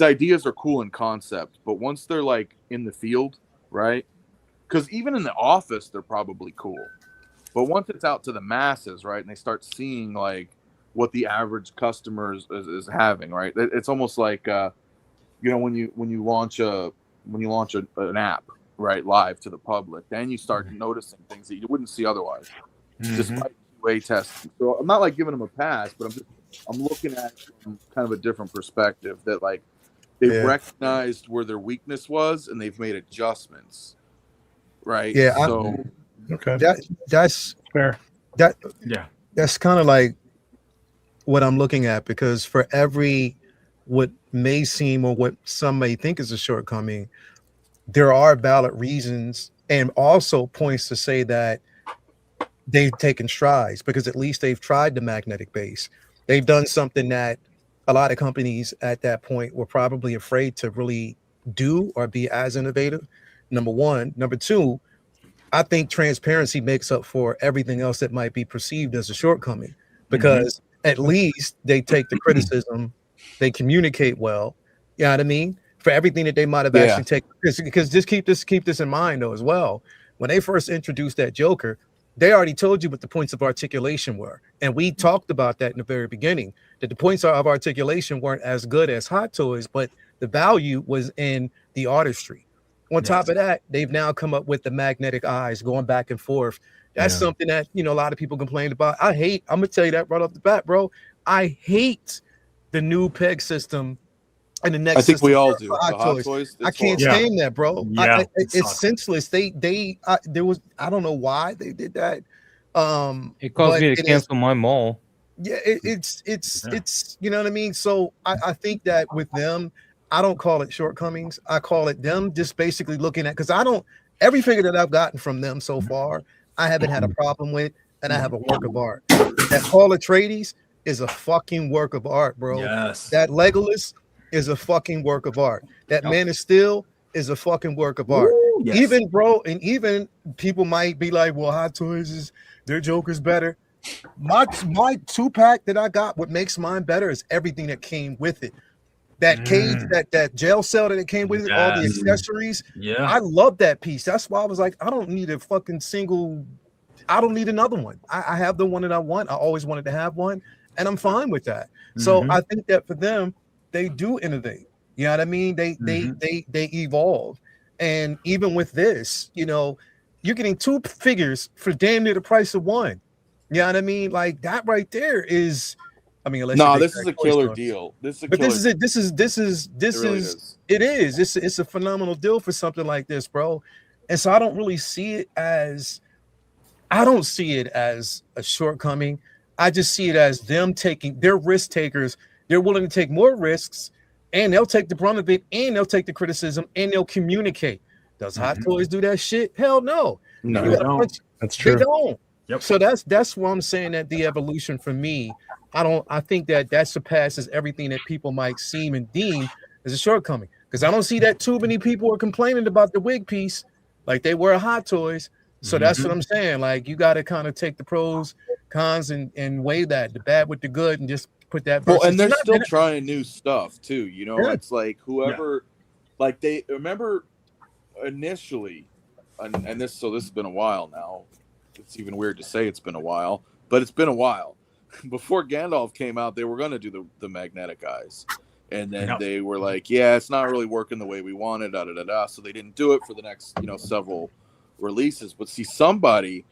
ideas are cool in concept, but once they're like in the field, right? Because even in the office, they're probably cool. But once it's out to the masses, right, and they start seeing like what the average customer is having, right? It's almost like when you launch an app, right, live to the public, then you start noticing things that you wouldn't see otherwise, despite QA testing. So I'm not like giving them a pass, but I'm looking at it from kind of a different perspective that like they've recognized where their weakness was and they've made adjustments, right? Yeah. So that's fair. That's kind of like what I'm looking at, because for every what may seem or what some may think is a shortcoming, there are valid reasons and also points to say that they've taken strides, because at least they've tried the magnetic base. They've done something that a lot of companies at that point were probably afraid to really do or be as innovative. Number one. Number two, I think transparency makes up for everything else that might be perceived as a shortcoming, because at least they take the criticism, they communicate well. You know what I mean? For everything that they might have actually taken, because just keep this in mind though as well. When they first introduced that Joker, they already told you what the points of articulation were, and we talked about that in the very beginning. That the points of articulation weren't as good as Hot Toys, but the value was in the artistry. On top of that, they've now come up with the magnetic eyes going back and forth. That's something that a lot of people complained about. I'm gonna tell you that right off the bat, bro. I hate the new peg system And the next I think we system all for do. Hot The Hot Toys. Toys. I it's can't horrible. stand that, bro. Yeah, It's senseless. There was, I don't know why they did that. It caused but me to it is- cancel my mall. Yeah, it's you know what I mean. So I think that with them, I don't call it shortcomings. I call it them just basically looking at, because I don't, every figure that I've gotten from them so far, I haven't had a problem with, and I have a work of art. That Paul Atreides is a fucking work of art, bro. Yes. That Legolas is a fucking work of art. That Man of Steel is a fucking work of art. Ooh, yes. Even bro, and even people might be like, well, Hot Toys is their Joker's better. My 2-pack that I got, what makes mine better is everything that came with it. That cage, that jail cell that it came with it, all the Yes. accessories. Yeah. I love that piece. That's why I was like, I don't need a fucking single. I don't need another one. I have the one that I want. I always wanted to have one, and I'm fine with that. So I think that for them, they do innovate. You know what I mean? They evolve, and even with this, you know, you're getting 2 figures for damn near the price of one. You know what I mean? Like that right there is, I mean, unless No, you this is a killer deal. This is a but killer this is it. This is It really is. it is. It's a phenomenal deal for something like this, bro. And so I don't really see it as, I don't see it as a shortcoming. I just see it as them taking, they're risk takers. They're willing to take more risks, and they'll take the brunt of it, and they'll take the criticism, and they'll communicate. Does Hot Toys do that shit? Hell no. No, You they got a don't. bunch- That's true. They don't. Yep. So that's why I'm saying that the evolution for me, I think that surpasses everything that people might seem and deem as a shortcoming, because I don't see that too many people are complaining about the wig piece like they were Hot Toys. So that's what I'm saying. Like, you got to kind of take the pros, cons, and weigh that, the bad with the good, and just put that. Well, and they're versus- still trying new stuff too. You know, Yeah. it's like whoever, like they remember initially, and this has been a while now. It's even weird to say it's been a while, but it's been a while. Before Gandalf came out, they were going to do the magnetic eyes, and then they were like, "Yeah, it's not really working the way we wanted." So they didn't do it for the next, several releases. But see, somebody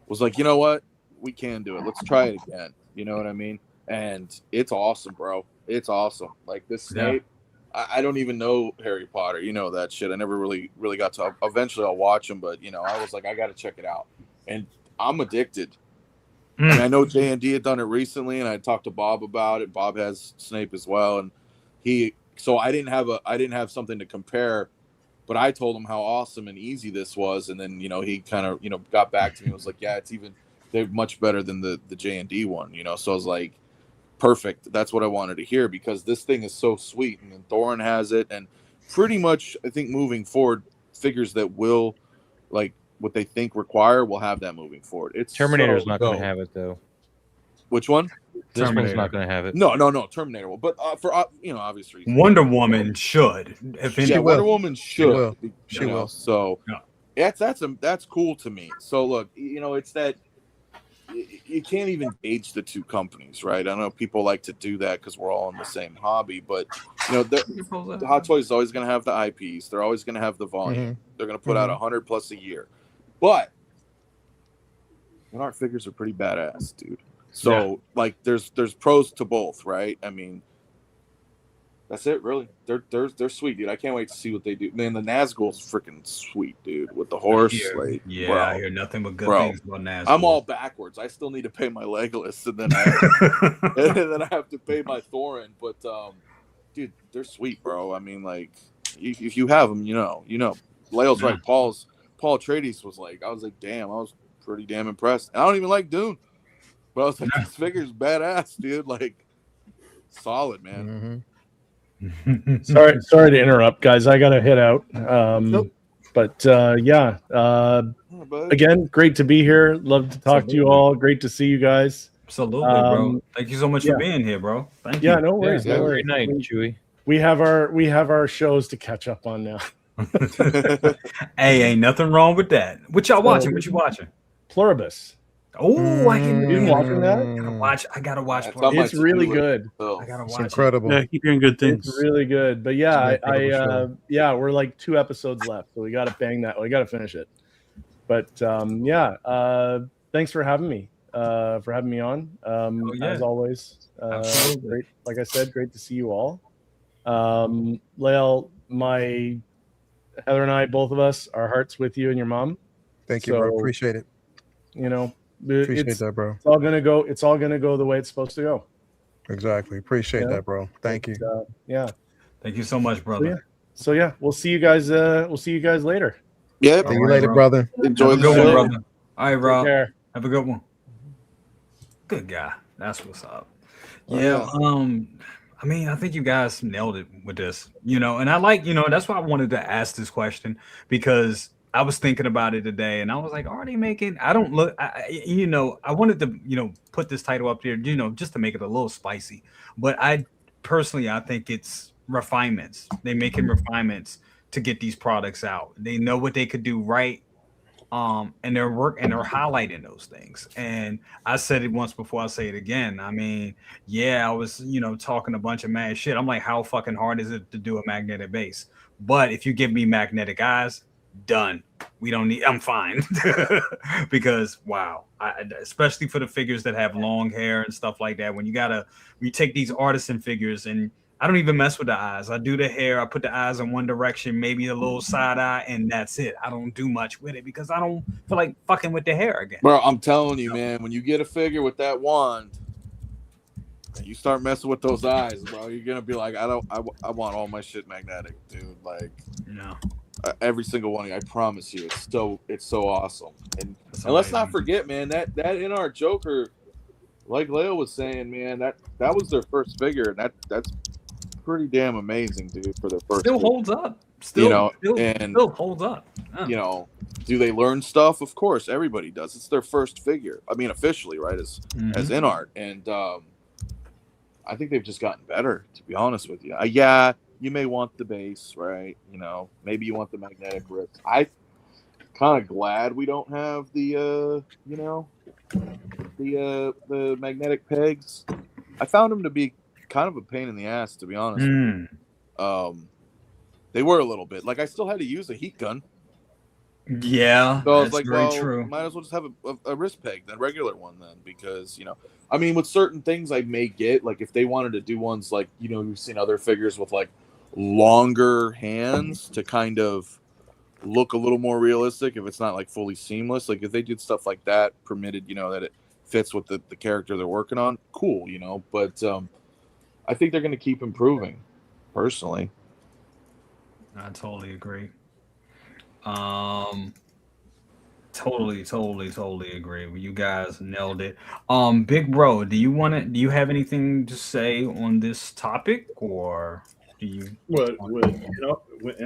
was like, "You know what? We can do it. Let's try it again." You know what I mean? And it's awesome, bro. It's awesome. Like this Snape. I don't even know Harry Potter. You know that shit. I never really got to. Eventually, I'll watch them, but I was like, I got to check it out, and I'm addicted. And I know J&D had done it recently, and I talked to Bob about it. Bob has Snape as well, and so I didn't have something to compare, but I told him how awesome and easy this was, and then he kind of got back to me and was like, yeah, they're much better than the J&D one, so I was like, perfect. That's what I wanted to hear, because this thing is so sweet, and then Thorin has it, and pretty much I think moving forward, figures that will like what they think require will have that moving forward. It's Terminator's so not going dope. to have it though. Which one? This one's not going to have it. No, Terminator will, but for obvious reasons. Wonder Woman should. Wonder Woman should. She will. So that's cool to me. So look, it's that you can't even gauge the two companies, right? I know people like to do that because we're all in the same hobby, but the Hot Toys is always going to have the IPs. They're always going to have the volume. They're going to put out 100 plus a year, but art figures are pretty badass, dude. So like, there's pros to both, right? I mean, that's it, really. They're sweet, dude. I can't wait to see what they do. Man, the Nazgul's freaking sweet, dude, with the horse. I hear nothing but good things about Nazgul. I'm all backwards. I still need to pay my Legolas, and then I have to pay my Thorin. But dude, they're sweet, bro. I mean, like, if you have them, you know. Lael's right. Paul Atreides was like, I was like, damn, I was pretty damn impressed. And I don't even like Dune, but I was like, this figure's badass, dude. Like, solid, man. Sorry to interrupt, guys. I gotta head out. But again, great to be here. Love to talk to you all. Great to see you guys. Absolutely, bro. Thank you so much for being here, bro. Thank you. Yeah, no worries. Yeah, no great worries. night, Chewy. We have our shows to catch up on now. Hey, ain't nothing wrong with that. What y'all watching? What you watching? Pluribus. Oh, I can. You been watching that? I gotta watch. It's really good. I gotta watch. It's incredible. Yeah, I keep hearing good things. It's really good. But yeah, It's we're like 2 episodes left, so we got to bang that. We got to finish it. But thanks for having me. On. As always, great. Like I said, great to see you all. Lael, my Heather and I, both of us, our hearts with you and your mom. Thank you, bro. Appreciate it. You know, Appreciate that, bro. It's all gonna go. It's all gonna go the way it's supposed to go. Exactly. Appreciate that, bro. Thank you. Yeah. Thank you so much, brother. So yeah, we'll see you guys. We'll see you guys later. Yeah. See you later, brother. Enjoy Have a the good show. one, brother. All right, Rob. care. Have a good one. Good guy. That's what's up. Oh, Yeah. I mean, I think you guys nailed it with this, you know, and I like, you know, that's why I wanted to ask this question, because I was thinking about it today and I was like, are they making, I don't look, you know, I wanted to, you know, put this title up there, you know, just to make it a little spicy, but I personally, I think it's refinements. They making refinements to get these products out. They know what they could do right. And they're highlighting those things. And I said it once before, I'll say it again. I mean, yeah, I was, you know, talking a bunch of mad shit. I'm like, how fucking hard is it to do a magnetic base? But if you give me magnetic eyes, done. We don't need, I'm fine. Because wow, especially for the figures that have long hair and stuff like that, when you take these artisan figures, and I don't even mess with the eyes. I do the hair. I put the eyes in one direction, maybe a little side eye, and that's it. I don't do much with it because I don't feel like fucking with the hair again. Bro, I'm telling you, man, when you get a figure with that wand and you start messing with those eyes, bro, you're gonna be like, I want all my shit magnetic, dude. Like, no. Every single one of you, I promise you, it's so awesome. And let's not forget, man, that in our Joker, like Leo was saying, man, that was their first figure, and that's pretty damn amazing, dude, for their first Still figure. holds up. Still, you know, still holds up. Yeah. You know, do they learn stuff? Of course, everybody does. It's their first figure. I mean, officially, right? As in art, and I think they've just gotten better. To be honest with you, yeah, you may want the base, right? You know, maybe you want the magnetic wrist. I kind of glad we don't have the you know, the magnetic pegs. I found them to be kind of a pain in the ass, to be honest. They were a little bit. Like, I still had to use a heat gun. Yeah, so I was that's like, very well, true. might as well just have a wrist peg, the regular one, then, because, you know, I mean, with certain things I may get, like if they wanted to do ones like, you know, you've seen other figures with like longer hands to kind of look a little more realistic, if it's not like fully seamless, like if they did stuff like that, permitted, you know, that it fits with the character they're working on, cool, you know, but I think they're going to keep improving, personally. I totally agree. Totally agree. You guys nailed it. Big Bro, do you have anything to say on this topic, or do you with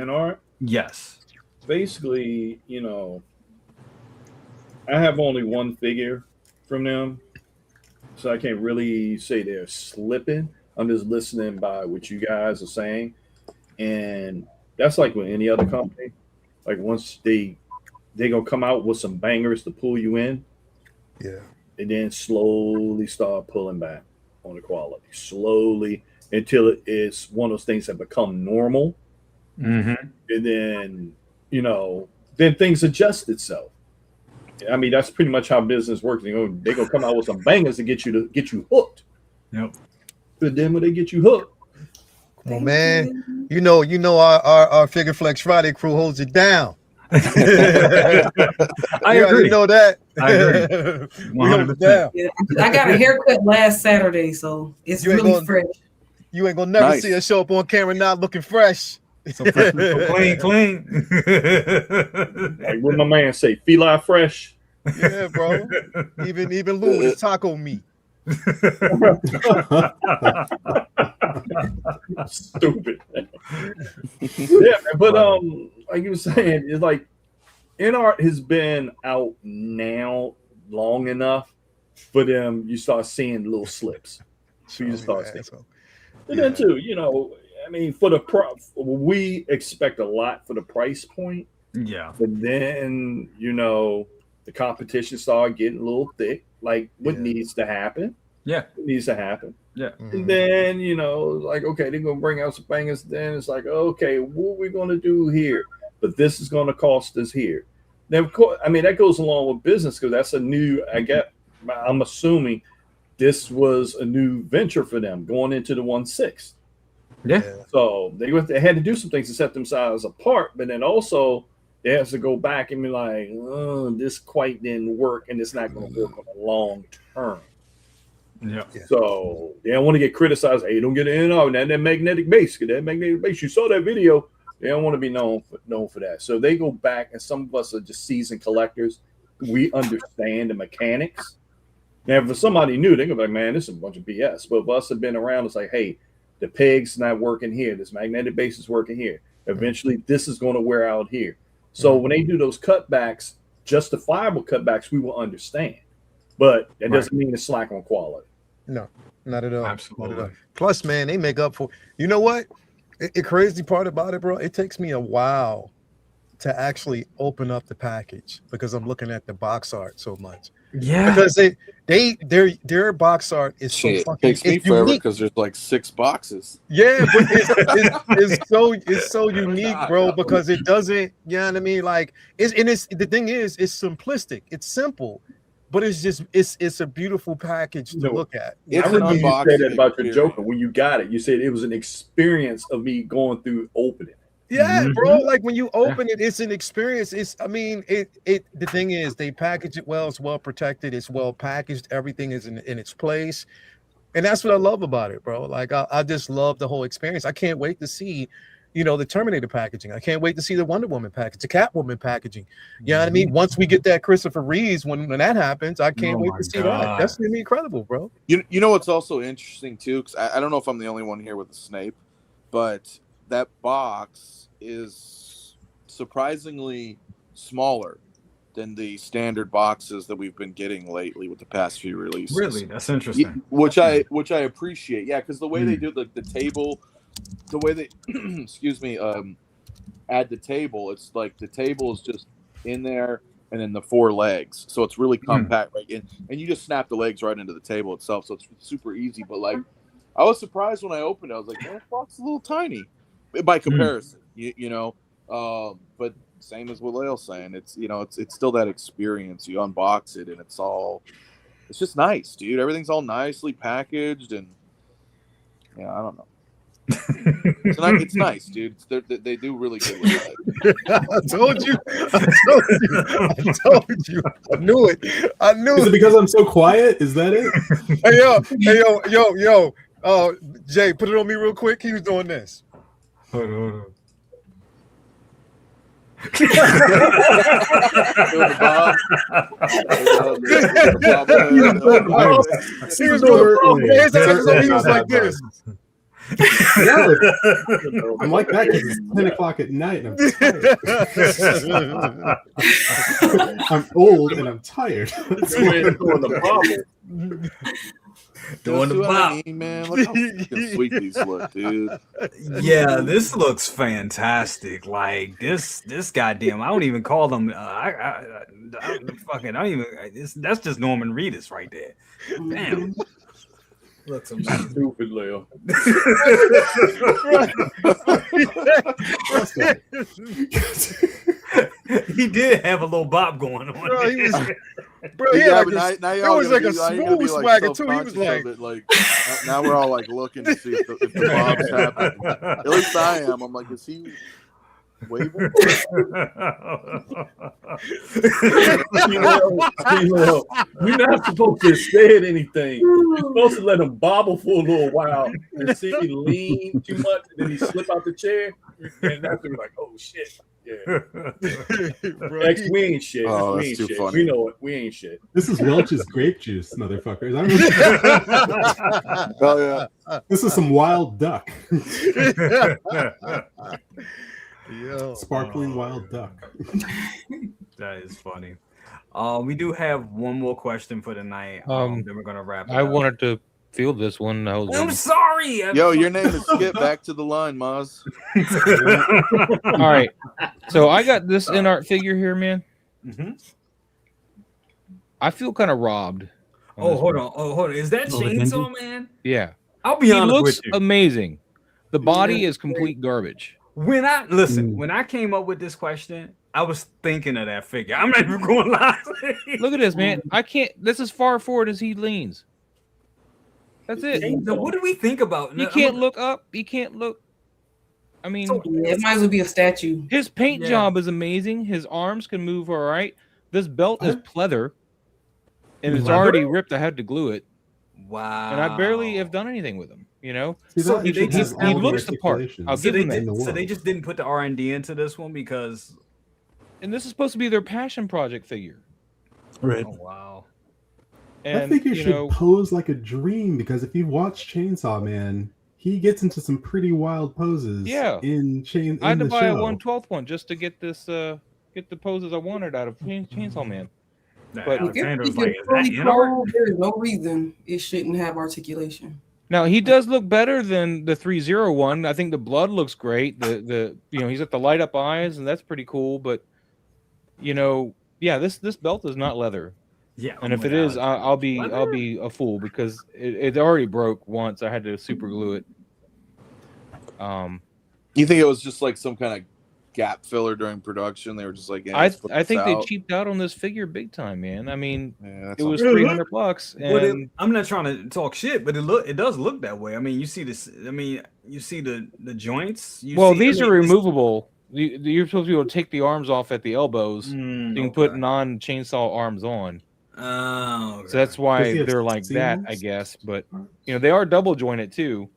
art? Yes. Basically, you know, I have only one figure from them, so I can't really say they're slipping. I'm just listening by what you guys are saying, and that's like with any other company. Like, once they gonna come out with some bangers to pull you in, yeah, and then slowly start pulling back on the quality, slowly, until it's one of those things that become normal, and then, you know, then things adjust itself. I mean, that's pretty much how business works. You know, they gonna come out with some bangers to get you hooked. Yep. But then when they get you hooked, come on, man. You know our Figure Flex Friday crew holds it down. I agree. You know that. I agree. 100%. Yeah, I got a haircut last Saturday, so it's really fresh. You ain't gonna never see us show up on camera not looking fresh. So clean. Like what my man say, feel fresh. Yeah, bro. Even Lou is taco meat. Stupid. Yeah, but like you were saying, it's like InArt has been out now long enough for them. You start seeing little slips, so you start seeing. And then too, you know, I mean, for the we expect a lot for the price point. Yeah, but then, you know, the competition started getting a little thick. Like, what needs to happen? Yeah, it needs to happen. Yeah. And then, you know, like, okay, they're gonna bring out some bangers. Then it's like, okay, what are we gonna do here? But this is gonna cost us here. Now, of course, I mean, that goes along with business, because that's a new, I'm assuming this was a new venture for them going into the 1/6. Yeah. So they had to do some things to set themselves apart, but then also they have to go back and be like, oh, this quite didn't work, and it's not going to work on the long term. Yeah. So they don't want to get criticized. Hey, you don't get in on that magnetic base. That magnetic base. You saw that video. They don't want to be known for that. So they go back, and some of us are just seasoned collectors. We understand the mechanics. Now, for somebody new, they're gonna be like, man, this is a bunch of BS. But for us have been around, it's like, hey, the peg's not working here. This magnetic base is working here. Eventually, this is going to wear out here. So when they do those cutbacks, justifiable cutbacks, we will understand. But that doesn't mean it's slack on quality. No, not at all. Absolutely. Not at all. Plus, man, they make up for. You know what? The crazy part about it, bro, it takes me a while to actually open up the package because I'm looking at the box art so much. Yeah, because their box art is so Shit, fucking. it takes me forever because there's like 6 boxes. Yeah, but it's so unique, bro, because it doesn't. You know what I mean? Like the thing is, it's simplistic. It's simple, but it's a beautiful package to look at. I remember you said that about your Joker when you got it. You said it was an experience of me going through opening it. Yeah, bro. Like when you open it, it's an experience. The thing is, they package it well. It's well protected. It's well packaged. Everything is in its place, and that's what I love about it, bro. Like I just love the whole experience. I can't wait to see, the Terminator packaging. I can't wait to see the Wonder Woman package, the Catwoman packaging. You know what I mean? Once we get that Christopher Reeves, when that happens, I can't wait to see that. That's gonna be incredible, bro. You know what's also interesting too, because I don't know if I'm the only one here with the Snape, but that box is surprisingly smaller than the standard boxes that we've been getting lately with the past few releases. Really, that's interesting. Which I appreciate. Yeah, because the way they do the table, the way they excuse me, add the table, it's like the table is just in there and then the 4 legs, so it's really compact, right? And you just snap the legs right into the table itself, so it's super easy. But like, I was surprised when I opened it. I was like, that box is a little tiny by comparison. But same as what Lael's saying, it's still that experience. You unbox it and it's just nice, dude. Everything's all nicely packaged, and I don't know. It's nice, dude. They do really good with it. I told you. I knew it. Is it because I'm so quiet? Is that it? Hey yo. Jay, put it on me real quick. He was doing this. Hold on. He was like this. Yeah, I'm like that because it's 10 o'clock at night and I'm tired. I'm old and I'm tired. Doing the bop, man. Look how sweet these look, dude. Yeah, this looks fantastic. Like this goddamn. I don't even call them. That's just Norman Reedus right there. Damn. Looks amazing. Stupid, Leo. He did have a little bop going on. Bro, he had was like a smooth swagger too. He was like now we're all like looking to see if the bob's happening. At least I am. I'm like, is he waving? You're not supposed to have said anything. You're supposed to let him bobble for a little while and see he lean too much, and then he slip out the chair, and that's when you're like, oh shit. Yeah. We ain't shit. Oh, we that's ain't too shit. funny. We know it. We ain't shit. This is Welch's grape juice, motherfuckers. Oh yeah. This is some wild duck. Sparkling wild duck. That is funny. We do have one more question for tonight. Then we're gonna wrap it I up. wanted to field this one. I'm sorry. Yo, your name is Skip. Back to the line, Maz. All right. So I got this in art figure here, man. Mm-hmm. I feel kind of robbed. Hold on. Is that Chainsaw Man? Yeah. I'll be he honest looks with you. amazing. The body is complete garbage. When I came up with this question, I was thinking of that figure. I'm not even going to lie. Look at this, man. I can't. This is far forward as he leans. That's it. So what do we think about? You can't look up. You can't look. I mean, it might as well be a statue. His paint job is amazing. His arms can move all right. This belt is pleather, and it's already ripped. I had to glue it. Wow. And I barely have done anything with him. You know, So he looks the part. I'll give him that. So they just didn't put the R&D into this one because. And this is supposed to be their passion project figure. Right. Oh wow. And, that figure should pose like a dream, because if you watch Chainsaw Man, he gets into some pretty wild poses. Yeah. I had to buy a 1/12 one just to get this, get the poses I wanted out of Chainsaw Man. But Alexander's like, is that in art? There's no reason it shouldn't have articulation. Now he does look better than the 301. I think the blood looks great. The he's got the light up eyes, and that's pretty cool. But this belt is not leather. Yeah, and if it is, I'll be a fool, because it already broke once. I had to super glue it. You think it was just like some kind of gap filler during production? They were just like, I think they cheaped out on this figure big time, man. I mean, it was $300, and I'm not trying to talk shit, but it does look that way. I mean, you see this. I mean, you see the joints. These are removable. You're supposed to be able to take the arms off at the elbows. You can put non-chainsaw arms on. Oh, so that's why they're like that, I guess. But they are double jointed too.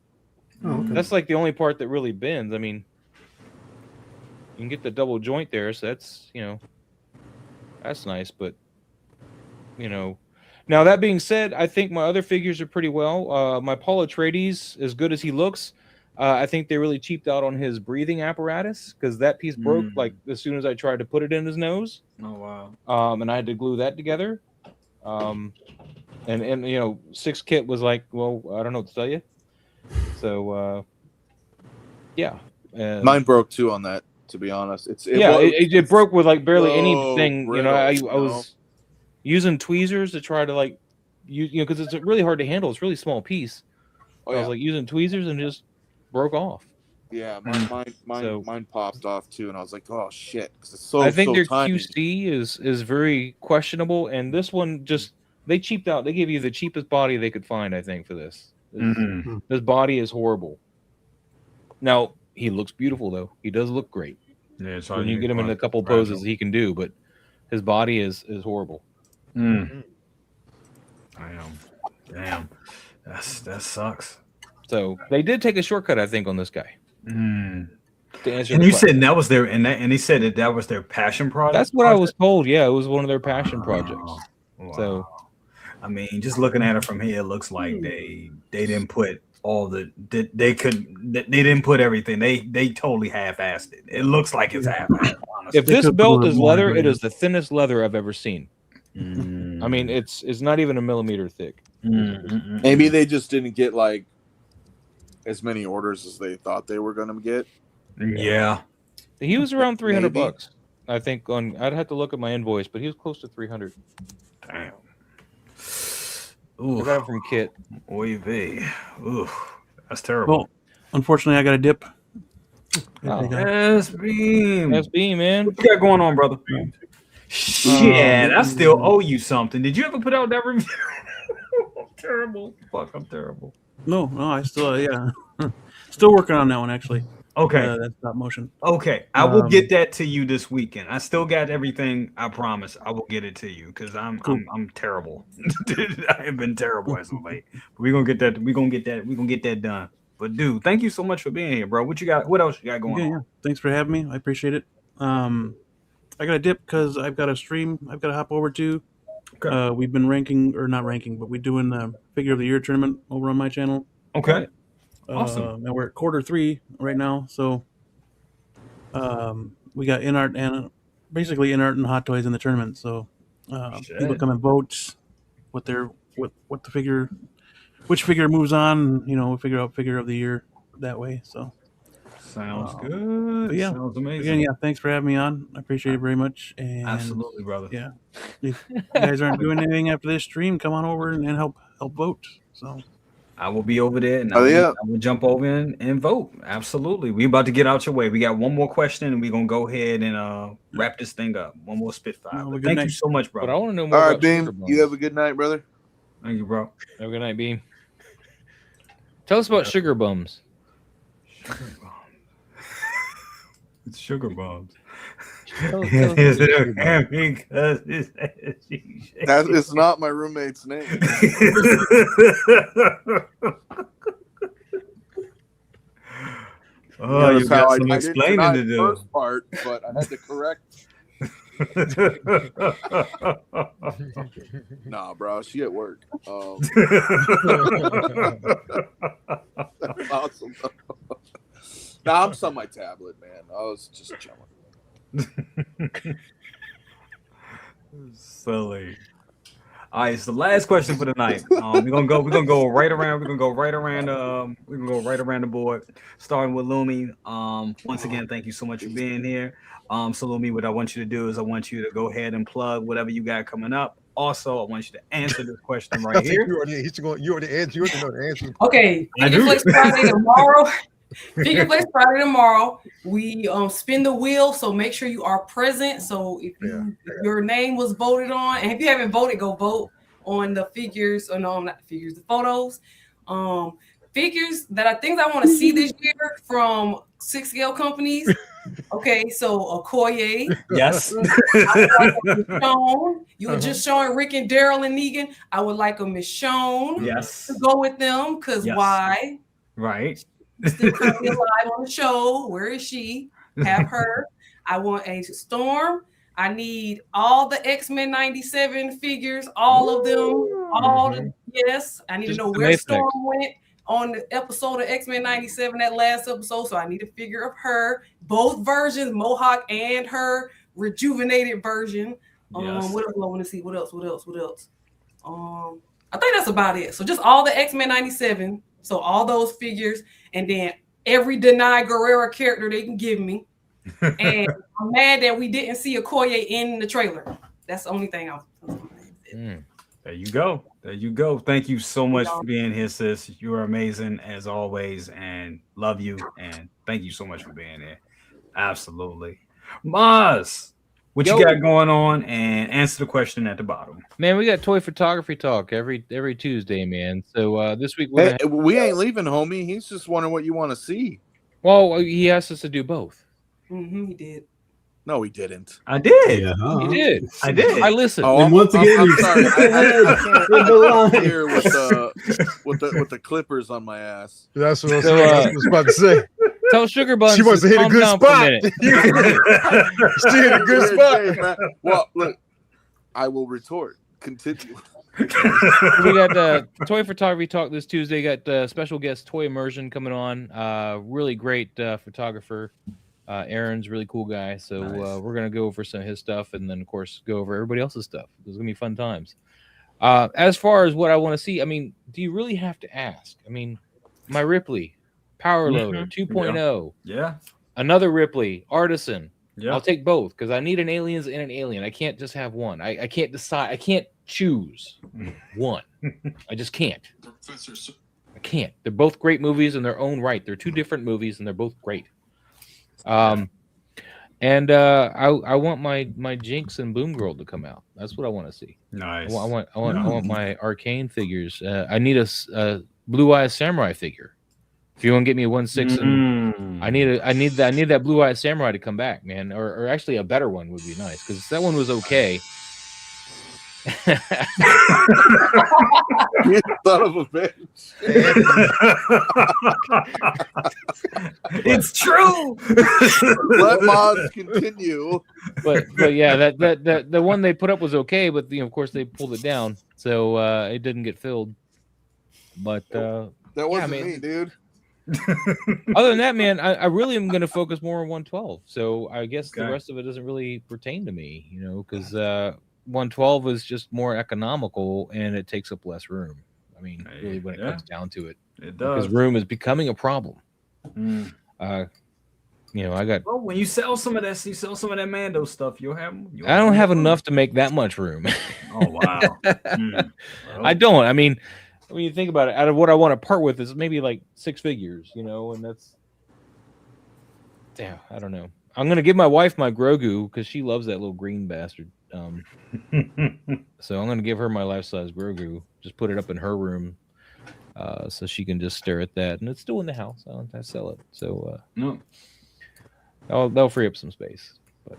Oh, okay. That's like the only part that really bends. I mean, you can get the double joint there, so that's that's nice. But now that being said, I think my other figures are pretty well. My Paul Atreides, as good as he looks, I think they really cheaped out on his breathing apparatus, because that piece broke like as soon as I tried to put it in his nose. Oh wow! And I had to glue that together. And Six Kit was like, well, I don't know what to tell you. So yeah, mine broke too on that. To be honest, it broke with like barely anything. Grails, I was using tweezers to try to like because it's really hard to handle. It's a really small piece. I was like using tweezers and just broke off. Yeah, mine popped off too, and I was like, oh shit, because it's I think their tiny. QC is very questionable, and this one they cheaped out. They gave you the cheapest body they could find, I think, for this. This body is horrible. Now he looks beautiful though. He does look great. Yeah, it's when you get him in a couple poses he can do, but his body is horrible. Damn, that sucks. So they did take a shortcut, I think, on this guy. And you said that was their and they said that was their passion project. That's what I was told. Yeah, it was one of their passion projects. Wow. So, I mean, just looking at it from here, it looks like they didn't put all they didn't put everything. They totally half-assed it. It looks like it's half-assed. If this belt is leather, it is the thinnest leather I've ever seen. I mean, it's not even a millimeter thick. Maybe they just didn't get like as many orders as they thought they were going to get. Yeah, he was around $300, I think. I'd have to look at my invoice, but he was close to 300. Damn. I got him from Kit. Oy vey. Ooh, that's terrible. Well, unfortunately, I got a dip. S-Beam, man. What you got going on, brother? Shit, I still owe you something. Did you ever put out that review? I'm terrible. Fuck, I'm terrible. No, I still, still working on that one actually. Okay, that's stop motion. Okay, I will get that to you this weekend. I still got everything. I promise. I will get it to you because I'm terrible. I have been terrible as of late. We're gonna get that. We're gonna get that done. But dude, thank you so much for being here, bro. What you got? What else you got going on? Yeah. Thanks for having me. I appreciate it. I got a dip because I've got a stream I've got to hop over to. Okay. We've been not ranking, but we're doing the Figure of the Year tournament over on my channel. Okay. Awesome. And we're at quarter 3 right now, so we got in-art and basically in-art and hot toys in the tournament. So people come and vote what the figure, which figure moves on. We figure out Figure of the Year that way. So sounds good. Yeah, sounds amazing. Again, thanks for having me on. I appreciate it very much. And absolutely, brother. Yeah, if you guys aren't doing anything after this stream, come on over and help vote. So. I will be over there and I will jump over and vote. Absolutely. We about to get out your way. We got one more question and we're going to go ahead and wrap this thing up. One more Spitfire. Thank you so much, bro. But I want to know more. All right, Beam. You have a good night, brother. Thank you, bro. Have a good night, Beam. Tell us about sugar bums. It's sugar bombs. It's not my roommate's name. Oh, you got some I explaining to do. First part, but I had to correct. Nah, bro, she at work. That's awesome. Nah, I'm on my tablet, man. I was just chilling. Silly. All right, so the last question for the night. We're gonna go right around. We're gonna go right around the board, starting with Lumi. Once again, thank you so much for being here. So Lumi, what I want you to do is I want you to go ahead and plug whatever you got coming up. Also, I want you to answer this question right here. You already know the answer. Okay, Figure Flex Friday tomorrow. Figure Flex Friday tomorrow. We spin the wheel, so make sure you are present. So if your name was voted on, and if you haven't voted, go vote on the figures. Or no, not the figures, the photos. Figures that I think I want to see this year from 6 scale companies. Okay, so Okoye. Yes. You were just showing Rick and Daryl and Negan. I would like a Michonne. Yes. To go with them, because why? Right. Still currently alive on the show. Where is she? Have her. I want a Storm. I need all the X-Men 97 figures, all of them. All the I need to know where Storm went on the episode of X-Men 97, that last episode. So I need a figure of her, both versions, Mohawk and her rejuvenated version. What else do I want to see? What else? I think that's about it. So just all the X-Men 97. So all those figures, and then every Denai Guerrera character they can give me. And I'm mad that we didn't see Okoye in the trailer. That's the only thing I was. There you go. There you go. Thank you so much for being here, sis. You are amazing as always, and love you. And thank you so much for being here. Absolutely. Maz, what you got going on? And answer the question at the bottom. Man, we got toy photography talk every Tuesday, man. So this week we ain't leaving, homie. He's just wondering what you want to see. Well, he asked us to do both. He did. No, he didn't. I did. Yeah, he did. I did. I listened. Oh, And once again, I'm sorry. I can't here with with the clippers on my ass. That's what I was about to say. Tell Sugar Buns she wants to hit a good spot. She hit a good spot. Well, look, I will retort. Continue. We got toy photography talk this Tuesday. Got special guest Toy Immersion coming on. Really great photographer. Aaron's a really cool guy, so we're gonna go over some of his stuff, and then of course go over everybody else's stuff. There's gonna be fun times. As far as what I want to see, I mean, do you really have to ask? I mean, my Ripley Power Loader 2.0, yeah, another Ripley Artisan. Yeah, I'll take both because I need an Aliens and an Alien. I can't just have one. I can't decide. I can't choose one. I just can't. I can't. They're both great movies in their own right. They're two different movies, and they're both great. I want my Jinx and Boom Girl to come out. That's what I want to see. Nice. I want my Arcane figures. I need a Blue Eyes Samurai figure. If you want to get me a 1/6, and I need that Blue Eyes Samurai to come back, man. Or actually a better one would be nice because that one was okay. You son of a bitch. It's true. Let Maz continue. But yeah, that the one they put up was okay, but of course they pulled it down, so it didn't get filled. But that wasn't me, dude. Other than that, man, I really am going to focus more on 112. So I guess the rest of it doesn't really pertain to me, because 112 is just more economical and it takes up less room. I mean, really, when it comes down to it, it does. Because room is becoming a problem. I got. Well, when you sell some of that, Mando stuff, you'll have. I don't have enough to make that much room. Oh wow! I don't. I mean, when you think about it, out of what I want to part with is maybe like 6 figures, and that's. Yeah, I don't know. I'm gonna give my wife my Grogu because she loves that little green bastard. So I'm gonna give her my life-size Grogu. Just put it up in her room. so she can just stare at that, and it's still in the house. I don't have to sell it, so no, that'll free up some space. But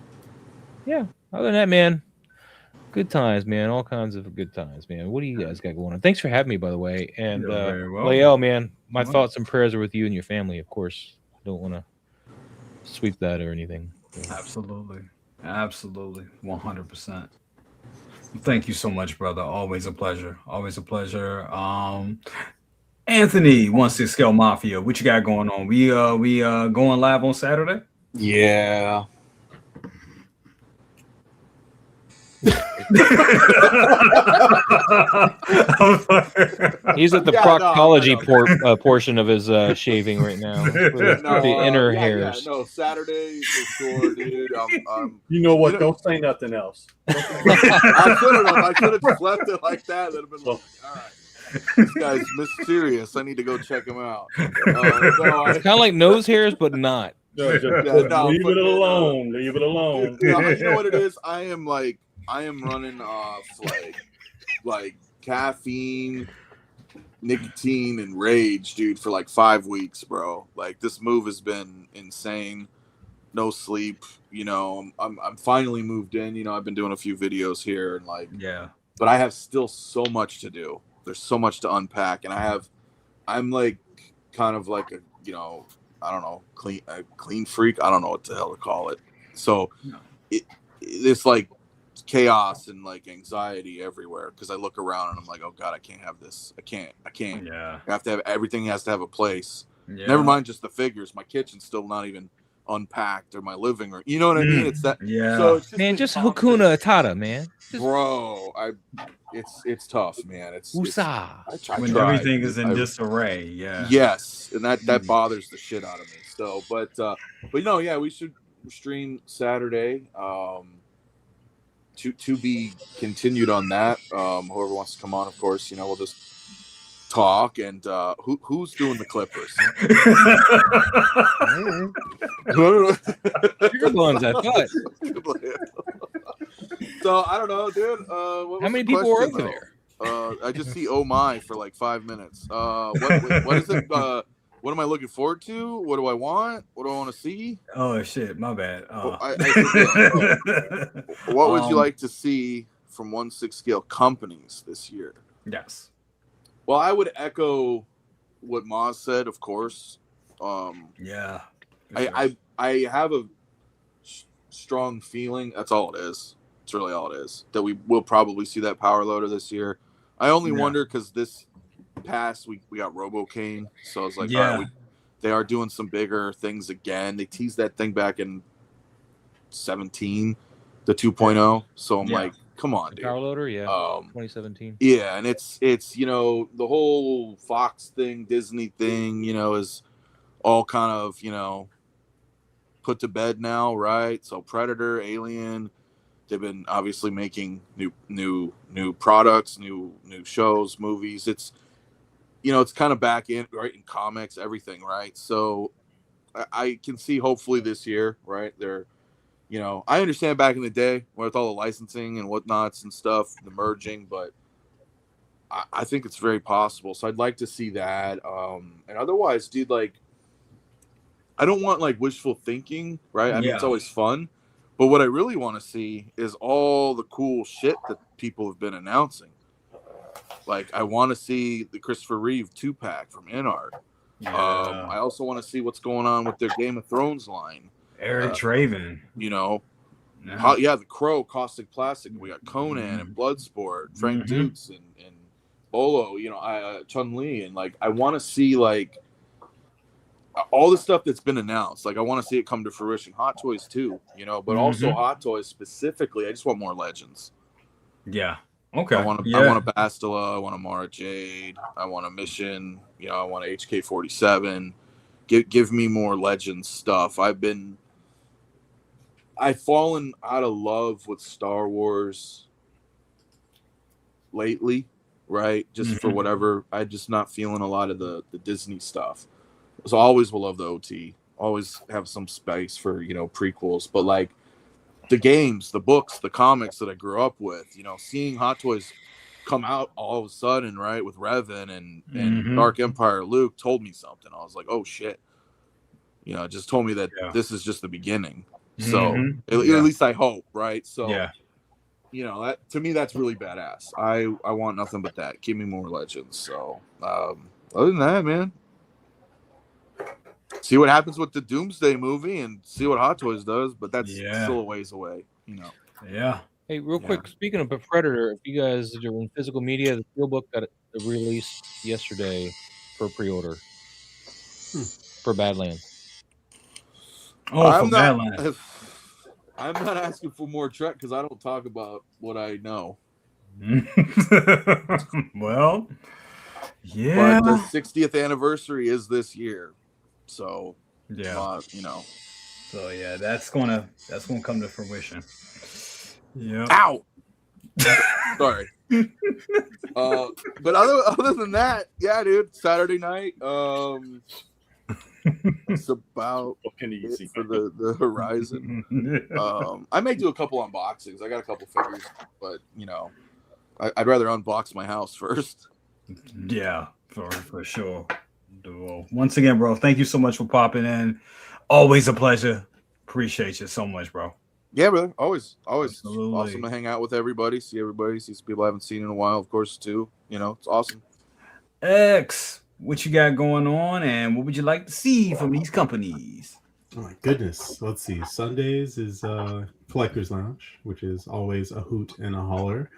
yeah, other than that, man, good times, man. All kinds of good times, man. What do you guys got going on? Thanks for having me, by the way. And Lael, man, my thoughts and prayers are with you and your family, of course. Don't want to sweep that or anything. Absolutely. 100%. Thank you so much, brother. Always a pleasure. Anthony, 16 Scale Mafia, what you got going on? We going live on Saturday? Yeah. He's at the proctology portion of his shaving right now. The inner hairs. No, Saturday for sure, dude. You know what? Don't say nothing else. I should have just left it like that. That'd have been like, all right. This guy's mysterious. I need to go check him out. It's kind of like nose hairs, but not. Leave it alone. Leave it alone. You know what it is? I am running off like caffeine, nicotine, and rage, dude, for like 5 weeks, bro. Like this move has been insane. No sleep. You know, I'm finally moved in. You know, I've been doing a few videos here and but I have still so much to do. There's so much to unpack, and I'm like kind of like a, you know, I don't know, clean freak. I don't know what the hell to call it. So it's like chaos and like anxiety everywhere because I look around and I'm like, oh god, I can't have this. I can't. Yeah. I have to have everything has to have a place. Yeah. Never mind just the figures. My kitchen's still not even unpacked, or my living room. You know what I mean? It's that. Yeah. So it's just Hakuna Matata, man. Bro, it's tough, man. It's when everything is in disarray. Yeah. Yes, and that bothers the shit out of me. So, but you know, yeah, we should stream Saturday. To be continued on that. Whoever wants to come on, of course, you know, we'll just talk. And who's doing the Clippers? Sugar Buns, I thought. So I don't know, dude. How many people were over there? I just see oh my for like 5 minutes. What is it? What am I looking forward to? What do I want? What do I want to see? Oh shit, my bad. What would you like to see from 16 Scale companies this year? Yes. Well, I would echo what Maz said, of course. Yeah. I have a strong feeling. That's all it is. It's really all it is. That we will probably see that power loader this year. I only wonder because this past week we got RoboCane, so I was like, all right, they are doing some bigger things again. They teased that thing back in 17, the 2.0. So I'm like, come on, dude. Power loader, 2017. Yeah, and it's you know, the whole Fox thing, Disney thing, you know, is all kind of, you know, put to bed now, right? So Predator, Alien, they've been obviously making new products, new shows, movies. It's, you know, it's kind of back in, right, in comics, everything, right? So I can see hopefully this year, right? They're, you know, I understand back in the day with all the licensing and whatnots and stuff, the merging, but I think it's very possible. So I'd like to see that. And otherwise, dude, like, I don't want like wishful thinking, right? I mean, it's always fun. But what I really want to see is all the cool shit that people have been announcing. Like, I want to see the Christopher Reeve 2-pack from InArt. Yeah. I also want to see what's going on with their Game of Thrones line. Eric Draven. You know, the Crow, Caustic Plastic. We got Conan and Bloodsport, Frank Dukes and Bolo, you know, Chun-Li. And, like, I want to see, like, all the stuff that's been announced. Like, I want to see it come to fruition. Hot Toys, too, you know, but also Hot Toys specifically. I just want more Legends. Yeah. Okay. I want a Bastila. I want a Mara Jade. I want a Mission. You know, I want a HK-47. Give me more Legends stuff. I've fallen out of love with Star Wars lately, right? Just for whatever. I'm just not feeling a lot of the Disney stuff. So I always will love the OT. Always have some space for, you know, prequels. But like the games, the books, the comics that I grew up with, you know, seeing Hot Toys come out all of a sudden, right, with Revan and Dark Empire Luke told me something. I was like, oh shit. You know, it just told me that this is just the beginning. So at least I hope, right? So you know, that to me that's really badass. I want nothing but that. Give me more Legends. So other than that, man, see what happens with the Doomsday movie and see what Hot Toys does, but that's still a ways away, you know. Yeah. Hey, real quick, speaking of Predator, if you guys are in physical media, the Steelbook got released yesterday for pre-order for Badlands. Oh, for Badlands. I'm not asking for more Trek because I don't talk about what I know. Well, yeah. But the 60th anniversary is this year, so you know. So yeah, that's gonna come to fruition. Yeah. Ow. Sorry. But other than that, yeah, dude. Saturday night. It's about what can you see for the horizon. I may do a couple unboxings. I got a couple figures, but you know, I'd rather unbox my house first. Yeah, for sure. Well, once again, bro, thank you so much for popping in. Always a pleasure. Appreciate you so much, bro. Yeah, brother. Always Absolutely. awesome to hang out with everybody, see some people I haven't seen in a while, of course, too. You know, it's awesome. X, what you got going on, and what would you like to see from these companies? Oh my goodness. Let's see. Sundays is Collector's Lounge, which is always a hoot and a holler.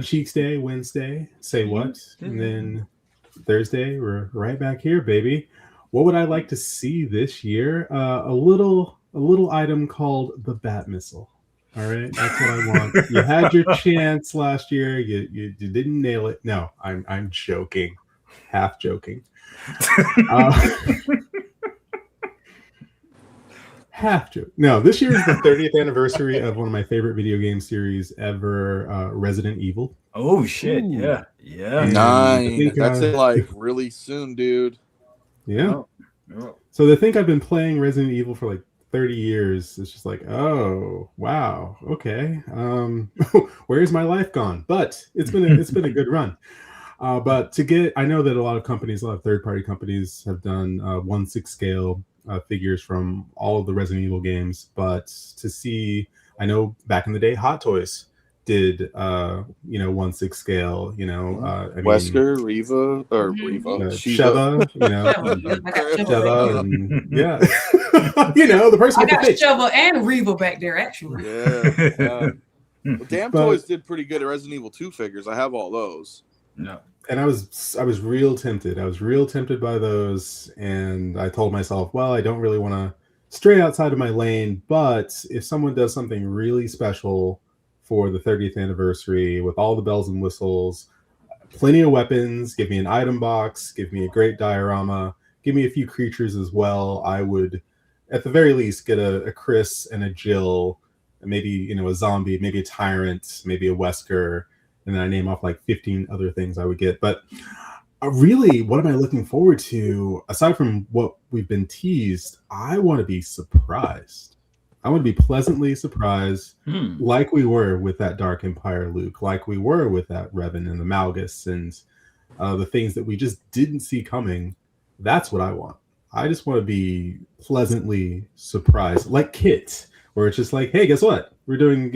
Cheeks Day, Wednesday, Say What? And then Thursday, we're right back here, baby. What would I like to see this year? A little item called the Bat Missile. All right, that's what I want. You had your chance last year. You didn't nail it. No, I'm joking, half joking. Half joke. No, this year is the 30th anniversary of one of my favorite video game series ever, Resident Evil. Oh shit! Ooh. Yeah. Nice. That's it. Like really soon, dude. Yeah. So they think I've been playing Resident Evil for like 30 years. It's just like, oh wow, okay. Where's my life gone? But it's been a good run. But I know that a lot of third-party companies have done 1/6 scale figures from all of the Resident Evil games. But to see, I know back in the day, Hot Toys did 1/6 scale. Wesker, Reva, or Sheva, Sheva, and yeah. The person I with the got face. Sheva and Reva back there actually. Yeah. Well, Damn Toys did pretty good at Resident Evil 2 figures. I have all those. No. And I was real tempted. I was real tempted by those, and I told myself, well, I don't really want to stray outside of my lane, but if someone does something really special for the 30th anniversary with all the bells and whistles, plenty of weapons, give me an item box, give me a great diorama, give me a few creatures as well, I would, at the very least, get a Chris and a Jill, and maybe a zombie, maybe a tyrant, maybe a Wesker, and then I name off like 15 other things I would get. But really, what am I looking forward to? Aside from what we've been teased, I want to be surprised. I want to be pleasantly surprised, like we were with that Dark Empire Luke, like we were with that Revan and the Malgus, and the things that we just didn't see coming. That's what I want. I just want to be pleasantly surprised, like Kit, where it's just like, hey, guess what? We're doing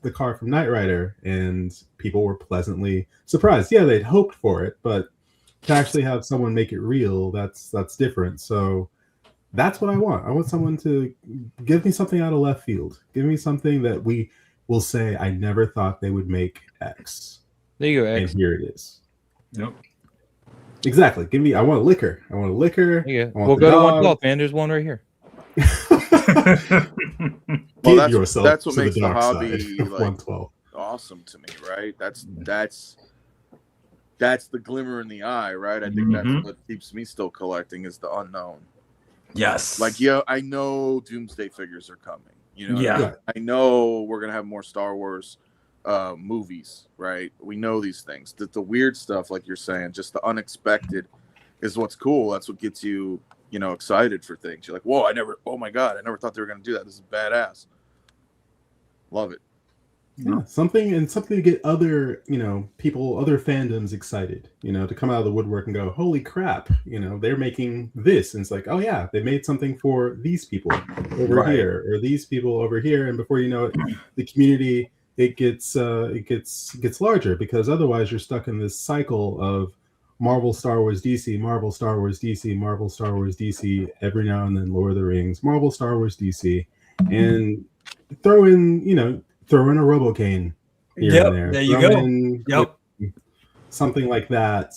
the car from Knight Rider, and people were pleasantly surprised. Yeah, they'd hoped for it, but to actually have someone make it real, that's different. So that's what I want. I want someone to give me something out of left field. Give me something that we will say, I never thought they would make X. There you go, X. And here it is. Yep. Exactly. I want a liquor. I want a liquor. Yeah. We'll go to 112, man. There's one right here. Well, yourself that's what to makes the hobby like, like 112. Awesome to me, right? That's the glimmer in the eye, right? I think that's what keeps me still collecting is the unknown. Yes. Like, I know Doomsday figures are coming. I know we're gonna have more Star Wars movies, right? We know these things. The weird stuff, like you're saying, just the unexpected is what's cool. That's what gets you, excited for things. You're like, whoa, oh my God, I never thought they were gonna do that. This is badass. Love it. Yeah, something to get other, people, other fandoms excited, to come out of the woodwork and go, holy crap, they're making this. And it's like, oh yeah, they made something for these people over here or these people over here. And before you know it, the community, it gets larger, because otherwise you're stuck in this cycle of Marvel, Star Wars, DC, Marvel, Star Wars, DC, Marvel, Star Wars, DC, every now and then Lord of the Rings, Marvel, Star Wars, DC, and throw in a Robocane here and there. There you go. Something like that,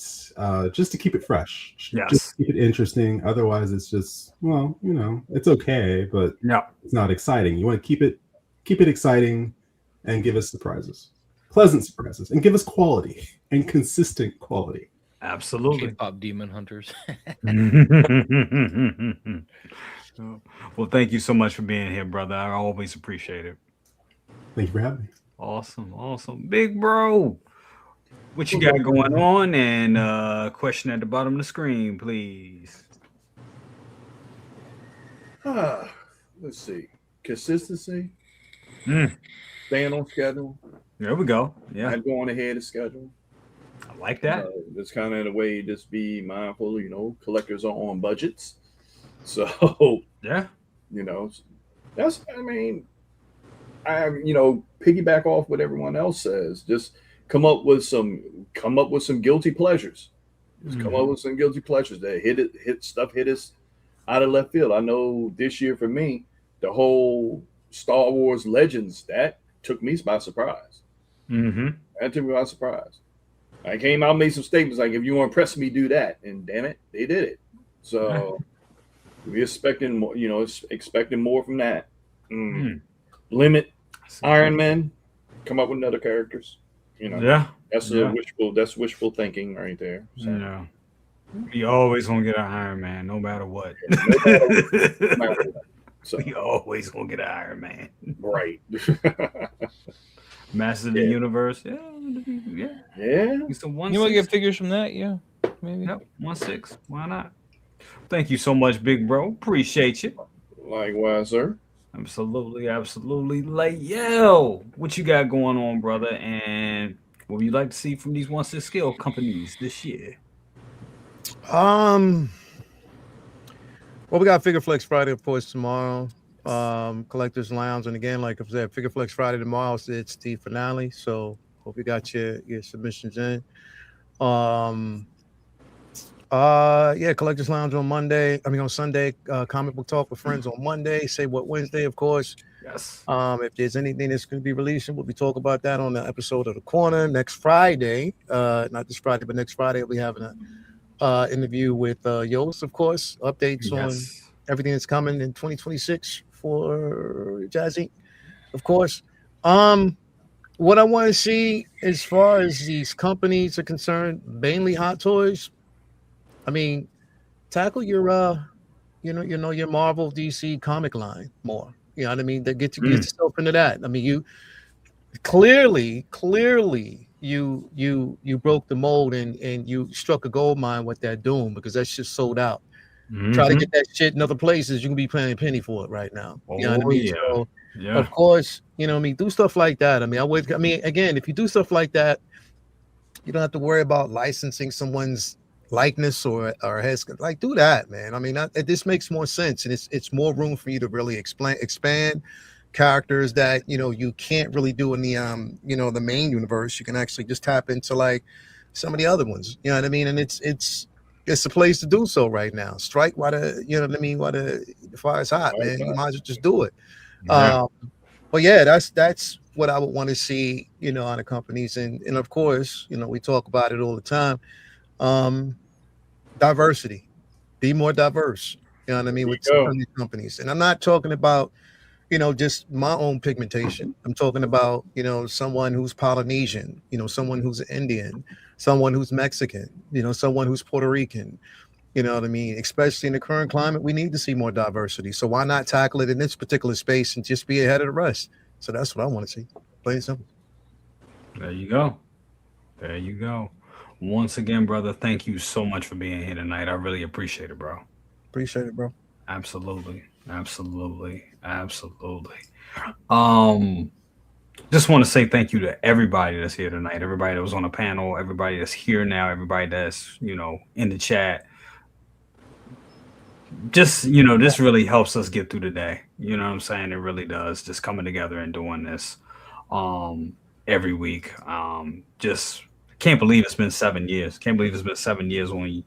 just to keep it fresh. Yes. Just to keep it interesting. Otherwise, it's just, it's okay, but it's not exciting. You want to keep it exciting and give us surprises, pleasant surprises, and give us quality and consistent quality. Absolutely. K-pop demon hunters. Well, thank you so much for being here, brother. I always appreciate it. Thank you for having me. Awesome. Big bro, what you got going on? And question at the bottom of the screen, please. Let's see. Consistency. Staying on schedule. There we go. Yeah. Not going ahead of schedule. I like that. It's kind of the way, just be mindful, collectors are on budgets. So, yeah, that's, piggyback off what everyone else says. Just come up with some guilty pleasures. Just come up with some guilty pleasures that hit us out of left field. I know this year for me, the whole Star Wars Legends, that took me by surprise. That took me by surprise. I came out, made some statements like, if you want to impress me, do that. And damn it, they did it. So we're expecting more, expecting more from that. Limit Iron Man, come up with other characters. That's wishful thinking right there. So. You always gonna get an Iron Man, no matter what. So you always gonna get an Iron Man, right? Master of the Universe, yeah. You want to get figures from that? Yeah, maybe. 1/6. Why not? Thank you so much, big bro. Appreciate you. Likewise, sir. Absolutely. Like, yo, what you got going on, brother? And what would you like to see from these 1/6 scale companies this year? Well, we got Figure Flex Friday, of course, tomorrow. Collectors Lounge, and again, like I said, Figure Flex Friday tomorrow, it's the finale. So hope you got your submissions in. Collectors Lounge on Sunday. Comic Book Talk with Friends on Monday. Say What Wednesday, of course. Yes. If there's anything that's going to be released, we'll be talking about that on the episode of The Corner next Friday. Not this Friday, but next Friday we'll be having a interview with Yost, of course. Updates on everything that's coming in 2026 for Jazzy, of course. What I want to see as far as these companies are concerned, mainly Hot Toys. Tackle your your Marvel, DC comic line more. You know what I mean? Get yourself into that. You clearly you broke the mold and you struck a gold mine with that Doom, because that's just sold out. Try to get that shit in other places, you can be paying a penny for it right now. You know what I mean? Yeah. So, of course, do stuff like that. Again, if you do stuff like that, you don't have to worry about licensing someone's likeness or do that, man. This makes more sense, and it's more room for you to really expand characters that you can't really do in the the main universe. You can actually just tap into like some of the other ones. You know what I mean? And it's a place to do so right now. Strike while the fire's hot, man. You might as well just do it. But yeah, that's what I would want to see, on the companies, and of course, we talk about it all the time. Diversity, be more diverse. You know what I mean, with some of these companies, and I'm not talking about just my own pigmentation. I'm talking about someone who's Polynesian, someone who's Indian, someone who's Mexican, someone who's Puerto Rican. You know what I mean? Especially in the current climate, we need to see more diversity. So why not tackle it in this particular space and just be ahead of the rest? So that's what I want to see. Plain and simple. There you go. Once again, brother, thank you so much for being here tonight. I really appreciate it, bro. Appreciate it, bro. Absolutely. just want to say thank you to everybody that's here tonight, everybody that was on the panel, everybody that's here now, everybody that's, in the chat. Just, this really helps us get through the day. You know what I'm saying? It really does. Just coming together and doing this every week. Just can't believe it's been 7 years. Can't believe it's been 7 years on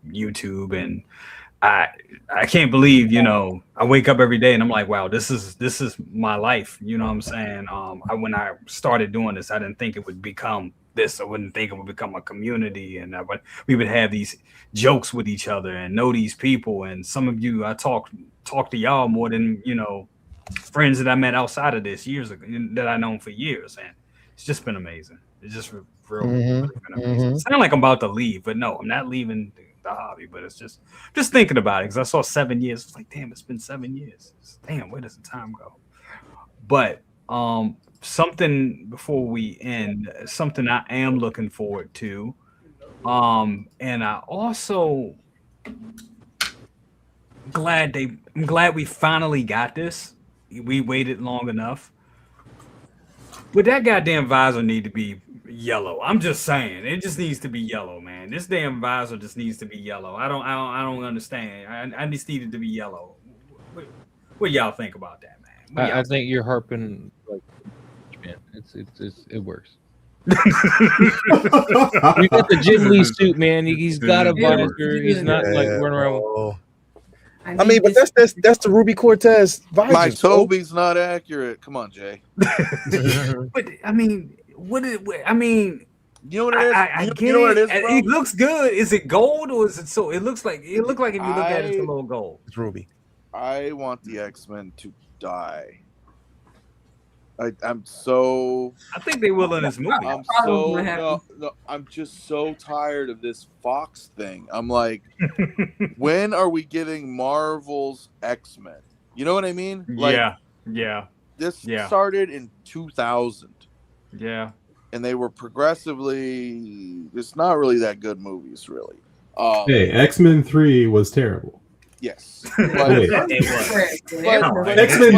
YouTube, and I can't believe, I wake up every day and I'm like, wow, this is my life. You know what I'm saying? When I started doing this, I didn't think it would become this. I wouldn't think it would become a community, and we would have these jokes with each other and know these people. And some of you, I talk to y'all more than, friends that I met outside of this years ago, that I known for years. And it's just been amazing. It's just really been amazing. It sounds like I'm about to leave, but no, I'm not leaving the hobby, but it's just thinking about it, because I saw 7 years. It's like, damn, it's been 7 years. Damn, where does the time go? But something before we end, something I am looking forward to, and I also I'm glad we finally got this. We waited long enough, but that goddamn visor need to be yellow. I'm just saying, it just needs to be yellow, man. This damn visor just needs to be yellow. I don't understand. I just need it to be yellow. What y'all think about that, man? I think you're harping like, man. It works. We got the Jim Lee suit, man. He's got a visor. He's not like running around. I mean, but that's the Ruby Cortez visor. My Toby's not accurate. Come on, Jay. But I mean, I mean, you know what it is? I get you know what it is, bro? It looks good. Is it gold or is it so? It looks like if you look at it, it's a little gold. It's ruby. I want the X-Men to die. I think they will in this movie. I'm just so tired of this Fox thing. I'm like, when are we getting Marvel's X-Men? You know what I mean? Like, yeah. This started in 2000. Yeah. And they were progressively, it's not really that good movies, really. Hey, X-Men 3 was terrible. Yes. X-Men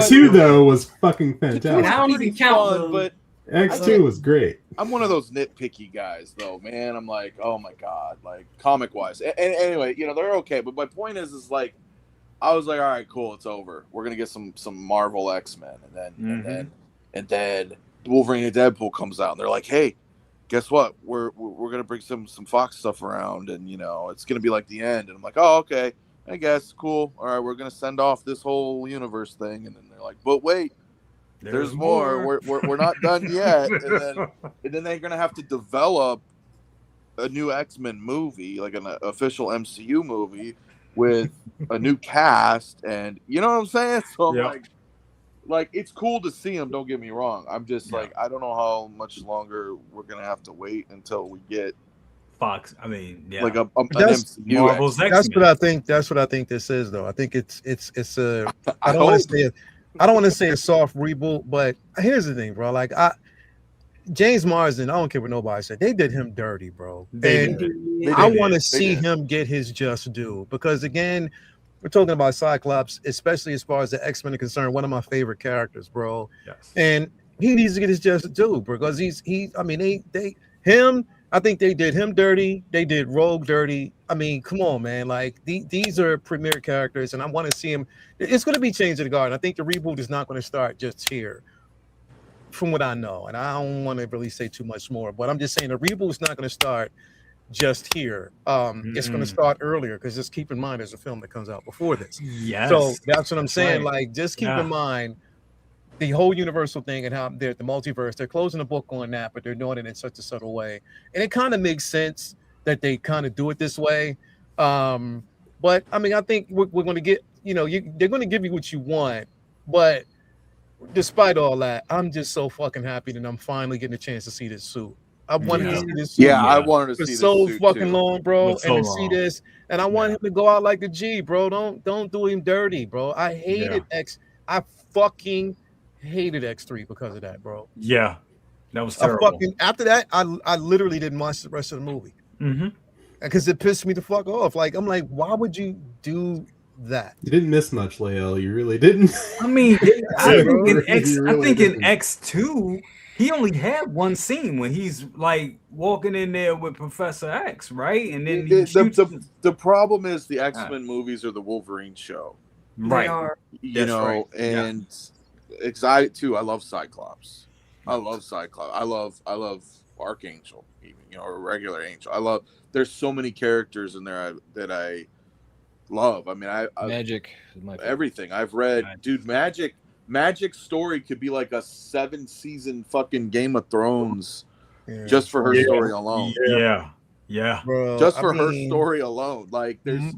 2, though, was fucking fantastic. I don't even count, but X2 was great. I'm one of those nitpicky guys, though, man. I'm like, oh my god, like comic-wise. And anyway, they're okay. But my point is like, I was like, all right, cool, it's over. We're gonna get some Marvel X-Men, and then Wolverine and Deadpool comes out, and they're like, hey, guess what? We're gonna bring some Fox stuff around, and it's gonna be like the end. And I'm like, oh, okay. I guess, cool. All right, we're gonna send off this whole universe thing, and then they're like, "But wait, there's more. We're not done yet." And then they're gonna have to develop a new X-Men movie, like an official MCU movie with a new cast, and you know what I'm saying? So I'm like it's cool to see them. Don't get me wrong. I'm just like, I don't know how much longer we're gonna have to wait until we get Fox. I mean, like an that's MCU. Marvel's That's what I think. That's what I think this is, though. I think it's a. I don't want to say a soft reboot, but here's the thing, bro. Like James Marsden, I don't care what nobody said. They did him dirty, bro. I want to see him get his just due, because again, we're talking about Cyclops, especially as far as the X-Men are concerned. One of my favorite characters, bro. Yes. And he needs to get his just due, because I mean, him. I think they did him dirty. They did Rogue dirty. I mean, come on, man. Like these are premier characters, and I want to see him. It's going to be Change of the Guard. I think the reboot is not going to start just here, from what I know. And I don't want to really say too much more, but I'm just saying the reboot is not going to start just here. It's going to start earlier, because just keep in mind there's a film that comes out before this. Yes. So that's what I'm saying. Right. Like, just keep in mind the whole Universal thing and how they're the multiverse. They're closing the book on that, but they're doing it in such a subtle way, and it kind of makes sense that they kind of do it this way. But I mean, I think we're going to get, they're going to give you what you want. But despite all that, I'm just so fucking happy that I'm finally getting a chance to see this suit. I wanted to see this suit. Yeah, I wanted to see this so suit fucking too. long, bro, So and to see this, and I want him to go out like a G, bro. Don't do him dirty, bro. I hated I fucking hated X3 because of that, bro. Yeah, that was terrible. After that, I literally didn't watch the rest of the movie because it pissed me the fuck off. Like, I'm like, why would you do that. You didn't miss much, Lael. You really didn't. I mean, I think in You really didn't. X2, he only had one scene when he's like walking in there with Professor X, right? And then he shoots the problem is the X-Men movies are the Wolverine show. Right. They are. You That's know, right. and excited too. I love Cyclops. I love Archangel, even, you know, or regular Angel. There's so many characters in there that I love. I mean, I Magic is my favorite. everything I've read, dude. Magic's story could be like a 7-season fucking Game of Thrones, just for her story alone. Yeah, bro. Just for her story alone. Like, there's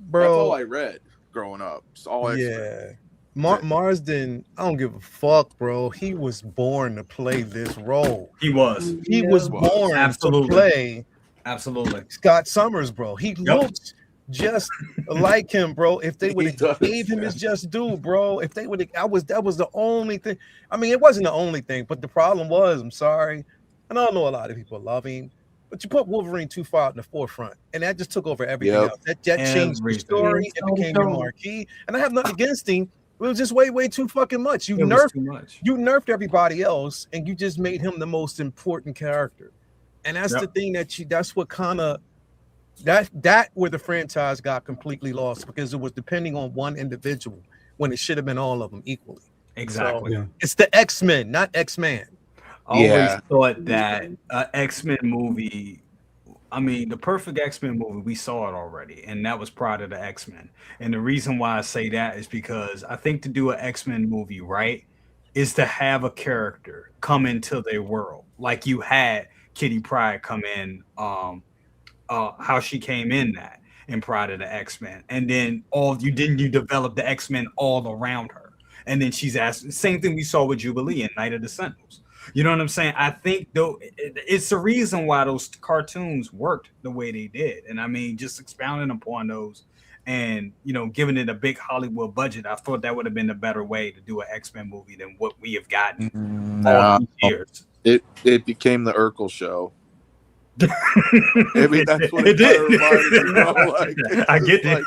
bro. That's all I read growing up. It's all X-Men. Marsden, I don't give a fuck, bro. He was born to play this role. He was. He was born to play. Absolutely. Scott Summers, bro. He looks just like him, bro. If they would have gave him his just due, bro. If they would have, that was the only thing. I mean, it wasn't the only thing, but the problem was, I'm sorry, and I know a lot of people love him, but you put Wolverine too far out in the forefront, and that just took over everything else. That changed the story. It became your marquee, and I have nothing against him. It was just way too fucking much. You nerfed everybody else, and you just made him the most important character. And that's the thing that's what kind of that where the franchise got completely lost, because it was depending on one individual when it should have been all of them equally. Exactly. So, it's the X-Men, not X-Man. I always thought that X-Men movie, I mean, the perfect X-Men movie, we saw it already, and that was Pride of the X-Men. And the reason why I say that is because I think to do an X-Men movie right is to have a character come into their world, like you had Kitty Pryde come in, how she came in that in Pride of the X-Men, and then you develop the X-Men all around her, and then she's asked. Same thing we saw with Jubilee in Night of the Sentinels. You know what I'm saying? I think though it's the reason why those cartoons worked the way they did, and I mean, just expounding upon those, and you know, giving it a big Hollywood budget, I thought that would have been a better way to do an X-Men movie than what we have gotten all these years. It became the Urkel show. I mean, that's what it did. You know? Like, I get it.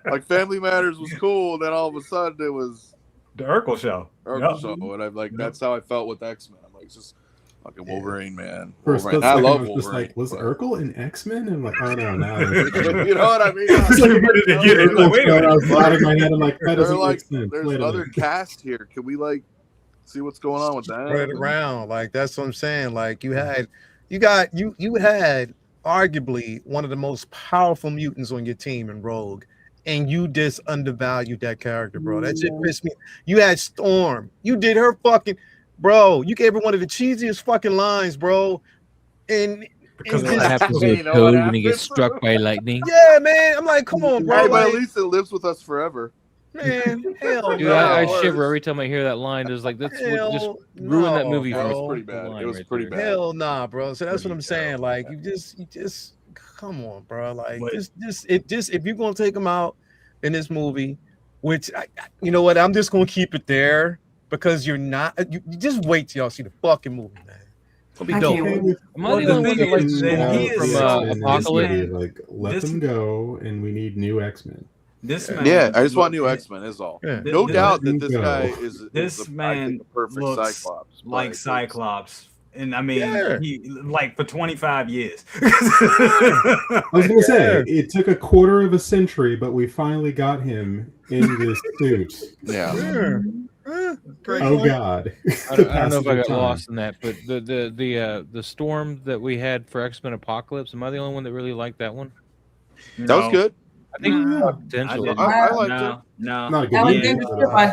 Like Family Matters was cool, and then all of a sudden it was the Urkel show. Show, and I'm like, that's how I felt with X-Men. I'm like, it's just fucking Wolverine, man. For a Wolverine. split I second, love I was just Wolverine. like, was Urkel in X-Men? And I'm like, oh no, no. You know what I mean? It's like, where did they get it? Like, wait a minute. I was nodding my head. I'm like, that doesn't like, make sense. there's Wait a other minute. cast here. Can we like see what's going on with that? Spread around, like that's what I'm saying. Like you had arguably one of the most powerful mutants on your team in Rogue, and you just undervalued that character, bro. That shit pissed me. You had Storm. You did her fucking, bro. You gave her one of the cheesiest fucking lines, bro. And because what happens with Toad when he gets struck by lightning. Yeah, man. I'm like, come on, bro. Hey, but like, at least it lives with us forever. Man, hell Dude, no. I shiver every time I hear that line. It's like that's what just ruined that movie. Bro. For It was pretty bad. It was pretty bad. Hell nah, bro. So that's what I'm saying. Like you just come on, bro. Like if you're gonna take him out in this movie, which you know what, I'm just gonna keep it there because you're not. You just wait till y'all see the fucking movie, man. It'll be dope. Am I the only one that likes from Apocalypse? Like, let them go, and we need new X-Men. This man, I just want new X-Men. Is all. Yeah. No doubt that this guy is man the perfect looks Cyclops. like Cyclops. And I mean, he like for 25 years. I was gonna say it took a quarter of a century, but we finally got him in this suit. Yeah. Oh God. I don't know if I got lost in that, but the Storm that we had for X-Men Apocalypse, am I the only one that really liked that one? That was good. I think potential. I liked it. No, not a good I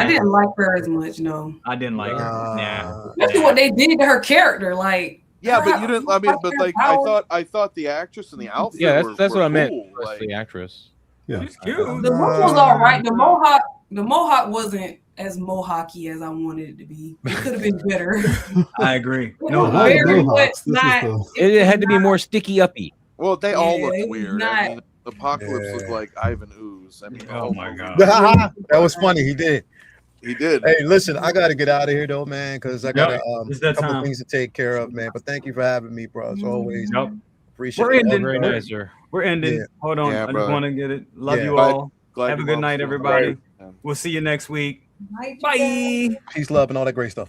didn't like her as much. No, I didn't like her. Nah. That's what they did to her character. Like, yeah, but you didn't. I mean, but like, I thought the actress and the outfit. Yeah, that's were what I meant. cool. Like, The actress. Yeah, she's cute. The look was all right. The mohawk wasn't as mohawky as I wanted it to be. It could have been better. I agree. No, very much not. It had to be more sticky uppy. Well, they all looked it was weird. not- I mean, Apocalypse looked like Ivan Ooze. I mean, Oh my God. that was funny. He did. he did. Hey, listen, I got to get out of here though, man, because I got It's a that couple time. things to take care of, man. But thank you for having me, bro. As always, Yep. appreciate We're it. ending. Very nice, sir. We're ending. Yeah. Hold on. Yeah, I just brother. want to get it. Love Yeah. you all. Have a good night, everybody. We'll see you next week. Bye. Peace, love, and all that great stuff.